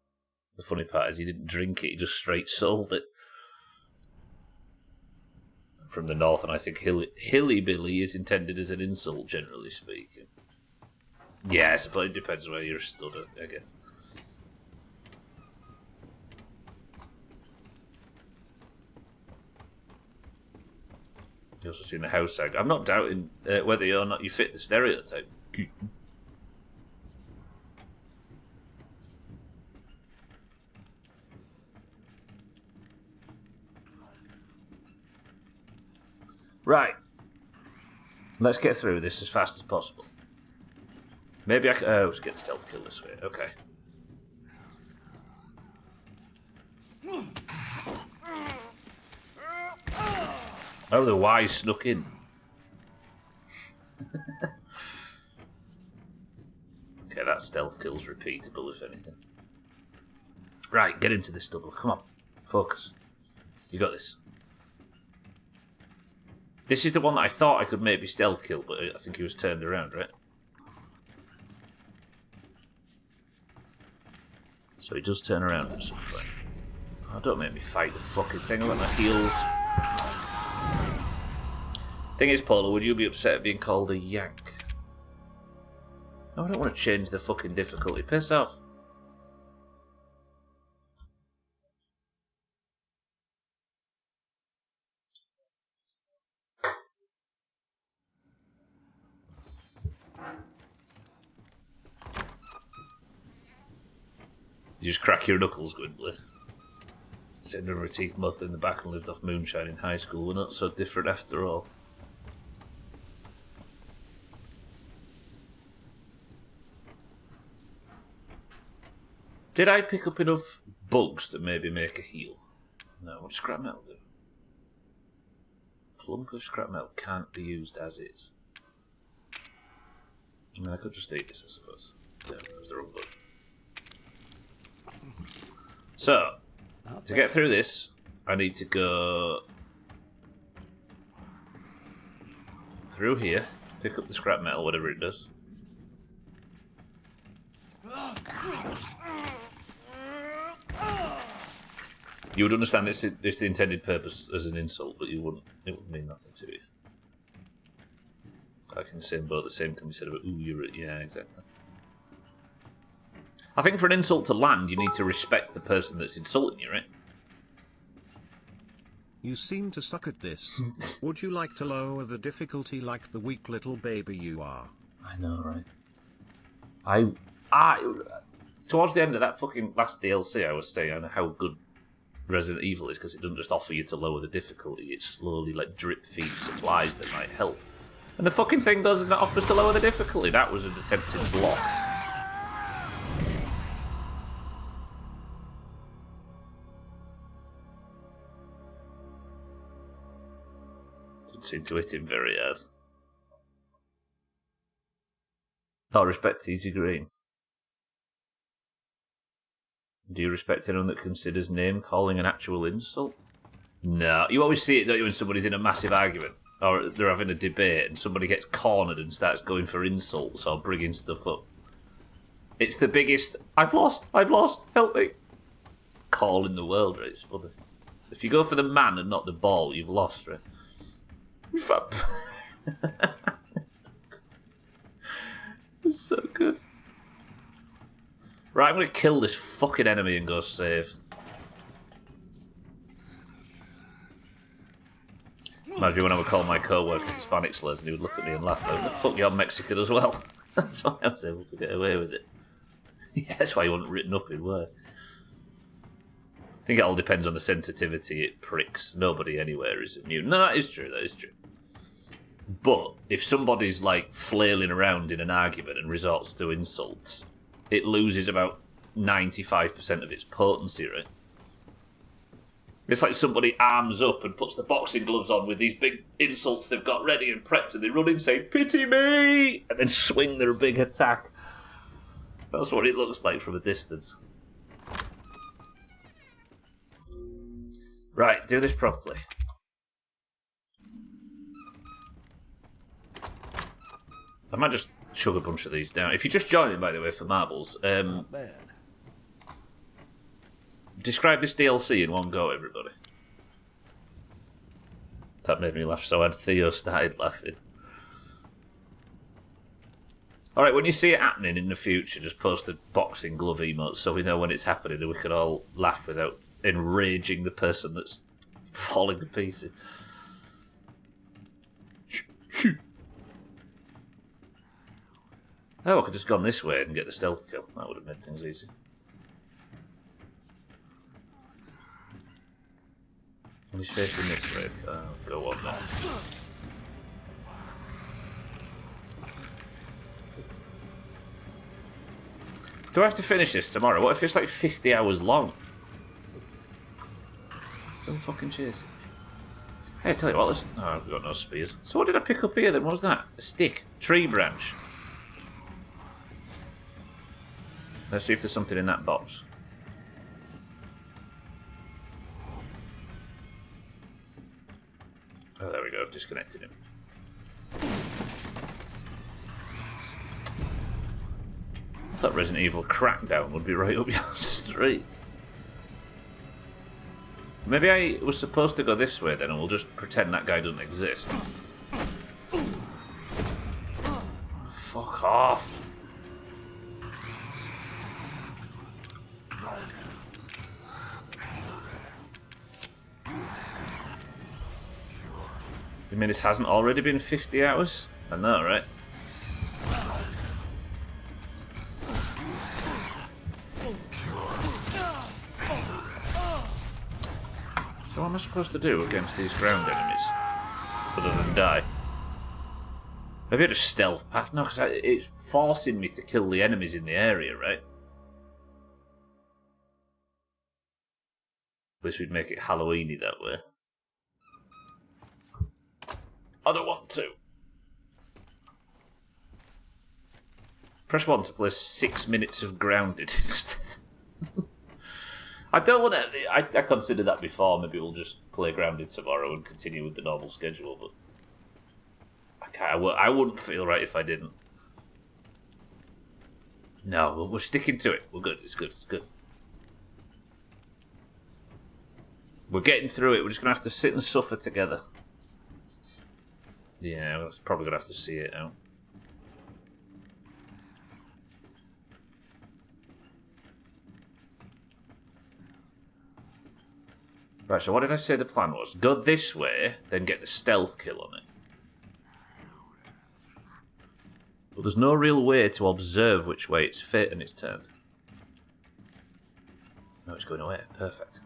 The funny part is he didn't drink it, he just straight sold it. I'm from the north, and I think hilly-billy is intended as an insult, generally speaking. Yeah, I suppose it depends where you're stood at, I guess. You also seen the house hag. I'm not doubting whether or not you fit the stereotype. Right. Let's get through this as fast as possible. Maybe I can... Oh, let's get the stealth kill this way. Okay. Oh, the Y snuck in. Okay, that stealth kill's repeatable, if anything. Right, get into this double. Come on. Focus. You got this. This is the one that I thought I could maybe stealth kill, but I think he was turned around, right? So he does turn around at some point. Oh, don't make me fight the fucking thing. I got my heels. Thing is, Paula, would you be upset at being called a yank? No, I don't want to change the fucking difficulty. Piss off. You just crack your knuckles, Gwynblyth. Sitting under a teeth mouth in the back and lived off moonshine in high school. We're not so different after all. Did I pick up enough bugs that maybe make a heal. No, what does scrap metal do? Clump of scrap metal can't be used as is. I mean, I could just eat this, I suppose. Yeah, because they're all good. So, to get through this, I need to go through here, pick up the scrap metal, whatever it does. You would understand it's the intended purpose as an insult, but it wouldn't mean nothing to you. I can say both the same can be said about, ooh, you're it. Yeah, exactly. I think for an insult to land, you need to respect the person that's insulting you, right? You seem to suck at this. Would you like to lower the difficulty like the weak little baby you are? I know, right? I towards the end of that fucking last DLC, I was saying how good Resident Evil is because it doesn't just offer you to lower the difficulty, it slowly like drip feeds supplies that might help. And the fucking thing doesn't offer us to lower the difficulty. That was an attempted block. Didn't seem to hit him very hard. Oh, respect Easy Green. Do you respect anyone that considers name calling an actual insult? No. You always see it, don't you, when somebody's in a massive argument or they're having a debate and somebody gets cornered and starts going for insults or bringing stuff up. It's the biggest, I've lost, help me, call in the world, right? It's funny. If you go for the man and not the ball, you've lost, right? It's so good. Right, I'm going to kill this fucking enemy and go save. Imagine when I would call my co-worker Hispanic slurs and he would look at me and laugh like, the fuck, you're Mexican as well. That's why I was able to get away with it. Yeah, that's why you wasn't written up in work. I think it all depends on the sensitivity it pricks. Nobody anywhere is immune. No, that is true, But if somebody's like flailing around in an argument and resorts to insults, it loses about 95% of its potency, right? It's like somebody arms up and puts the boxing gloves on with these big insults they've got ready and prepped, and they run in saying, "Pity me!" and then swing their big attack. That's what it looks like from a distance. Right, do this properly. I might just chug a bunch of these down. If you're just joining, by the way, for marbles, Not bad. Describe this DLC in one go, everybody. That made me laugh so hard Theo started laughing. Alright, when you see it happening in the future, just post a boxing glove emote so we know when it's happening and we can all laugh without enraging the person that's falling to pieces. Oh, I could have just gone this way and get the stealth kill. That would have made things easy. And he's facing this way. Oh, go on then. Do I have to finish this tomorrow? What if it's like 50 hours long? Still fucking chasing me. Hey, I tell you what, listen. Oh, I've got no spears. So what did I pick up here then? What was that? A stick. Tree branch. Let's see if there's something in that box. Oh, there we go. I've disconnected him. I thought Resident Evil Crackdown would be right up your street. Maybe I was supposed to go this way then, and we'll just pretend that guy doesn't exist. Fuck off. You mean this hasn't already been 50 hours? I know, right? So what am I supposed to do against these ground enemies? Other than die? Maybe I just stealth past? No, because it's forcing me to kill the enemies in the area, right? At least we'd make it Halloweeny that way. I don't want to. Press 1 to play 6 minutes of Grounded instead. I don't want to. I considered that before. Maybe we'll just play Grounded tomorrow and continue with the normal schedule. But I can't. I wouldn't feel right if I didn't. No, we're sticking to it. We're good. It's good. It's good. We're getting through it. We're just gonna have to sit and suffer together. Yeah, we're probably gonna have to see it out. Right, so what did I say the plan was? Go this way, then get the stealth kill on it. But there's no real way to observe which way it's fit and it's turned. No, it's going away. Perfect.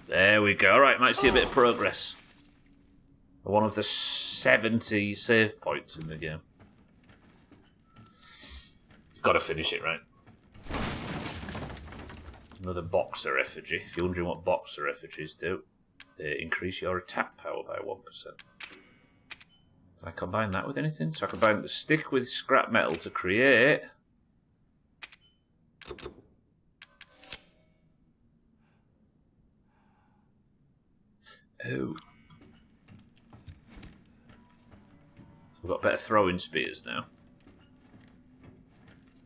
There we go. Alright, might see a bit of progress. One of the 70 save points in the game. Got to finish it, right? Another boxer effigy. If you're wondering what boxer effigies do, they increase your attack power by 1%. Can I combine that with anything? So I combine the stick with scrap metal to create... Oh. So we've got better throwing spears now.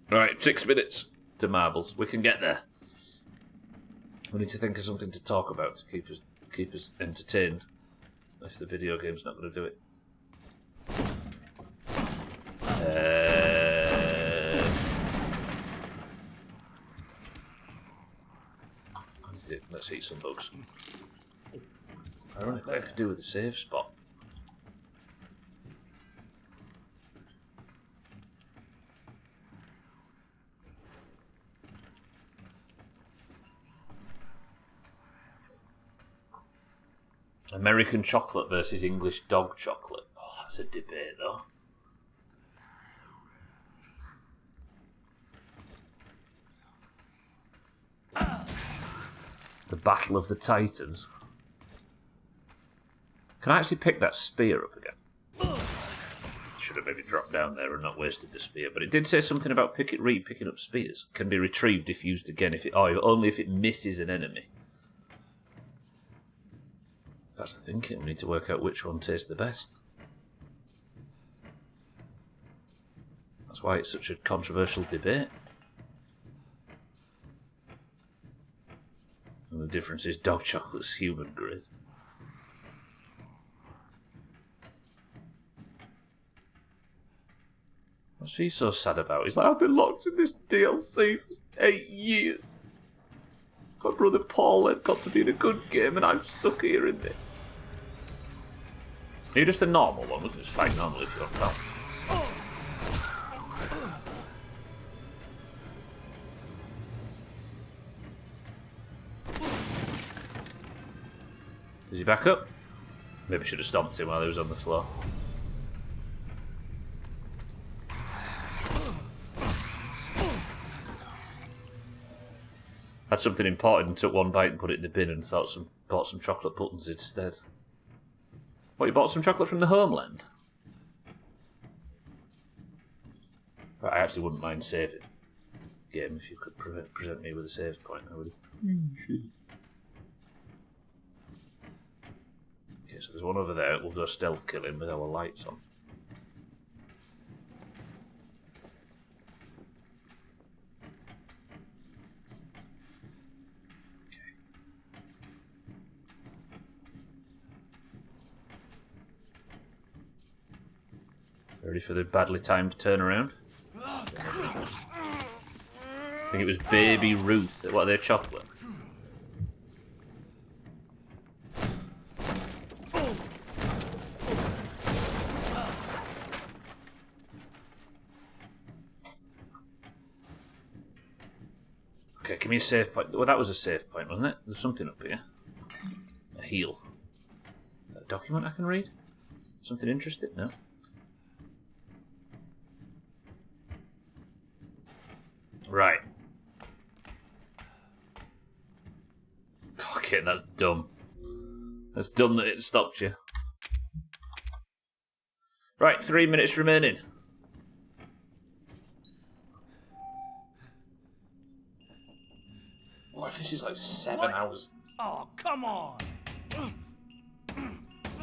Alright, 6 minutes to marbles. We can get there. We need to think of something to talk about to keep us entertained. If the video game's not going to do it. Let's eat some bugs. Ironically, I could do with a save spot. American chocolate versus English dog chocolate. Oh, that's a debate, though. The Battle of the Titans. Can I actually pick that spear up again? Should have maybe dropped down there and not wasted the spear. But it did say something about picking up spears. Can be retrieved if used again. Only if it misses an enemy. That's the thinking. We need to work out which one tastes the best. That's why it's such a controversial debate. And the difference is dog chocolate's human grade. What's he so sad about? He's like, I've been locked in this DLC for 8 years. My brother Paul had got to be in a good game and I'm stuck here in this. You're just a normal one. We can just fight normally if you want, pal. Is he back up? Maybe I should have stomped him while he was on the floor. Had something important, took one bite and put it in the bin and bought some chocolate buttons instead. What, you bought some chocolate from the homeland? Right, I actually wouldn't mind saving. Game, if you could present me with a save point, I would appreciate. Okay, so there's one over there. We'll go stealth killing with our lights on. Ready for the badly timed turnaround? I think it was Baby Ruth. What are they, chocolate? Okay, give me a save point. Well, that was a save point, wasn't it? There's something up here. A heal. Is that a document I can read? Something interesting? No? it, and that's dumb. That's dumb that it stopped you. Right, 3 minutes remaining. What if this is like 7 hours? Oh, come on!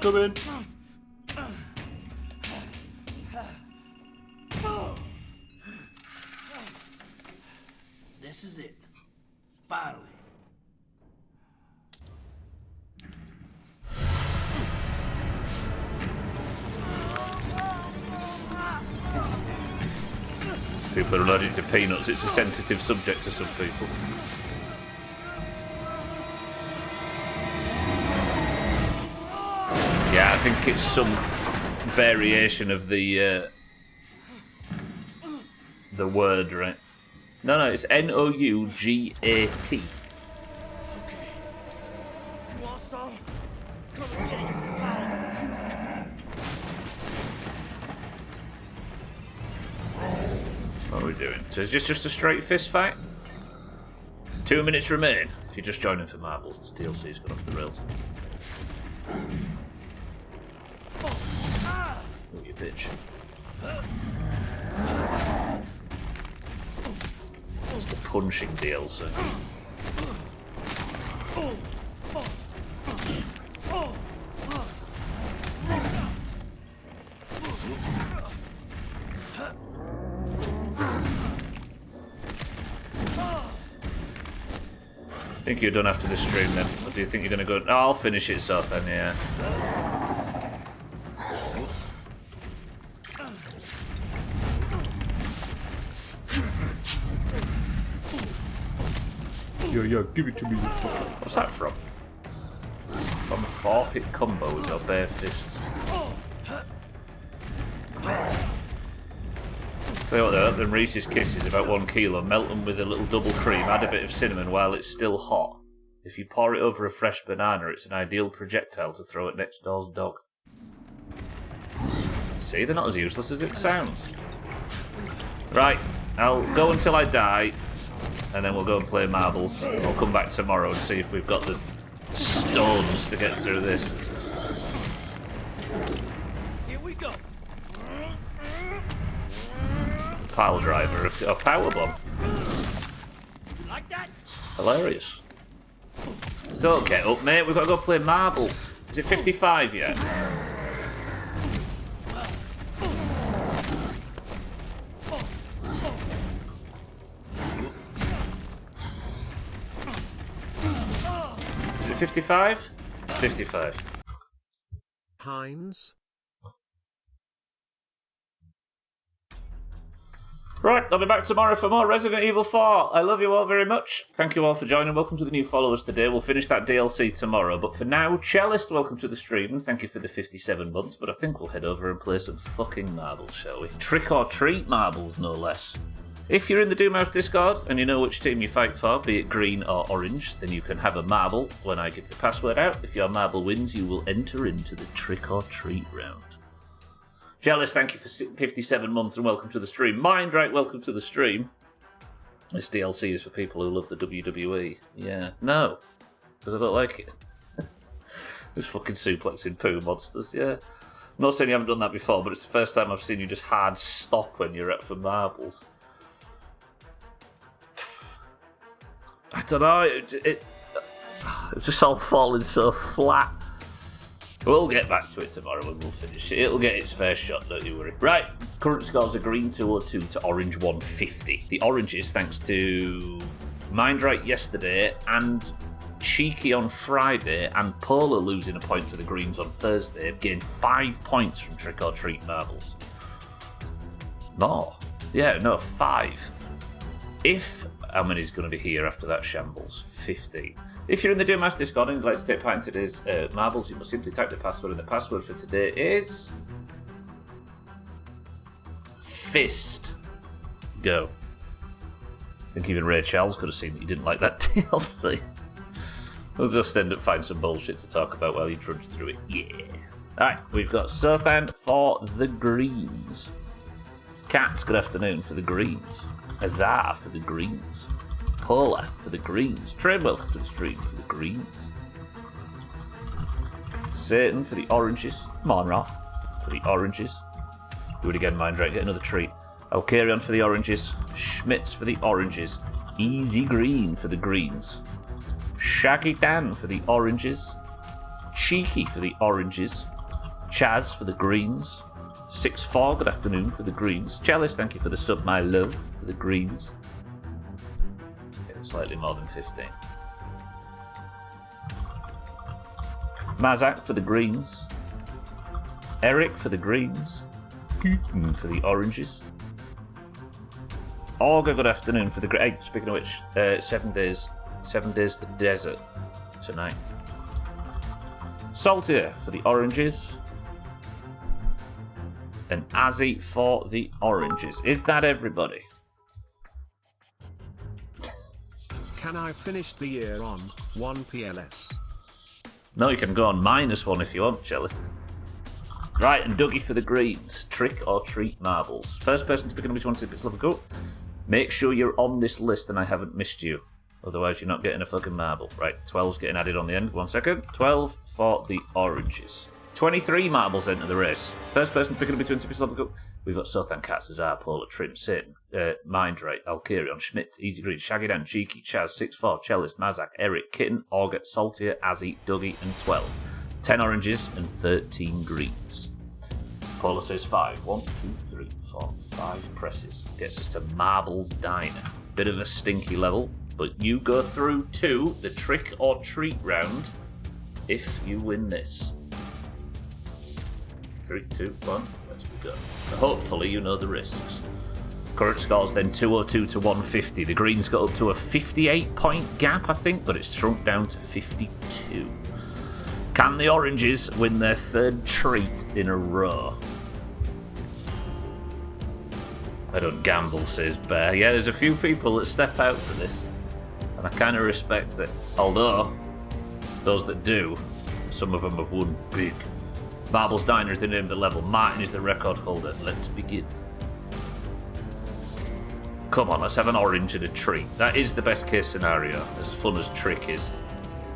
Come in. This is it. Finally. People are allergic to peanuts. It's a sensitive subject to some people. Yeah, I think it's some variation of the word, right? No, it's N-O-U-G-A-T. Okay. You want some? Come and get it, you What are we doing? So is this just a straight fist fight? 2 minutes remain. If you're just joining for marbles, the DLC's gone off the rails. Oh, you bitch. What's the punching DLC? I think you're done after this stream then. Or do you think you're going to go... Oh, I'll finish it, so then, yeah. Yeah, give it to me. What's that from? From a 4-hit combo with your bare fists. Tell you what though, them Reese's Kisses, about 1 kilo, melt them with a little double cream, add a bit of cinnamon while it's still hot. If you pour it over a fresh banana, it's an ideal projectile to throw at next door's dog. See, they're not as useless as it sounds. Right, I'll go until I die, and then we'll go and play marbles. We'll come back tomorrow and see if we've got the stones to get through this. Here we go. Pile driver, a power bomb. Like that? Hilarious. Don't get up, mate. We've got to go play marbles. Is it 55 yet? Is it 55? 55. Hines? Right, I'll be back tomorrow for more Resident Evil 4. I love you all very much. Thank you all for joining. Welcome to the new followers today. We'll finish that DLC tomorrow. But for now, Cellist, welcome to the stream. And thank you for the 57 months. But I think we'll head over and play some fucking marbles, shall we? Trick or treat marbles, no less. If you're in the Doomhaus Discord and you know which team you fight for, be it green or orange, then you can have a marble when I give the password out. If your marble wins, you will enter into the trick or treat round. Jealous, thank you for 57 months and welcome to the stream. Mindrake, welcome to the stream. This DLC is for people who love the WWE. Yeah. No. Because I don't like it. Just fucking suplexing poo monsters, yeah. I'm not saying you haven't done that before, but it's the first time I've seen you just hard stop when you're up for marbles. I don't know, it's just all falling so flat. We'll get back to it tomorrow and we'll finish it. It'll get its fair shot, don't you worry. Right, current scores are green 202 to orange 150. The oranges, thanks to Mindrake yesterday and Cheeky on Friday and Polar losing a point to the greens on Thursday, have gained 5 points from Trick or Treat marbles. More? Yeah, no, 5. How many's going to be here after that shambles? 15. If you're in the Doomhaus Discord and you'd like to take part in today's marbles, you must simply type the password, and the password for today is... Fist. Go. I think even Ray Charles could have seen that you didn't like that DLC. We'll just end up finding some bullshit to talk about while you trudge through it. Yeah. Alright, we've got Sothan for the greens. Cats, good afternoon, for the greens. Azar for the greens. Polar for the greens. Train, welcome to the stream for the greens. Satan for the oranges. Come on, Ralph. For the oranges. Do it again, Mindrake. Get another treat. Alkarion for the oranges. Schmitz for the oranges. Easy Green for the greens. Shaggy Dan for the oranges. Cheeky for the oranges. Chaz for the greens. 6-4, good afternoon for the greens. Chalice, thank you for the sub, my love, for the greens. Yeah, slightly more than 15. Mazak for the greens. Eric for the greens. For the oranges. Olga, good afternoon for the greens. Hey, speaking of which, 7 days to desert tonight. Saltier for the oranges. And Azzy for the oranges. Is that everybody? Can I finish the year on 1 PLS? No, you can go on -1 if you want, Cellist. Right, and Dougie for the greens. Trick or treat marbles. First person to pick up which one to pick up. Go. Make sure you're on this list and I haven't missed you. Otherwise, you're not getting a fucking marble. Right, 12's getting added on the end. 1 second. 12 for the oranges. 23 marbles enter the race. First person picking up between tippets level. We've got Sothan Cats, Azar, Polar, Trim, Satan, Mindrake, Alkarion, Schmitz, Easy Green, Shaggy Dan, Cheeky, Chaz, 6-4, Cellist, Mazak, Eric, Kitten, Auger, Saltier, Azzy, Dougie, and 12. 10 oranges and 13 greens. Polar says 5. 1, 2, 3, 4, 5 presses. Gets us to Marbles Diner. Bit of a stinky level, but you go through to the trick or treat round if you win this. 3, 2, 1, let's go. Hopefully you know the risks. Current score's then 202 to 150. The greens got up to a 58-point gap, I think, but it's shrunk down to 52. Can the oranges win their 3rd treat in a row? I don't gamble, says Bear. Yeah, there's a few people that step out for this, and I kind of respect it. Although, those that do, some of them have won big. Marbles Diner is the name of the level. Martin is the record holder. Let's begin. Come on, let's have an orange and a treat. That is the best case scenario, as fun as Trick is.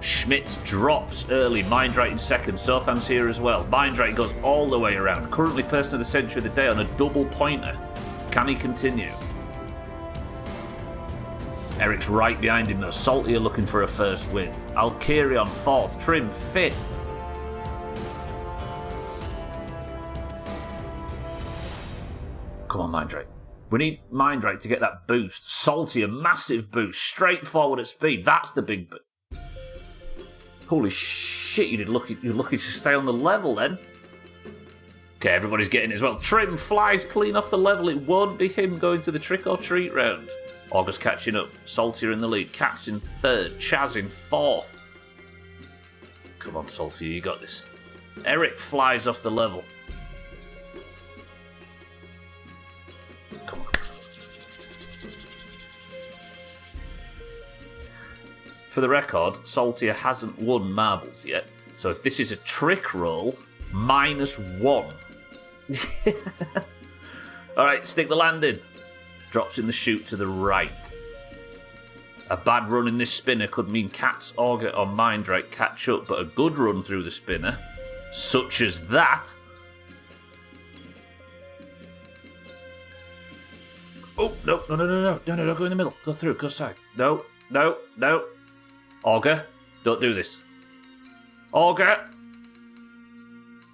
Schmitz drops early. Mindrake in second. Sothan's here as well. Mindrake goes all the way around. Currently person of the century of the day on a double pointer. Can he continue? Eric's right behind him though. Salty are looking for a first win. Alkarion 4th. Trim 5th. Come on, Mindrake. We need Mindrake to get that boost. Salty, a massive boost. Straight forward at speed. That's the big boost. Holy shit, you're lucky to stay on the level then. Okay, everybody's getting it as well. Trim flies clean off the level. It won't be him going to the trick or treat round. August catching up. Saltier in the lead. Cat's in 3rd. Chaz in 4th. Come on, Saltier, you got this. Eric flies off the level. Come on. For the record, Saltier hasn't won marbles yet. So if this is a trick roll, -1. Alright, stick the landing. Drops in the chute to the right. A bad run in this spinner could mean Cats, Auger, or Mindrake catch up, but a good run through the spinner, such as that. Oh, no, go in the middle. Go through, go side. No. Auger, don't do this. Auger.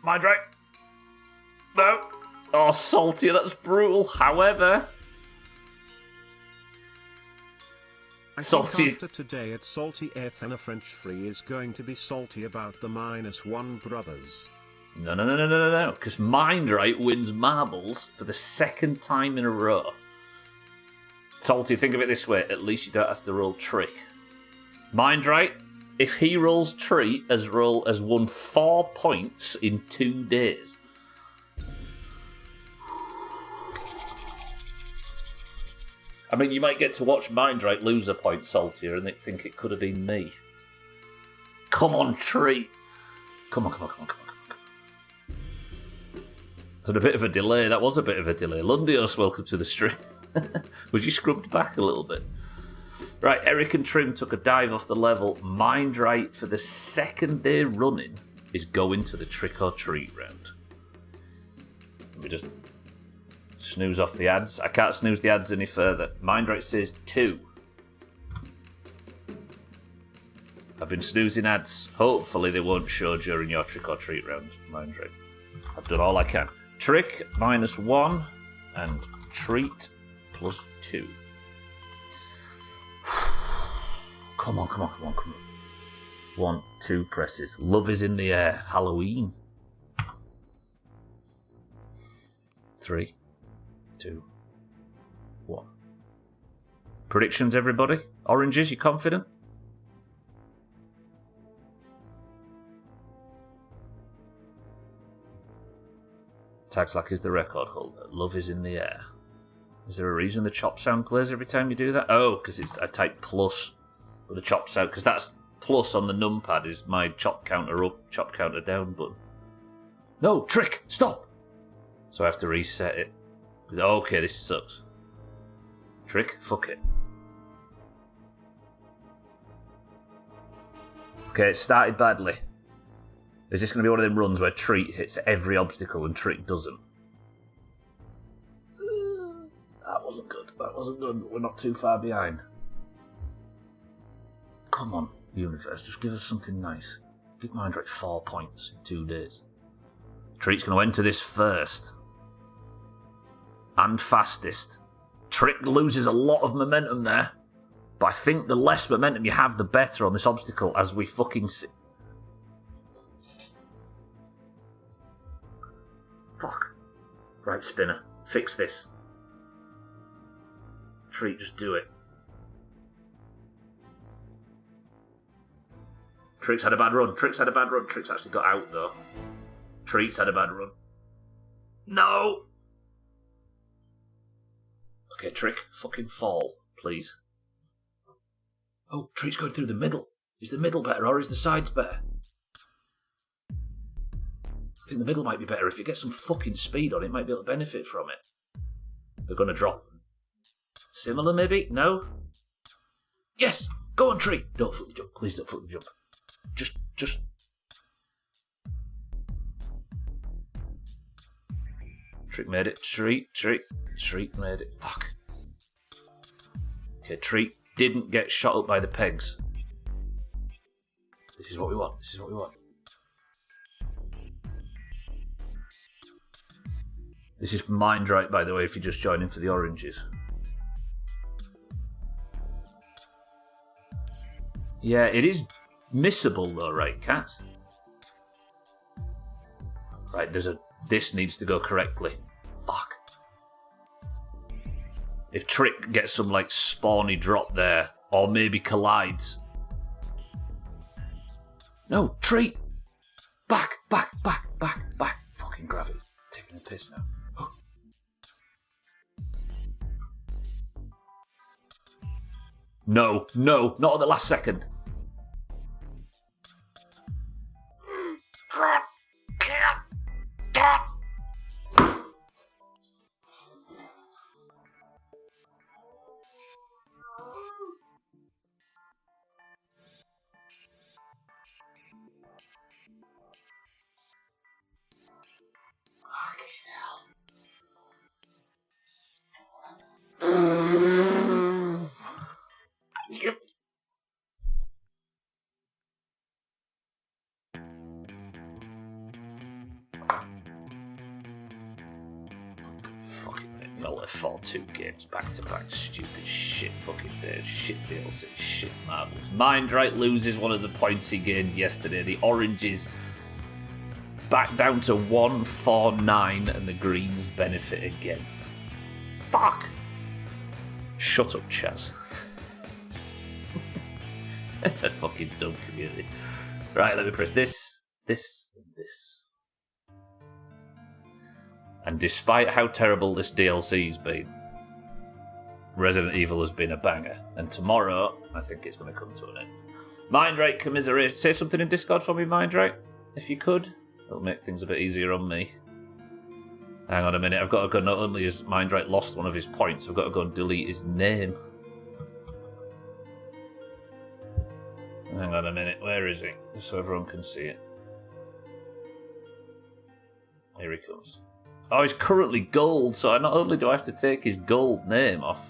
Mindrake. No. Oh, Salty, that's brutal. However, I Salty. think after today at Salty F and a French free is going to be salty about the -1 brothers. No. Because Mindrake wins marbles for the 2nd time in a row. Salty, think of it this way. At least you don't have to roll trick. Mindrake, if he rolls treat, has won 4 points in 2 days. I mean, you might get to watch Mindrake lose a point, Saltier, and think it could have been me. Come on, treat. Come on. It's a bit of a delay. That was a bit of a delay. Lundios, welcome to the stream. Was you scrubbed back a little bit? Right, Eric and Trim took a dive off the level. Mindrake, for the 2nd day running, is going to the trick or treat round. Let me just snooze off the ads. I can't snooze the ads any further. Mindrate says 2. I've been snoozing ads. Hopefully they won't show during your trick or treat round, Mindrate. I've done all I can. Trick -1 and treat +2. Come on. 1, 2 presses. Love is in the air. Halloween. 3, 2, 1. Predictions, everybody? Oranges, you confident? Tagslack is the record holder. Love is in the air. Is there a reason the chop sound plays every time you do that? Oh, because it's I type plus with the chop sound, because that's plus on the numpad is my chop counter up, chop counter down button. No, trick, stop! So I have to reset it. Okay, this sucks. Trick, fuck it. Okay, it started badly. Is this going to be one of them runs where Treat hits every obstacle and Trick doesn't? That wasn't good. But we're not too far behind. Come on, universe, just give us something nice. Give Mindrate 4 points in 2 days. Treat's going to enter this first. And fastest. Trick loses a lot of momentum there. But I think the less momentum you have, the better on this obstacle, as we fucking see. Fuck. Right, Spinner. Fix this. Treat, just do it. Trick's had a bad run. Trick's actually got out, though. Treat's had a bad run. No! Okay, Trick, fucking fall, please. Oh, Treat's going through the middle. Is the middle better or is the sides better? I think the middle might be better. If you get some fucking speed on it, might be able to benefit from it. They're going to drop. Similar, maybe? No? Yes! Go on, Treat! Don't fuck the jump. Please don't fuck the jump. Just... Trick made it. Treat made it. Fuck. Okay, Treat didn't get shot up by the pegs. This is what we want. This is from Mindrate, by the way, if you're just joining for the oranges. Yeah, it is missable though, right, Cat? Right, this needs to go correctly. Fuck. If Trick gets some, like, spawny drop there, or maybe collides. No, Treat! Back! Fucking gravity. Taking a piss now. No, not at the last second. I'll let 4-2 games back to back. Stupid shit fucking days. Shit DLC. Shit marbles. Mindrate loses one of the points he gained yesterday. The oranges back down to 1-4-9 and the greens benefit again. Fuck! Shut up, Chaz. That's a fucking dumb community. Right, let me press this, and this. And despite how terrible this DLC's been, Resident Evil has been a banger. And tomorrow, I think it's going to come to an end. Mindrate, commiserate. Say something in Discord for me, Mindrate, if you could. It'll make things a bit easier on me. Hang on a minute, I've got to go, not only has Mindrate lost one of his points, I've got to go and delete his name. Hang on a minute, where is it? Just so everyone can see it. Here he comes. Oh, he's currently gold, so not only do I have to take his gold name off.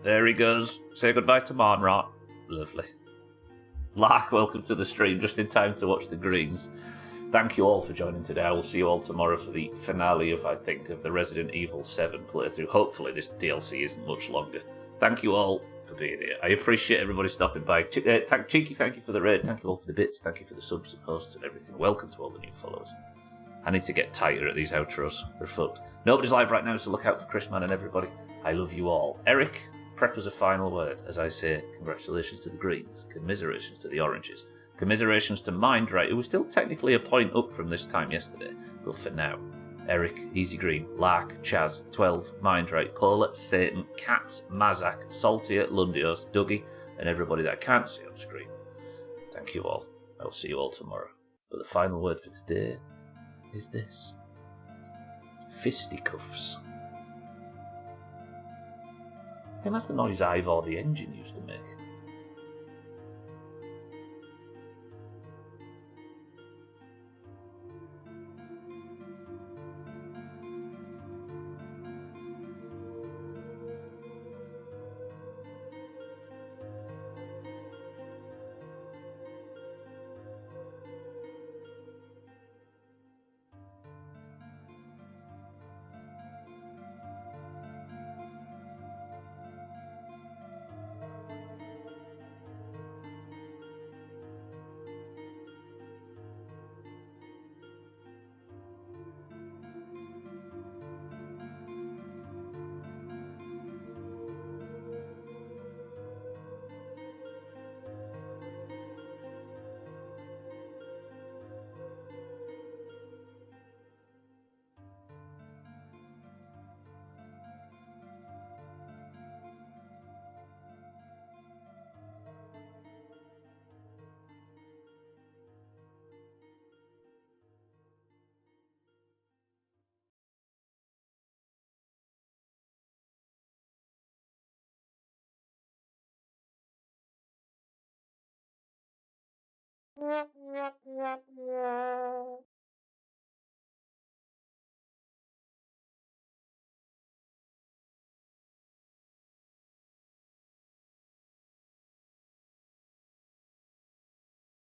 There he goes. Say goodbye to Marnrot. Lovely. Lark, welcome to the stream, just in time to watch the greens. Thank you all for joining today. I will see you all tomorrow for the finale of the Resident Evil 7 playthrough. Hopefully this DLC isn't much longer. Thank you all for being here. I appreciate everybody stopping by. Cheeky, thank you for the raid. Thank you all for the bits. Thank you for the subs and posts and everything. Welcome to all the new followers. I need to get tighter at these outros. They're fucked. Nobody's live right now, so look out for Chrisman and everybody. I love you all. Eric, prep us a final word. As I say, congratulations to the greens. Commiserations to the oranges. Commiserations to Mindright, who was still technically a point up from this time yesterday. But for now, Eric, Easy Green, Lark, Chaz, 12, Mindright, Paula, Satan, Katz, Mazak, Saltier, Lundios, Dougie, and everybody that I can't see on screen. Thank you all. I will see you all tomorrow. But the final word for today is this. Fisticuffs. I think that's the noise Ivor the engine used to make.